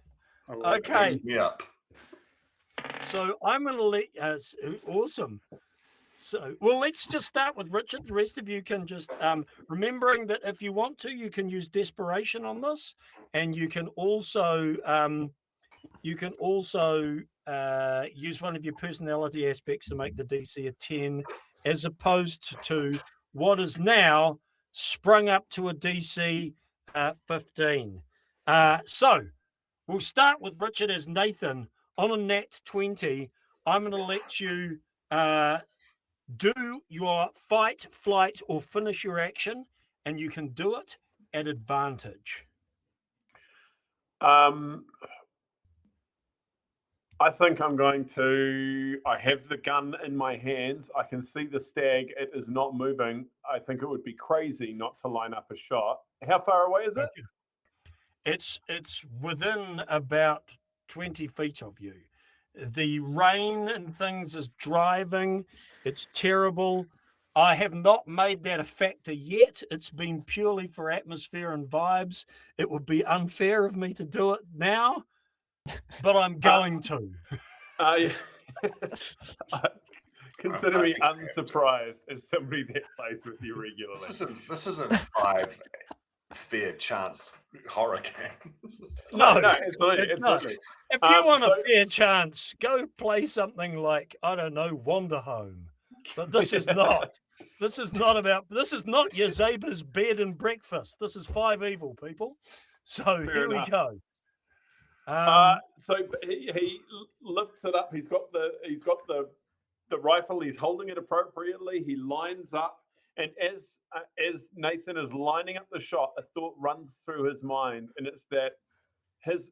Oh, Okay. Wakes me up. So I'm going to let awesome. So, well, let's just start with Richard. The rest of you can just remembering that if you want to, you can use desperation on this, and you can also use one of your personality aspects to make the DC a 10, as opposed to what is now sprung up to a DC 15. So we'll start with Richard as Nathan on a nat 20. I'm going to let you do your fight, flight, or finish your action, and you can do it at advantage. I think I'm going to. I have the gun in my hands. I can see the stag. It is not moving. I think it would be crazy not to line up a shot. How far away is it? It's within about 20 feet of you. The rain and things is driving. It's terrible. I have not made that a factor yet. It's been purely for atmosphere and vibes. It would be unfair of me to do it now, but I'm going to. Yeah. Consider me unsurprised as somebody that plays with you regularly. This isn't 5 fair chance horror games. No, It's not. absolutely. If you want a fair chance, go play something like, I don't know, Wander Home. But this is not. This is not your Zaber's bed and breakfast. This is 5 Evil, people. So here we go. So he lifts it up. He's got the rifle. He's holding it appropriately. He lines up, and as Nathan is lining up the shot, a thought runs through his mind, and it's that this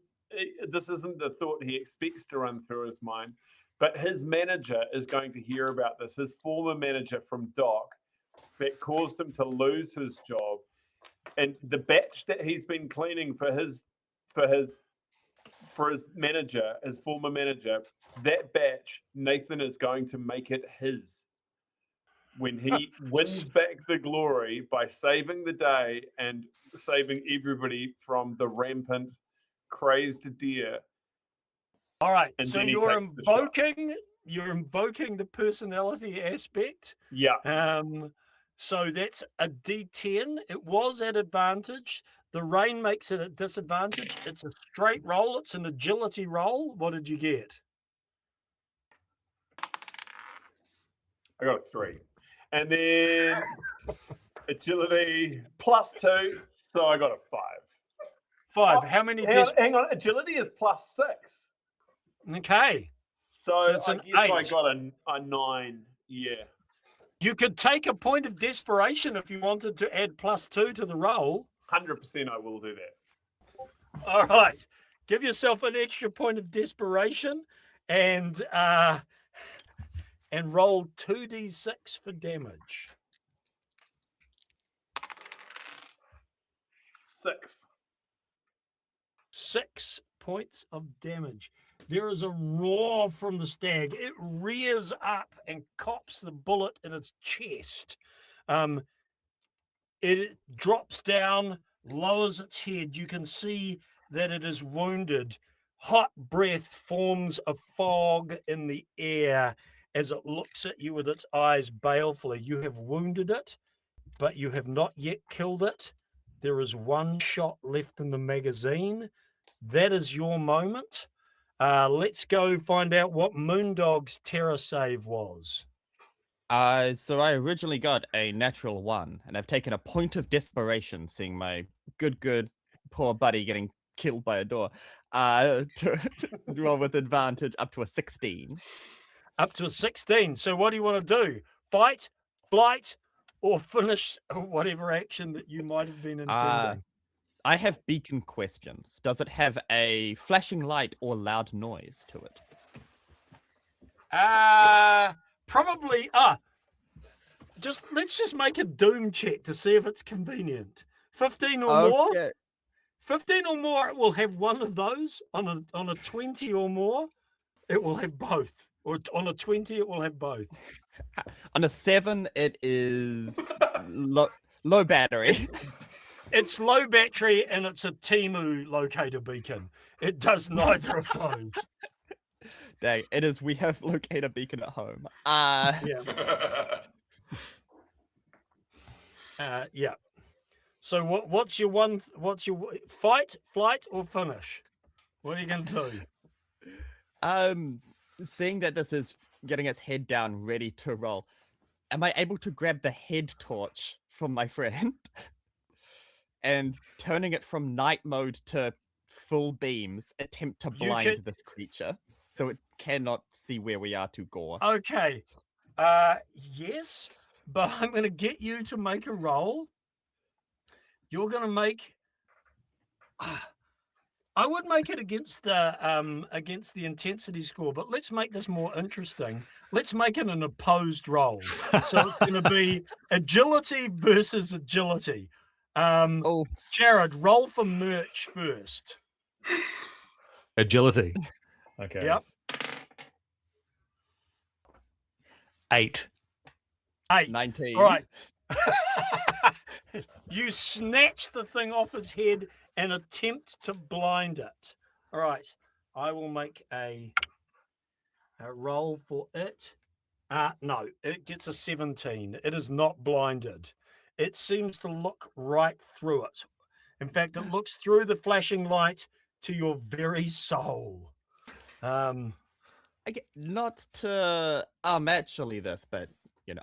isn't the thought he expects to run through his mind, but his manager is going to hear about this. His former manager from Doc, that caused him to lose his job, and the batch that he's been cleaning for his manager, his former manager, that batch, Nathan is going to make it his when he wins back the glory by saving the day and saving everybody from the rampant, crazed deer. All right, so you're invoking the personality aspect. Yeah. So that's a D10. It was at advantage. The rain makes it at disadvantage. It's a straight roll. It's an agility roll. What did you get? I got a 3. And then agility +2. So I got a 5. 5. How many? Hang on. Agility is +6. Okay. So it's I an guess 8. I got a 9. Yeah. You could take a point of desperation if you wanted to add +2 to the roll. 100% I will do that. All right. Give yourself an extra point of desperation and roll 2d6 for damage. 6. 6 points of damage. There is a roar from the stag. It rears up and cops the bullet in its chest. It drops down, lowers its head. You can see that it is wounded. Hot breath forms a fog in the air as it looks at you with its eyes balefully. You have wounded it, but you have not yet killed it. There is 1 shot left in the magazine. That is your moment. Let's go find out what Moondog's terror save was. So I originally got a natural 1, and I've taken a point of desperation seeing my good poor buddy getting killed by a door. To roll with advantage up to a 16. Up to a 16. So what do you want to do? Fight, flight, or finish whatever action that you might have been intending? I have beacon questions. Does it have a flashing light or loud noise to it? Probably. Let's just make a doom check to see if it's convenient. 15 or more. 15 or more, it will have one of those. On a 20 or more, it will have both. Or on a 20, it will have both. On a 7, it is low battery. It's low battery and it's a Temu locator beacon. It does neither of those. Dang, it is. We have locator beacon at home. Yeah. So what's your fight, flight, or finish? What are you going to do? Seeing that this is getting its head down, ready to roll, am I able to grab the head torch from my friend and turning it from night mode to full beams, attempt to blind this creature so it cannot see where we are to gore? Okay. Yes, but I'm going to get you to make a roll. You're going to make. I would make it against the intensity score, but let's make this more interesting. Let's make it an opposed roll. So it's going to be agility versus agility. Jared, roll for merch first. Agility. Okay. Yep. 8. 19. All right. You snatch the thing off his head and attempt to blind it. All right. I will make a roll for it. No, it gets a 17. It is not blinded. It seems to look right through it. In fact, it looks through the flashing light to your very soul. Not to actually this, but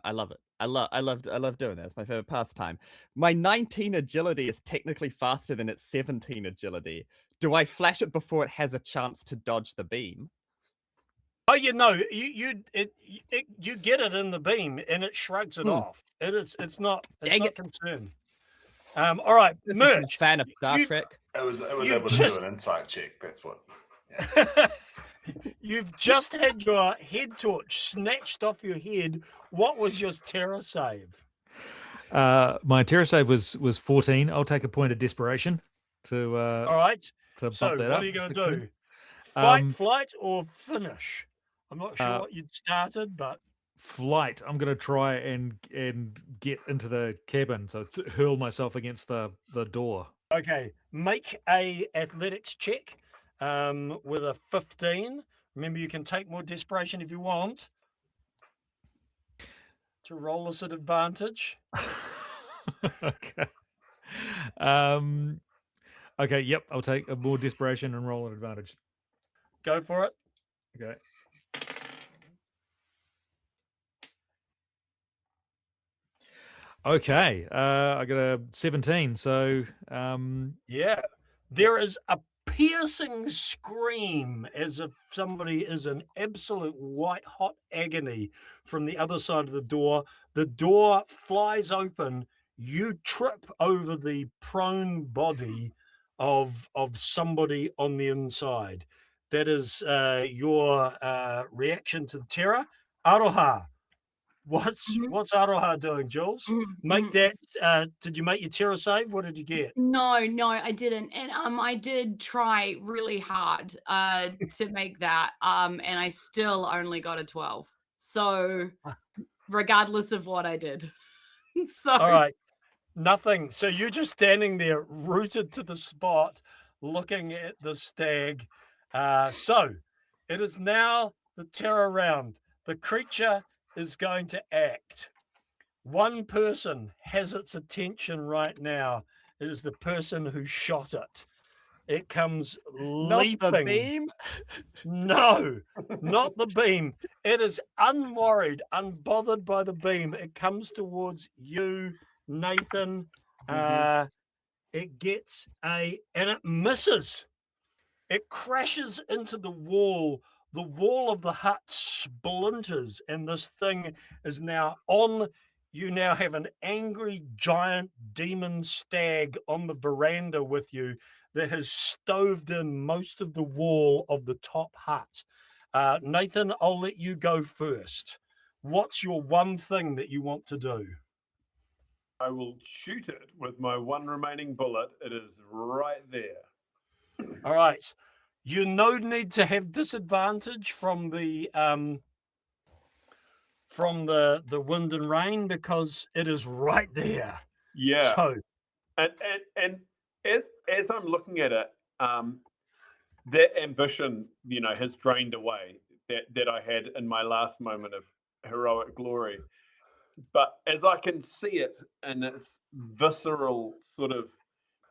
I love it. I love doing that. It's my favorite pastime. My 19 agility is technically faster than its 17 agility. Do I flash it before it has a chance to dodge the beam? Oh, you get it in the beam and it shrugs it off. It's not concerned. All right, This Merch. is a fan of Star Trek. It was able to do an insight check. That's what. You've just had your head torch snatched off your head. What was your terror save? My terror save was 14. I'll take a point of desperation to. All right. To So bump that what up. are you going to do? Fight, flight, or finish? I'm not sure what you'd started, but flight. I'm going to try and get into the cabin, so hurl myself against the door. Okay, make a athletics check with a 15. Remember, you can take more desperation if you want to roll this at advantage. Okay. Okay. Yep. I'll take a more desperation and roll at advantage. Go for it. Okay. Okay, I got a 17. So, yeah, there is a piercing scream as if somebody is in absolute white hot agony from the other side of the door. The door flies open. You trip over the prone body of somebody on the inside. That is your reaction to the terror. Aroha. What's Aroha doing, Jules? Make that. Did you make your terror save? What did you get? No, I didn't. And I did try really hard to make that. And I still only got a 12. So regardless of what I did. So all right. Nothing. So you're just standing there rooted to the spot, looking at the stag. So it is now the terror round. The creature is going to act. One person has its attention right now. It is the person who shot it. It comes leaping. Not the beam? No, not the beam. It is unworried, unbothered by the beam. It comes towards you, Nathan. It gets and it misses. It crashes into the wall. The wall of the hut splinters, and this thing is now on. You now have an angry giant demon stag on the veranda with you that has stoved in most of the wall of the top hut. Nathan, I'll let you go first. What's your one thing that you want to do? I will shoot it with my one remaining bullet. It is right there. All right. You no need to have disadvantage from the wind and rain because it is right there. Yeah. So, and as I'm looking at it, that ambition, has drained away that I had in my last moment of heroic glory. But as I can see it in its visceral sort of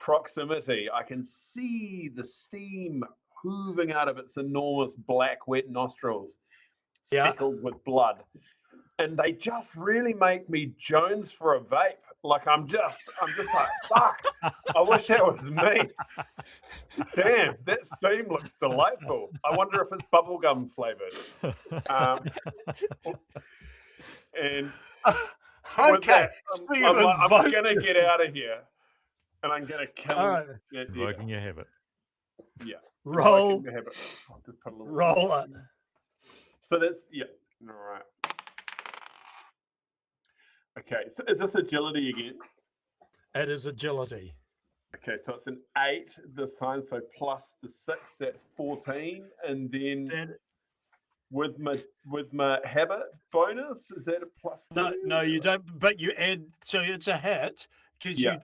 proximity, I can see the steam hooving out of its enormous black wet nostrils, speckled with blood, and they just really make me Jones for a vape. Like I'm just like, fuck, I wish that was me. Damn, that steam looks delightful. I wonder if it's bubblegum flavored. And with that, I'm gonna get out of here, and I'm gonna kill. All right. Invoking your habit. Yeah. Roll. I'll just put a little Roll it. So that's all right. Okay, so is this agility again? It is agility. Okay, so it's an 8 this time, so plus the 6, that's 14, and then with my habit bonus, is that a plus 2? No, you don't. But you add, so it's a hit because you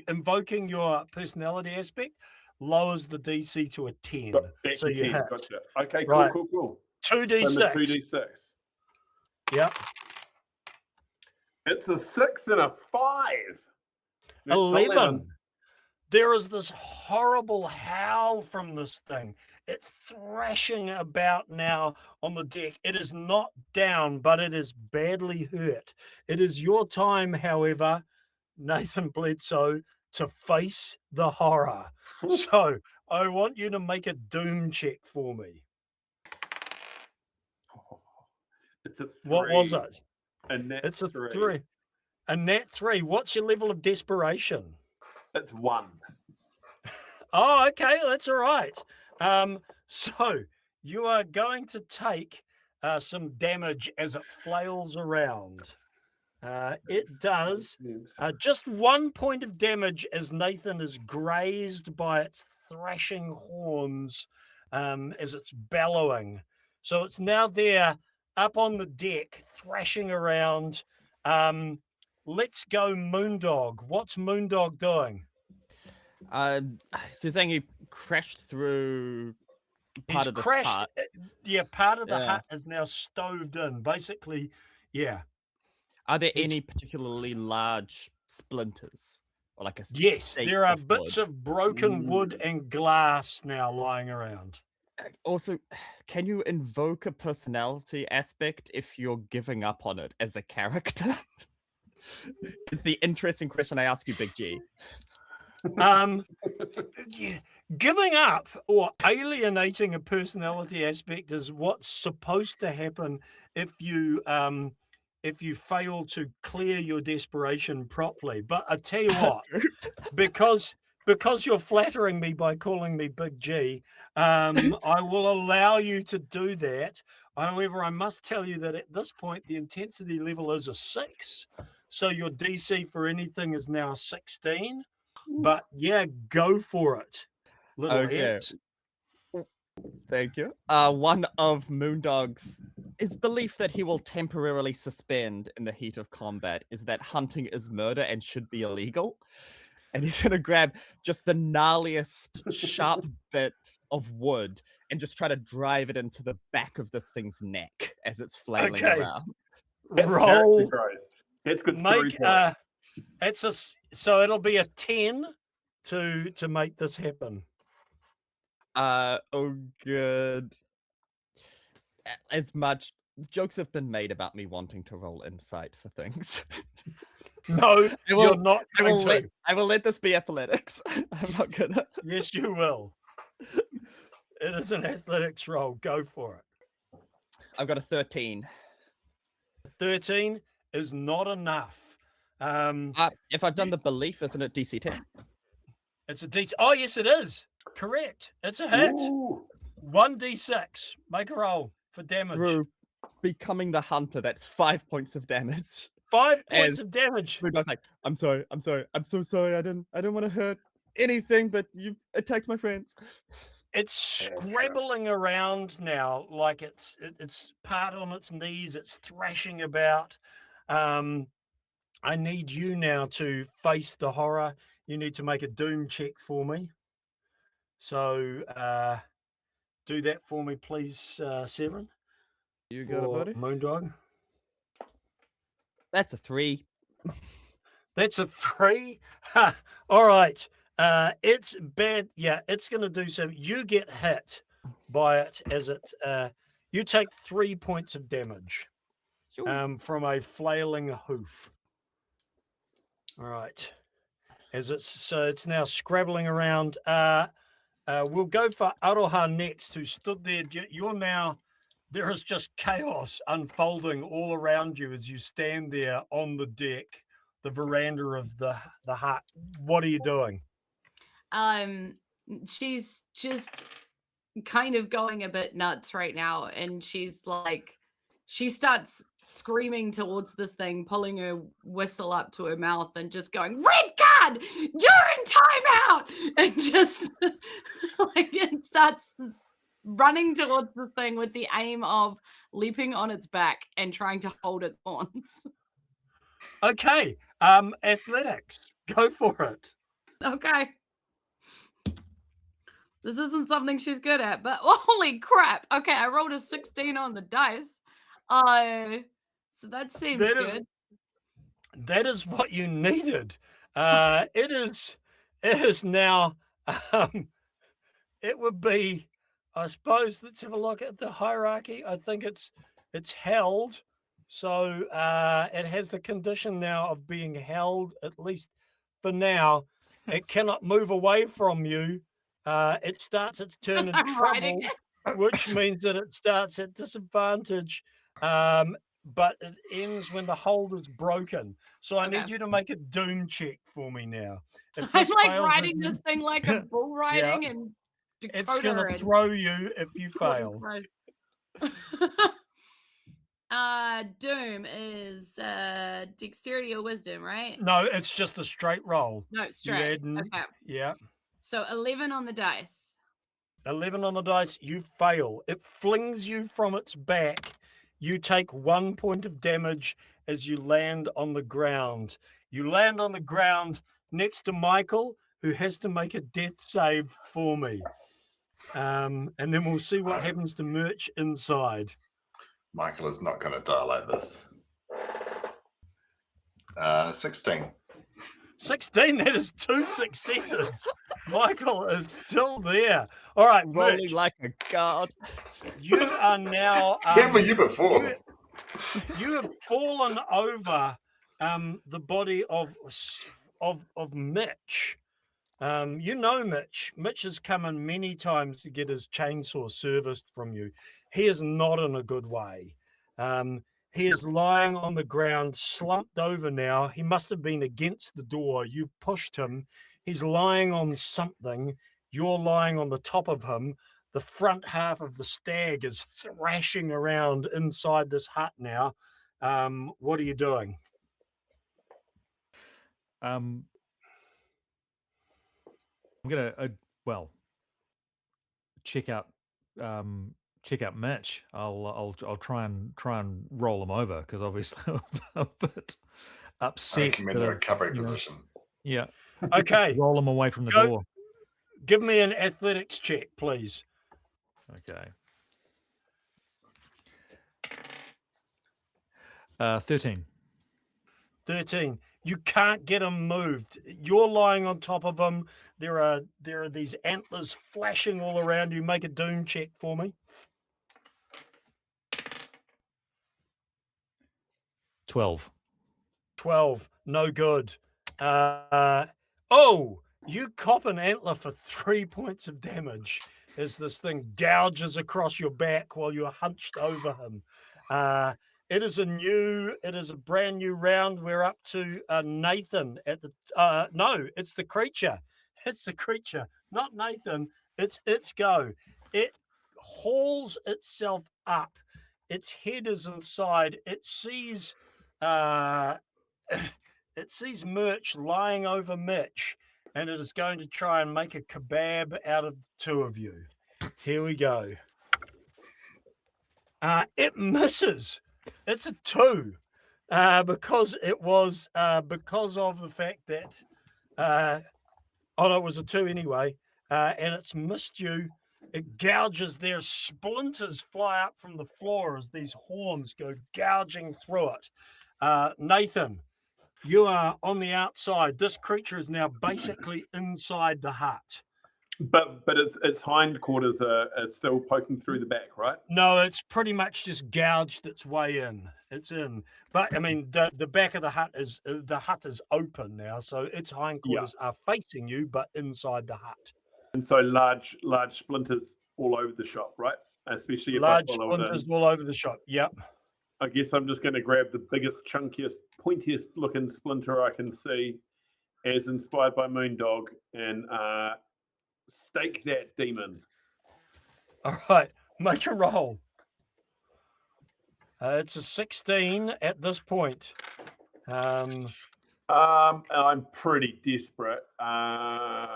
invoking your personality aspect. lowers the DC to a 10. Back So to you 10. hit. Gotcha. Okay, cool, Right. cool. 2d6. 2d6. Yep. It's a 6 and a 5. That's 11. There is this horrible howl from this thing. It's thrashing about now on the deck. It is not down, but it is badly hurt. It is your time, however, Nathan Bledsoe, to face the horror. So I want you to make a doom check for me. It's a 3. What was it? A nat It's a 3. 3. A nat 3. What's your level of desperation? It's 1. Oh, okay, that's all right. So you are going to take some damage as it flails around. It does just 1 point of damage as Nathan is grazed by its thrashing horns as it's bellowing. So it's now there up on the deck, thrashing around. Let's go Moondog. What's Moondog doing? So you're saying you crashed through part of this part? Yeah, part of the hut is now stoved in. Basically, yeah. Are there any particularly large splinters? Or like a yes, there are bits wood? of broken wood and glass now lying around. Also, can you invoke a personality aspect if you're giving up on it as a character? Is the interesting question I ask you, Big G. Yeah, giving up or alienating a personality aspect is what's supposed to happen if you fail to clear your desperation properly. But I tell you what, because you're flattering me by calling me Big G, I will allow you to do that. However, I must tell you that at this point, the intensity level is a 6. So your DC for anything is now 16. But yeah, go for it, little heads. Thank you. One of Moondog's belief that he will temporarily suspend in the heat of combat is that hunting is murder and should be illegal. And he's going to grab just the gnarliest, sharp bit of wood and just try to drive it into the back of this thing's neck as it's flailing around. Roll. That's good storytelling. So it'll be a 10 to make this happen. Oh, good. As much jokes have been made about me wanting to roll insight for things. No, you're not going to. I will let this be athletics. I'm not gonna. Yes, you will. It is an athletics roll. Go for it. I've got a 13. 13 is not enough. If I've done the belief, isn't it DC 10? It's a DC. Oh, yes, it is. Correct. It's a hit. Ooh. 1d6. Make a roll for damage. Through becoming the hunter, that's 5 points of damage. 5 points of damage. I was like, I'm sorry. I'm so sorry. I didn't want to hurt anything, but you attacked my friends. It's scrabbling around now, like it's part on its knees. It's thrashing about. I need you now to face the horror. You need to make a doom check for me. So do that for me, please, Severin. You got it, buddy. Moondog. That's a 3. That's a 3. All right. It's bad. Yeah, it's going to do so. You get hit by it as it. You take 3 points of damage from a flailing hoof. All right. It's now scrabbling around. We'll go for Aroha next, who stood there. There is just chaos unfolding all around you as you stand there on the deck, the veranda of the hut. What are you doing? She's just kind of going a bit nuts right now, and she starts screaming towards this thing, pulling her whistle up to her mouth and just going, "Red card, you're in timeout!" And just it starts running towards the thing with the aim of leaping on its back and trying to hold its horns. Okay, athletics, go for it. Okay. This isn't something she's good at, but holy crap. Okay, I rolled a 16 on the dice. So that seems good. That is what you needed. It is now, it would be, I suppose, let's have a look at the hierarchy. I think it's held. So it has the condition now of being held, at least for now. It cannot move away from you. It starts its turn in I'm riding trouble, which means that it starts at disadvantage. But it ends when the hold is broken. So I need you to make a doom check for me now. If I'm this like fails, riding then this thing like a bull riding and it's going Dakota to and throw you if you Gordon fail. Christ. Doom is dexterity or wisdom, right? No, it's just a straight roll. No, straight. Okay. Yeah. So 11 on the dice. 11 on the dice, you fail. It flings you from its back. You take 1 point of damage as you land on the ground. You land on the ground next to Michael, who has to make a death save for me. And then we'll see what happens to Merch inside. Michael is not going to die like this. 16. 16, that is 2 successes. Michael is still there. All right, rolling Mitch, like a god. you are now. Where were you before? You have fallen over the body of Mitch. You know Mitch. Mitch has come in many times to get his chainsaw serviced from you. He is not in a good way. He is lying on the ground, slumped over now. He must have been against the door. You pushed him. He's lying on something. You're lying on the top of him. The front half of the stag is thrashing around inside this hut now. What are you doing? I'm gonna check out Mitch. I'll try and roll him over because obviously I'm a bit upset. I'm in the recovery position. Yeah. Okay. Roll him away from the door. Give me an athletics check, please. Okay. 13. 13. You can't get him moved. You're lying on top of him. There are these antlers flashing all around you. Make a doom check for me. 12. 12. No good. Oh, you cop an antler for 3 points of damage as this thing gouges across your back while you're hunched over him. It is a brand new round. We're up to Nathan at the no, it's the creature. It's the creature, not Nathan. It's its go. It hauls itself up. Its head is inside. It sees Merch lying over Mitch, and it is going to try and make a kebab out of the two of you. Here we go. It misses. It's a 2 because it was because of the fact that it was a 2 anyway, and it's missed you. It gouges. Their splinters fly up from the floor as these horns go gouging through it. Nathan, you are on the outside. This creature is now basically inside the hut. But its hindquarters are still poking through the back, right? No, it's pretty much just gouged its way in. It's in, but I mean the back of the hut is open now, so its hindquarters are facing you, but inside the hut. And so large splinters all over the shop, right? Especially if large I follow splinters all over the shop. Yep. I guess I'm just going to grab the biggest, chunkiest, pointiest looking splinter I can see, as inspired by Moondog, and stake that demon. All right, make a roll. It's a 16 at this point. I'm pretty desperate. All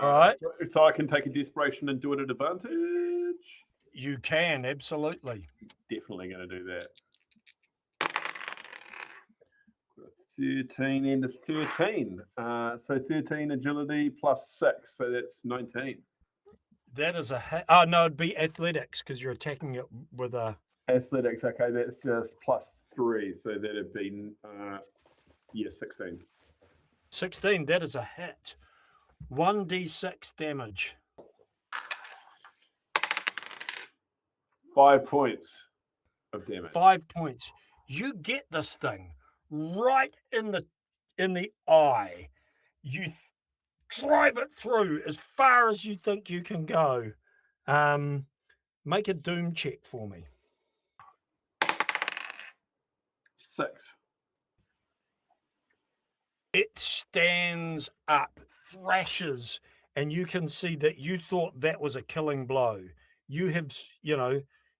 right. So I can take a desperation and do it at advantage? You can, absolutely. Definitely going to do that. 13 and a 13. So 13 agility plus 6, so that's 19. That is a hit. Oh, no, it'd be athletics because you're attacking it with a... Athletics, okay, that's just +3, so that'd be 16. 16, that is a hit. 1d6 damage. 5 points of damage. 5 points. You get this thing right in the eye. You drive it through as far as you think you can go. Make a doom check for me. 6. It stands up, thrashes, and you can see that you thought that was a killing blow. You have,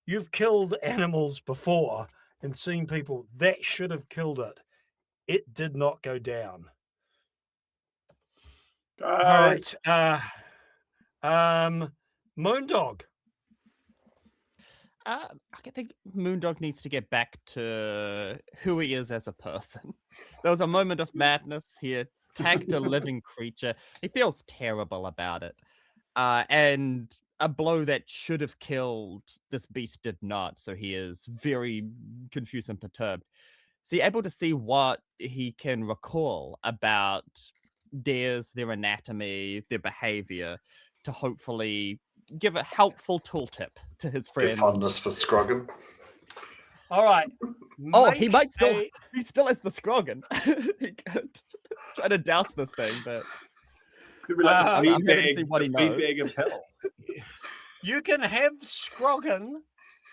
you've killed animals before and seen people that should have killed it. It did not go down. All right. Moondog. I think Moondog needs to get back to who he is as a person. There was a moment of madness. He attacked a living creature. He feels terrible about it. And a blow that should have killed this beast did not. So he is very confused and perturbed. So he's able to see what he can recall about theirs, their anatomy, their behavior, to hopefully give a helpful tooltip to his Your friend. fondness for Scroggin. All right. Oh, he might still. He still has the Scroggin. He could try to douse this thing, but Could be like I'm happy to see what he knows. bag of hell. You can have Scroggin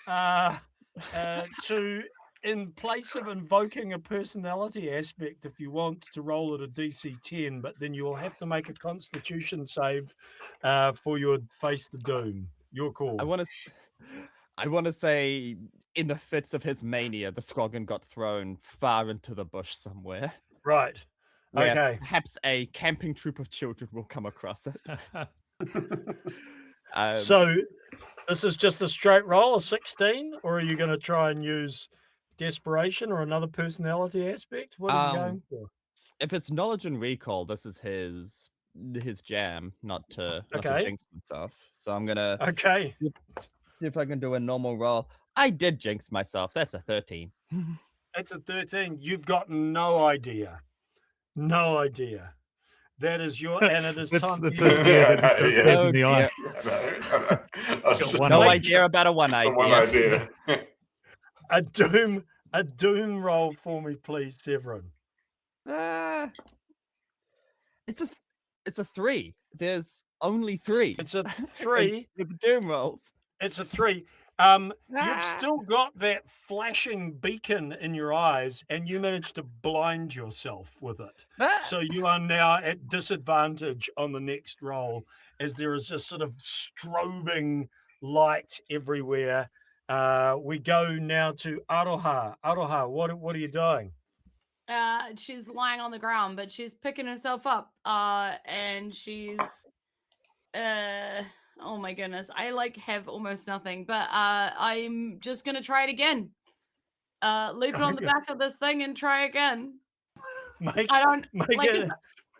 to, in place of invoking a personality aspect, if you want to roll at a DC 10, but then you will have to make a Constitution save for your face the doom. Your call. I want to say, in the fits of his mania, the Scroggin got thrown far into the bush somewhere. Right. Where Okay. perhaps a camping troop of children will come across it. So this is just a straight roll, a 16, or are you going to try and use desperation or another personality aspect? What are you going for? If it's knowledge and recall, this is his jam, not to jinx himself. So I'm gonna see if I can do a normal roll. I did jinx myself. That's a 13. It's a 13. You've got no idea. No idea. That is your, and it is time. That's it. Yeah, that just stabbed in the eye. No idea about a one idea. One idea. A doom roll for me, please, Severin. It's a 3. There's only 3. It's a 3 with doom rolls. It's a 3. You've still got that flashing beacon in your eyes, and you managed to blind yourself with it. So you are now at disadvantage on the next roll, as there is a sort of strobing light everywhere. We go now to Aroha. Aroha, what are you doing? She's lying on the ground, but she's picking herself up. And she's oh my goodness, I have almost nothing, but I'm just gonna try it again. Leave it on the back of this thing and try again.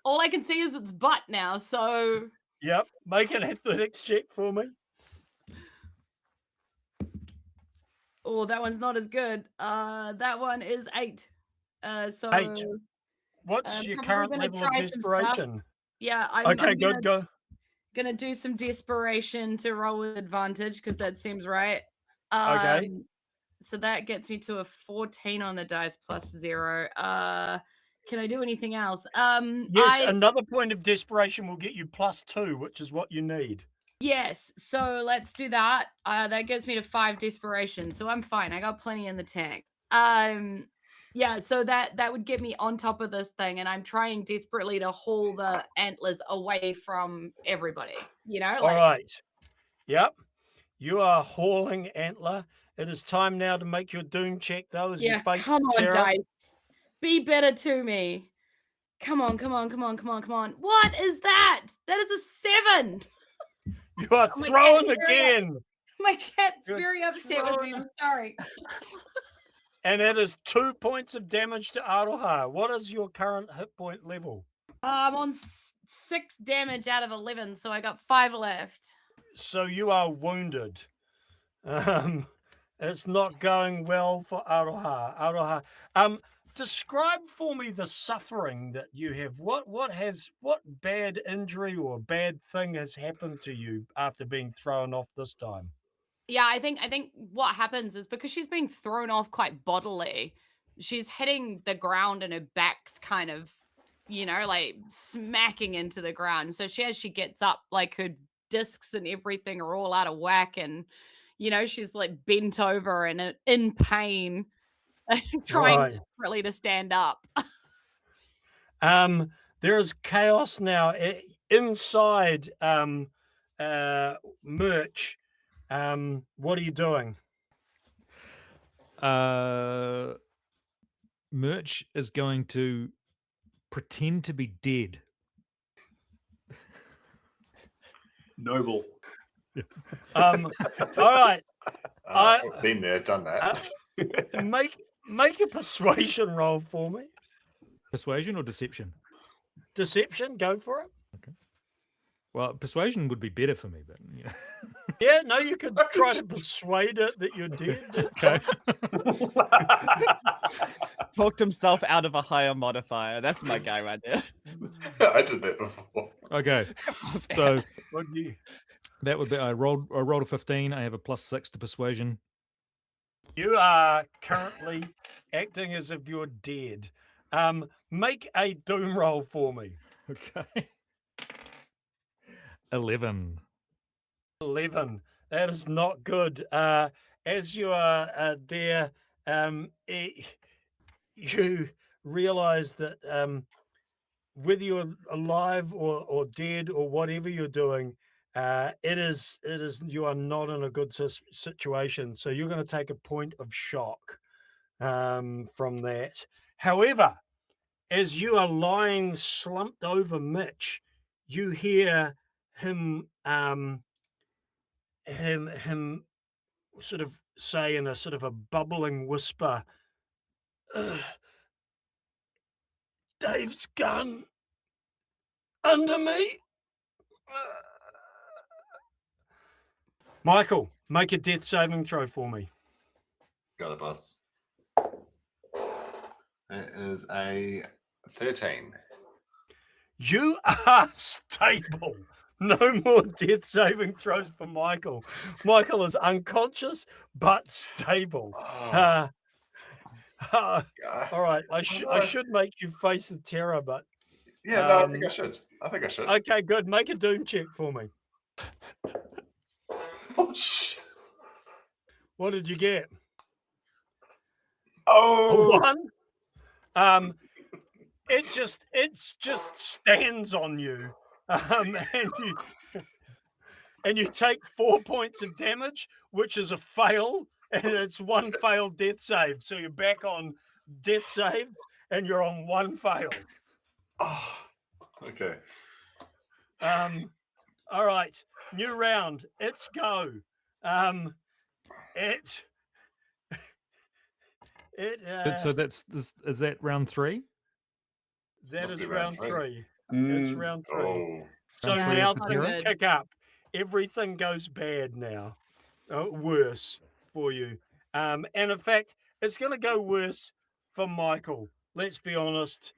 All I can see is its butt now, so yep. Make an athletics check for me. Oh, that one's not as good. That one is 8. So 8. What's your current level of desperation? Yeah, I'm go. Gonna do some desperation to roll with advantage because that seems right. Okay. So that gets me to a 14 on the dice plus 0. Can I do anything else? Yes, another point of desperation will get you +2, which is what you need. Yes, so let's do that. That gets me to 5 desperation, so I'm fine. I got plenty in the tank. Yeah, so that would get me on top of this thing, and I'm trying desperately to haul the antlers away from everybody. All right. Yep. You are hauling antler. It is time now to make your doom check, though. As you face come on, terror. dice. Be better to me. Come on. What is that? That is a 7. You are thrown again. My cat's very upset with me. I'm sorry. And it is 2 points of damage to Aroha. What is your current hit point level? I'm on 6 damage out of 11, so I got 5 left. So you are wounded. It's not going well for Aroha. Aroha, describe for me the suffering that you have. What bad injury or bad thing has happened to you after being thrown off this time? Yeah, I think what happens is because she's being thrown off quite bodily, she's hitting the ground and her back's kind of, like smacking into the ground. So as she gets up, like her discs and everything are all out of whack, and she's like bent over and in pain, trying Right. desperately to stand up. There is chaos now inside merch. What are you doing? Merch is going to pretend to be dead. Noble. All right. I've been there, done that. Make a persuasion roll for me. Persuasion or deception? Deception, go for it. Okay. Well, persuasion would be better for me, but Yeah, no, you could try to persuade it that you're dead. Okay. Talked himself out of a higher modifier. That's my guy right there. I did that before. Okay. So What do you- that would be I rolled a 15. I have a +6 to persuasion. You are currently acting as if you're dead. Make a doom roll for me. Okay. 11. 11. That is not good. As you are there, you realize that whether you're alive or dead or whatever you're doing, it is you are not in a good situation. So you're going to take a point of shock from that. However, as you are lying slumped over Mitch, you hear him sort of say in a sort of a bubbling whisper, Dave's gun under me. Michael, make a death saving throw for me. Got it, boss. It is a 13. You are stable. No more death saving throws for Michael. Michael is unconscious but stable. Oh, All God. right, I should make you face the terror, but Yeah, no, I think I should. okay, good. Make a doom check for me. Oh, shit. What did you get? Oh, A 1. It just stands on you, and you take 4 points of damage, which is a fail, and it's 1 failed death save. So you're back on death saved, and you're on 1 fail. Oh, okay. All right, new round. It's go. So is that round 3? That Must is be round round 3. Mm. It's round 3. Oh, So Round three now of the things terror? kick up. Everything goes bad now. Worse for you. And in fact, it's going to go worse for Michael. Let's be honest.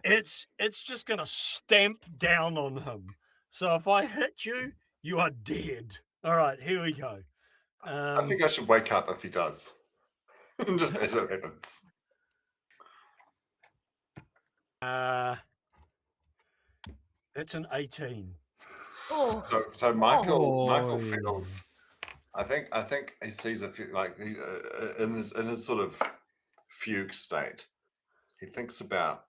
It's just going to stamp down on him. So if I hit you, you are dead. All right, here we go. I think I should wake up if he does. Just as it happens. It's an 18. Oh, So Michael Oh. feels. I think he sees a few, like in his sort of fugue state. He thinks about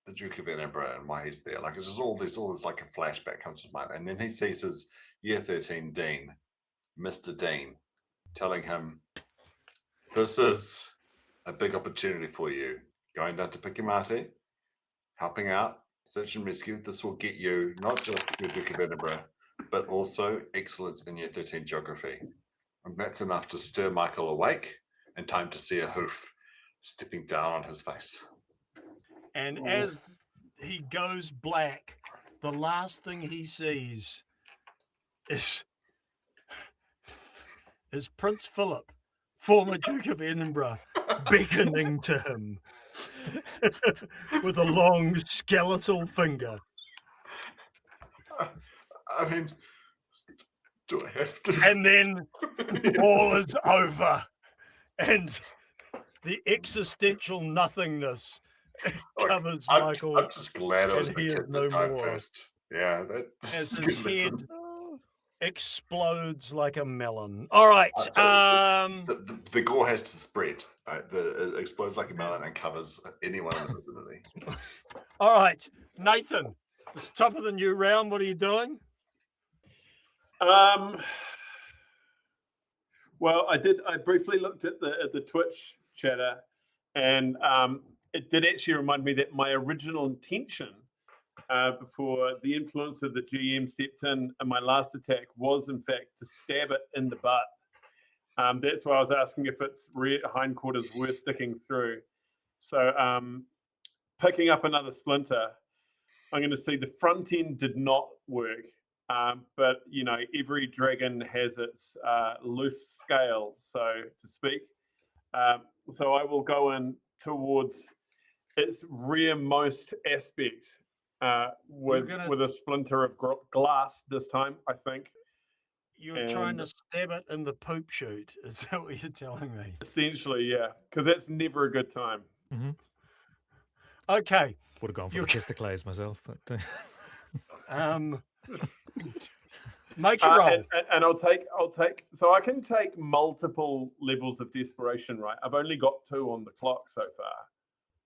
the Duke of Edinburgh and why he's there. Like it's just all this like a flashback comes to mind, and then he sees his year 13 dean, Mr. Dean, telling him, "This is a big opportunity for you. Going down to Pikimati, helping out, search and rescue. This will get you not just your Duke of Edinburgh, but also excellence in year 13 geography." And that's enough to stir Michael awake and time to see a hoof stepping down on his face. And as he goes black, the last thing he sees is Prince Philip, former Duke of Edinburgh, beckoning to him with a long skeletal finger. I mean, do I have to? And then all is over, and the existential nothingness covers I'm Michael, just glad it was and the he is kid no that died more. first. Yeah, as that's his good lesson. head explodes like a melon. All right. The gore has to spread. Right? It explodes like a melon and covers anyone in the vicinity. All right, Nathan. It's top of the new round. What are you doing? Well, I briefly looked at the Twitch chatter, and it did actually remind me that my original intention before the influence of the GM stepped in my last attack was, in fact, to stab it in the butt. That's why I was asking if its rear hindquarters were sticking through. So picking up another splinter, I'm going to see the front end did not work. But, you know, every dragon has its loose scale, so to speak. So I will go in towards its rearmost aspect with a splinter of glass this time, I think. You're trying to stab it in the poop chute. Is that what you're telling me? Essentially, yeah, because that's never a good time. Mm-hmm. Okay. Would have gone for the testicles myself, but make a roll. And I'll take. So I can take multiple levels of desperation, right? I've only got 2 on the clock so far.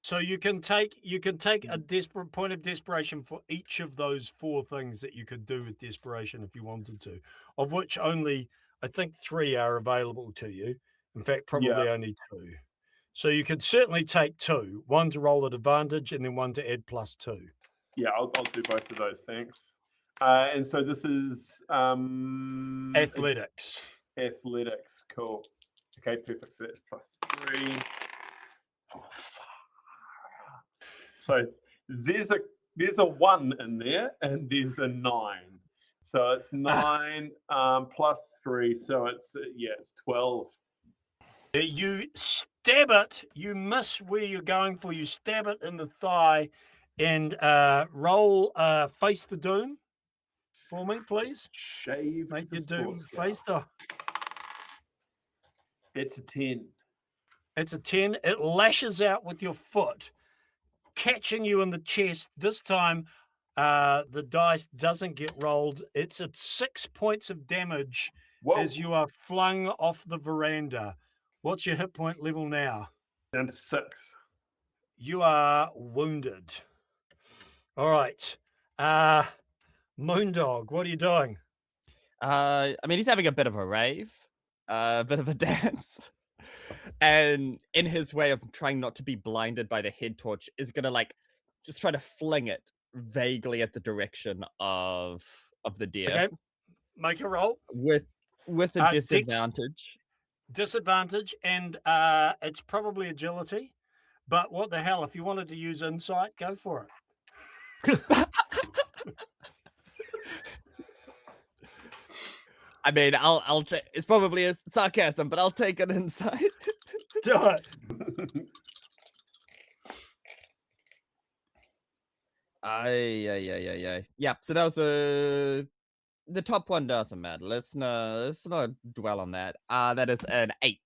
So you can take a desperate point of desperation for each of those 4 things that you could do with desperation if you wanted to, of which only I think 3 are available to you. In fact, probably only 2. So you could certainly take 2, one to roll at advantage and then one to add +2. Yeah, I'll do both of those. Thanks. And so this is athletics. Athletics, cool. Okay, perfect. So that's +3. Oh, so there's a 1 in there, and there's a 9. So it's 9 +3. So it's 12. You stab it. You miss where you're going for. You stab it in the thigh, and roll face the doom for me, please. Shave. Make your doom face the. It's a 10. It's a 10. It lashes out with your foot, catching you in the chest. This time, the dice doesn't get rolled. It's at 6 points of damage as you are flung off the veranda. What's your hit point level now? Down to 6. You are wounded. All right. Moondog, what are you doing? I mean, he's having a bit of a rave, a bit of a dance. And in his way of trying not to be blinded by the head torch, is gonna like just try to fling it vaguely at the direction of the deer. Okay. Make a roll. With a disadvantage. Disadvantage, and it's probably agility. But what the hell? If you wanted to use insight, go for it. I mean, I'll take. It's probably a sarcasm, but I'll take an insight. Do it. Yeah. So that was the top one doesn't matter. Let's not dwell on that. That is an 8.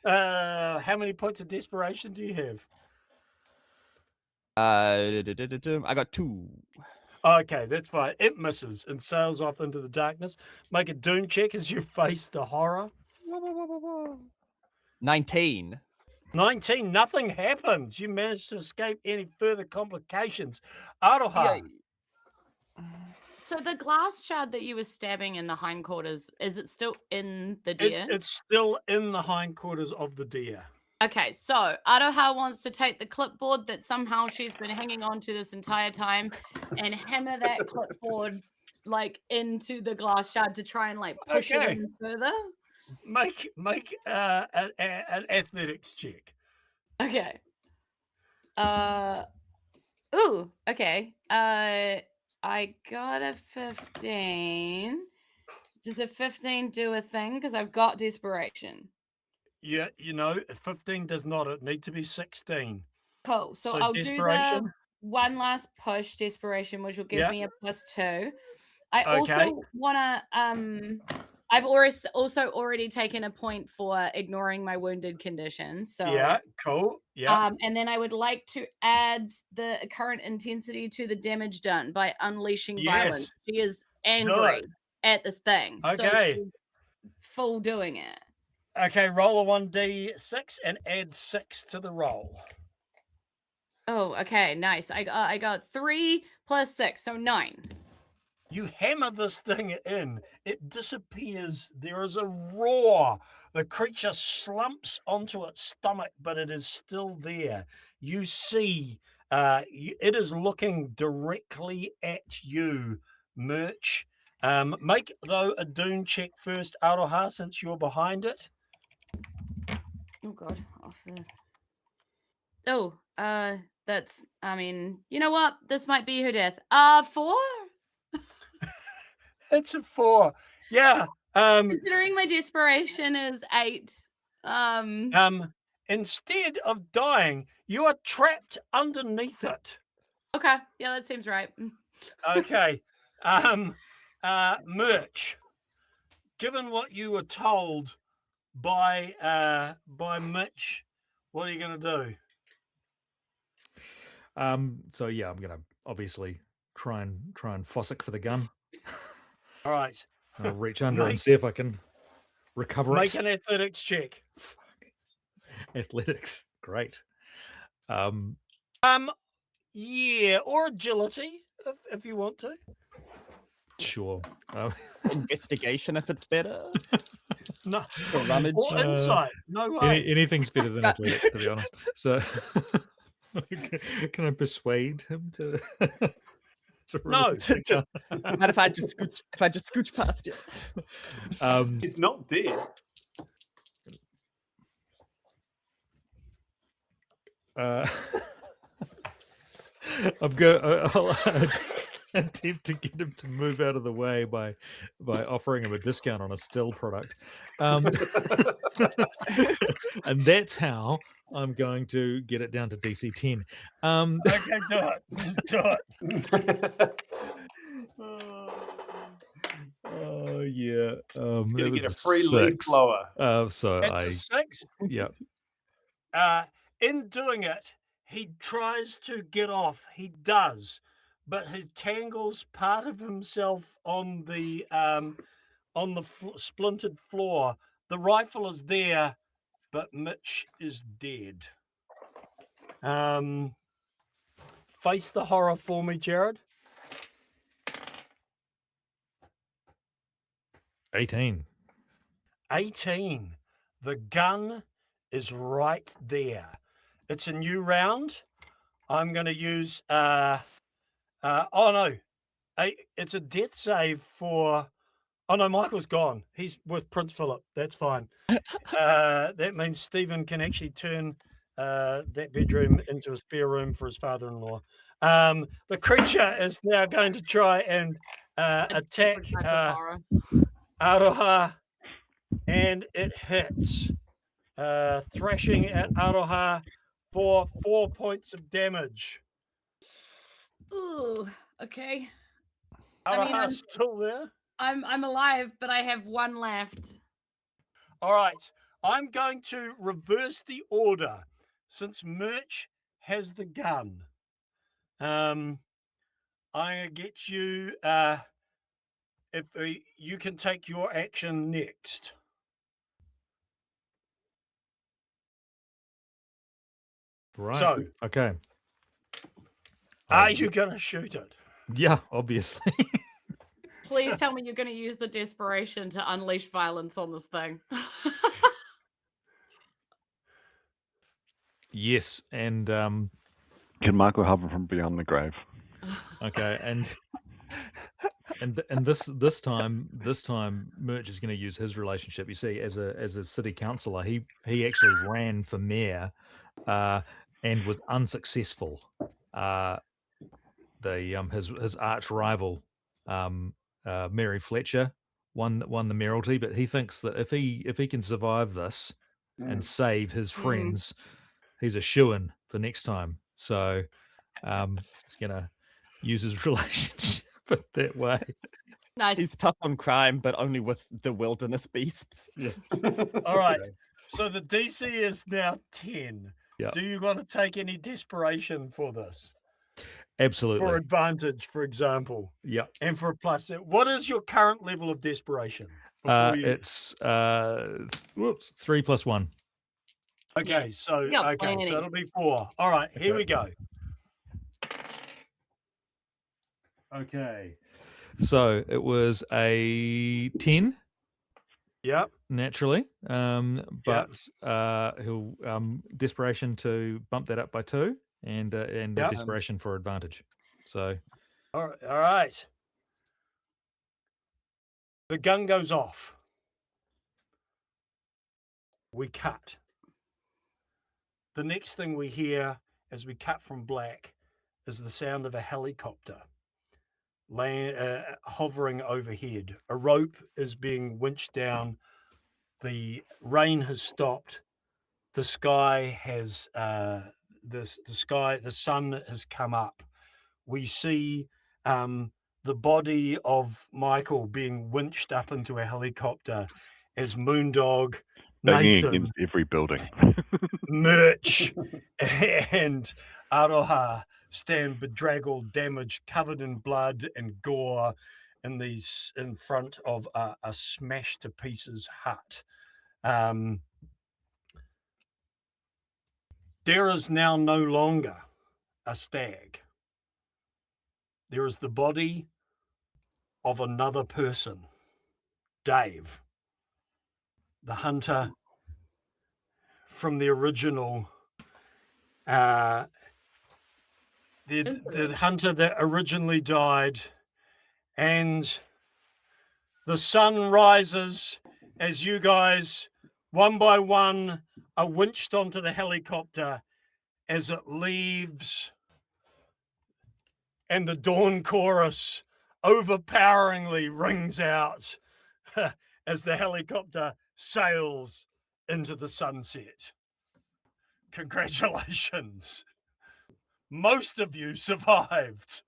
How many points of desperation do you have? I got 2. Okay, that's fine. It misses and sails off into the darkness. Make a doom check as you face the horror. 19. 19. Nothing happens. You managed to escape any further complications. Aroha. So the glass shard that you were stabbing in the hindquarters, is it still in the deer? It's still in the hindquarters of the deer. Okay, so Aroha wants to take the clipboard that somehow she's been hanging on to this entire time and hammer that clipboard like into the glass shard to try and like push it in further. Make an athletics check. Okay. Ooh, okay. I got a 15. Does a 15 do a thing? Because I've got desperation. Yeah, 15 does not. It need to be 16. Cool. So I'll do the desperation. one last push desperation, which will give Yeah. me a +2. I Okay. also wanna I've also already taken a point for ignoring my wounded condition. So Yeah, cool. Yeah. and then I would like to add the current intensity to the damage done by unleashing violence. Yes. She is Do angry it. at this thing. So Okay. she's full doing it. Okay, roll a 1d6 and add 6 to the roll. Oh, okay, nice. I got 3 + 6, so 9. You hammer this thing in, it disappears. There is a roar. The creature slumps onto its stomach, but it is still there. You see, it is looking directly at you, Merch. Make, though, a Doom check first, Aroha, since you're behind it. Oh god, off the. Oh, that's. I mean, you know what? This might be her death. 4. It's a 4. Yeah. Considering my desperation is 8. Instead of dying, you are trapped underneath it. Okay, yeah, that seems right. Okay. Merch. Given what you were told by Mitch, what are you going to do? So yeah, I'm gonna obviously try and Fossick for the gun. All right. I'll reach under and see if I can recover Make it. an athletics check. Athletics, great. Yeah, or agility if you want to. Sure. Investigation if it's better. No. Or rummage. Or insight. No way. Anything's better than athletics, to be honest. So, can I persuade him to? No. What if I just scooch past you? He's not dead. I'll attempt to get him to move out of the way by offering him a discount on a still product, and that's how I'm going to get it down to DC 10. Okay, do it. Oh yeah. You get a free leaf blower. So It's a 6. Yeah. In doing it, he tries to get off. He does, but he tangles part of himself on the splintered floor. The rifle is there, but Mitch is dead. Face the horror for me, Jared. 18. 18. The gun is right there. It's a new round. I'm going to use oh no. It's a death save for oh no, Michael's gone. He's with Prince Philip. That's fine. That means Stephen can actually turn that bedroom into a spare room for his father-in-law. The creature is now going to try and attack Aroha, and it hits, thrashing at Aroha for 4 points of damage. Ooh, okay. Aroha's still there. I'm alive, but I have 1 left. All right, I'm going to reverse the order since Merch has the gun. I'm gonna get you. If you can take your action next. Right. So, okay. Are you going to shoot it? Yeah, obviously. Please tell me you're going to use the desperation to unleash violence on this thing. Yes, and Can Michael help him from beyond the grave? okay, and this time Merch is going to use his relationship. You see, as a city councillor, he actually ran for mayor, and was unsuccessful. His arch rival, Mary Fletcher, won the mayoralty, but he thinks that if he can survive this and save his friends, he's a shoo-in for next time. So he's gonna use his relationship that way. Nice. He's tough on crime, but only with the wilderness beasts. Yeah. All right. So the DC is now 10. Yeah. Do you want to take any desperation for this? Absolutely. For advantage, for example. Yeah. And for a plus. What is your current level of desperation? It's 3 plus 1. Okay, so got okay, plenty. so it'll be 4. All right, here we go. Okay. So it was a 10. Yep. Naturally. But he'll desperation to bump that up by 2 and the desperation for advantage. So All right. The gun goes off. We cut. The next thing we hear as we cut from black is the sound of a helicopter hovering overhead. A rope is being winched down. The rain has stopped. The sky has the sun has come up. We see the body of Michael being winched up into a helicopter as Moondog, Banging Nathan, against every building. Merch, and Aroha stand bedraggled, damaged, covered in blood and gore in front of a smashed to pieces hut. There is now no longer a stag. There is the body of another person, Dave, the hunter from the original, the hunter that originally died, and the sun rises as you guys, one by one, are winched onto the helicopter as it leaves, and the dawn chorus overpoweringly rings out as the helicopter sails into the sunset. Congratulations. Most of you survived.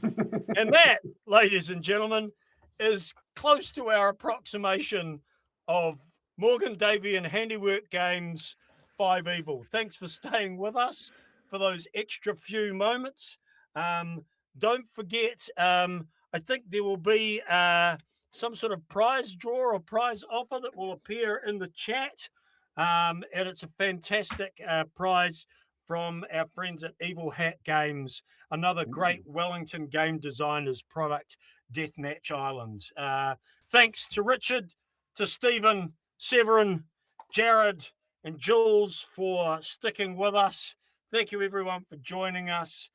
And that, ladies and gentlemen, is close to our approximation of Morgan Davian Handiwork Games 5 Evil. Thanks for staying with us for those extra few moments. Don't forget, I think there will be some sort of prize draw or prize offer that will appear in the chat. And it's a fantastic prize from our friends at Evil Hat Games, another great Wellington game designers product, Deathmatch Islands. Thanks to Richard, to Stephen, Severin, Jared, and Jules for sticking with us. Thank you, everyone, for joining us.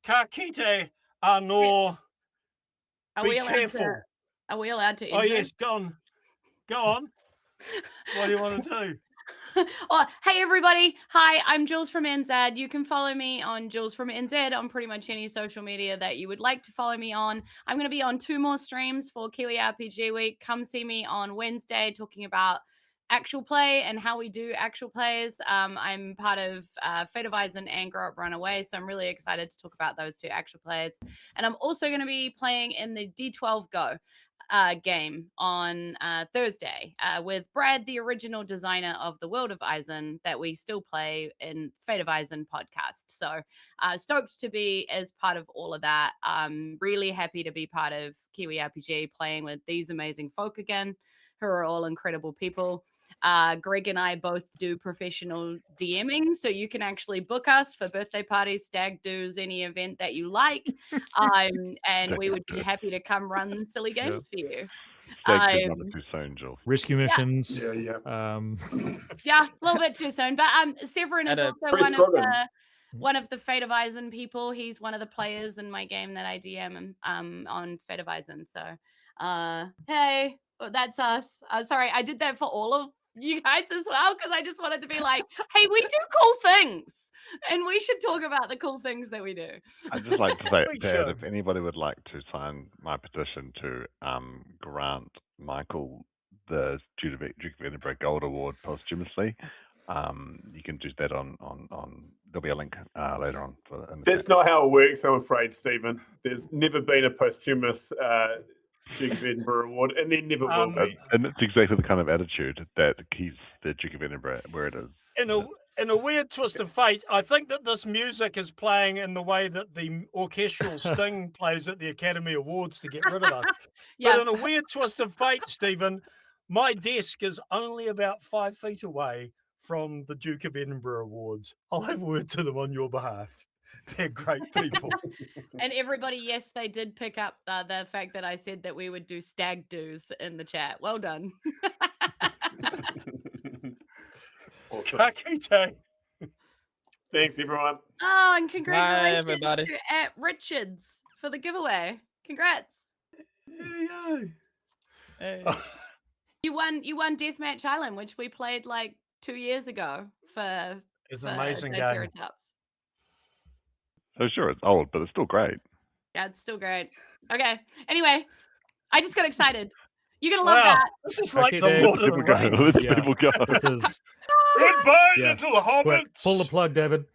Ka kite anō. Be careful. Are we allowed to Oh, enter? yes, go on. Go on. What do you want to do? Oh, hey everybody. Hi, I'm Jules from NZ. You can follow me on Jules from NZ on pretty much any social media that you would like to follow me on. I'm going to be on 2 more streams for KiwiRPG Week. Come see me on Wednesday talking about actual play and how we do actual plays. I'm part of Fate of Isen and Grow Up Runaway, so I'm really excited to talk about those 2 actual plays. And I'm also going to be playing in the D12 Go game on Thursday with Brad, the original designer of the World of Isen that we still play in Fate of Isen podcast. So stoked to be as part of all of that. Really happy to be part of KiwiRPG, playing with these amazing folk again, who are all incredible people. Greg and I both do professional DMing, so you can actually book us for birthday parties, stag do's, any event that you like. And we would be happy to come run silly games for you. Stag do not too soon, Jules. Rescue missions. Yeah. Yeah, a little bit too soon. But Severin is also one of the Fate of Isen people. He's one of the players in my game that I DM on Fate of Isen. So hey, that's us. Sorry, I did that for all of you guys as well, because I just wanted to be like, hey, we do cool things and we should talk about the cool things that we do. I'd just like to say that if anybody would like to sign my petition to grant my Michael the Duke of Edinburgh Gold Award posthumously. You can do that on there'll be a link later on. That's not how it works, I'm afraid, Stephen. There's never been a posthumous Duke of Edinburgh Award, and there never will be. And it's exactly the kind of attitude that keeps the Duke of Edinburgh where it is. In a weird twist of fate, I think that this music is playing in the way that the orchestral sting plays at the Academy Awards to get rid of us. Yeah. But in a weird twist of fate, Stephen, my desk is only about 5 feet away from the Duke of Edinburgh Awards. I'll have a word to them on your behalf. They're great people. And everybody, yes, they did pick up the fact that I said that we would do stag do's in the chat. Well done. Awesome. Kakite. Thanks, everyone. Oh, and congratulations everybody. to @Richards for the giveaway. Congrats. Hey. You won Deathmatch Island, which we played like 2 years ago for It's an amazing game. Diceratops. So sure, it's old, but it's still great. Yeah, it's still great. Okay. Anyway, I just got excited. You're gonna love that. This is like Okay, the Dave. Lord of the People go. Rings. Let Yeah. people go. This is Goodbye, Yeah. little hobbits. pull the plug, David.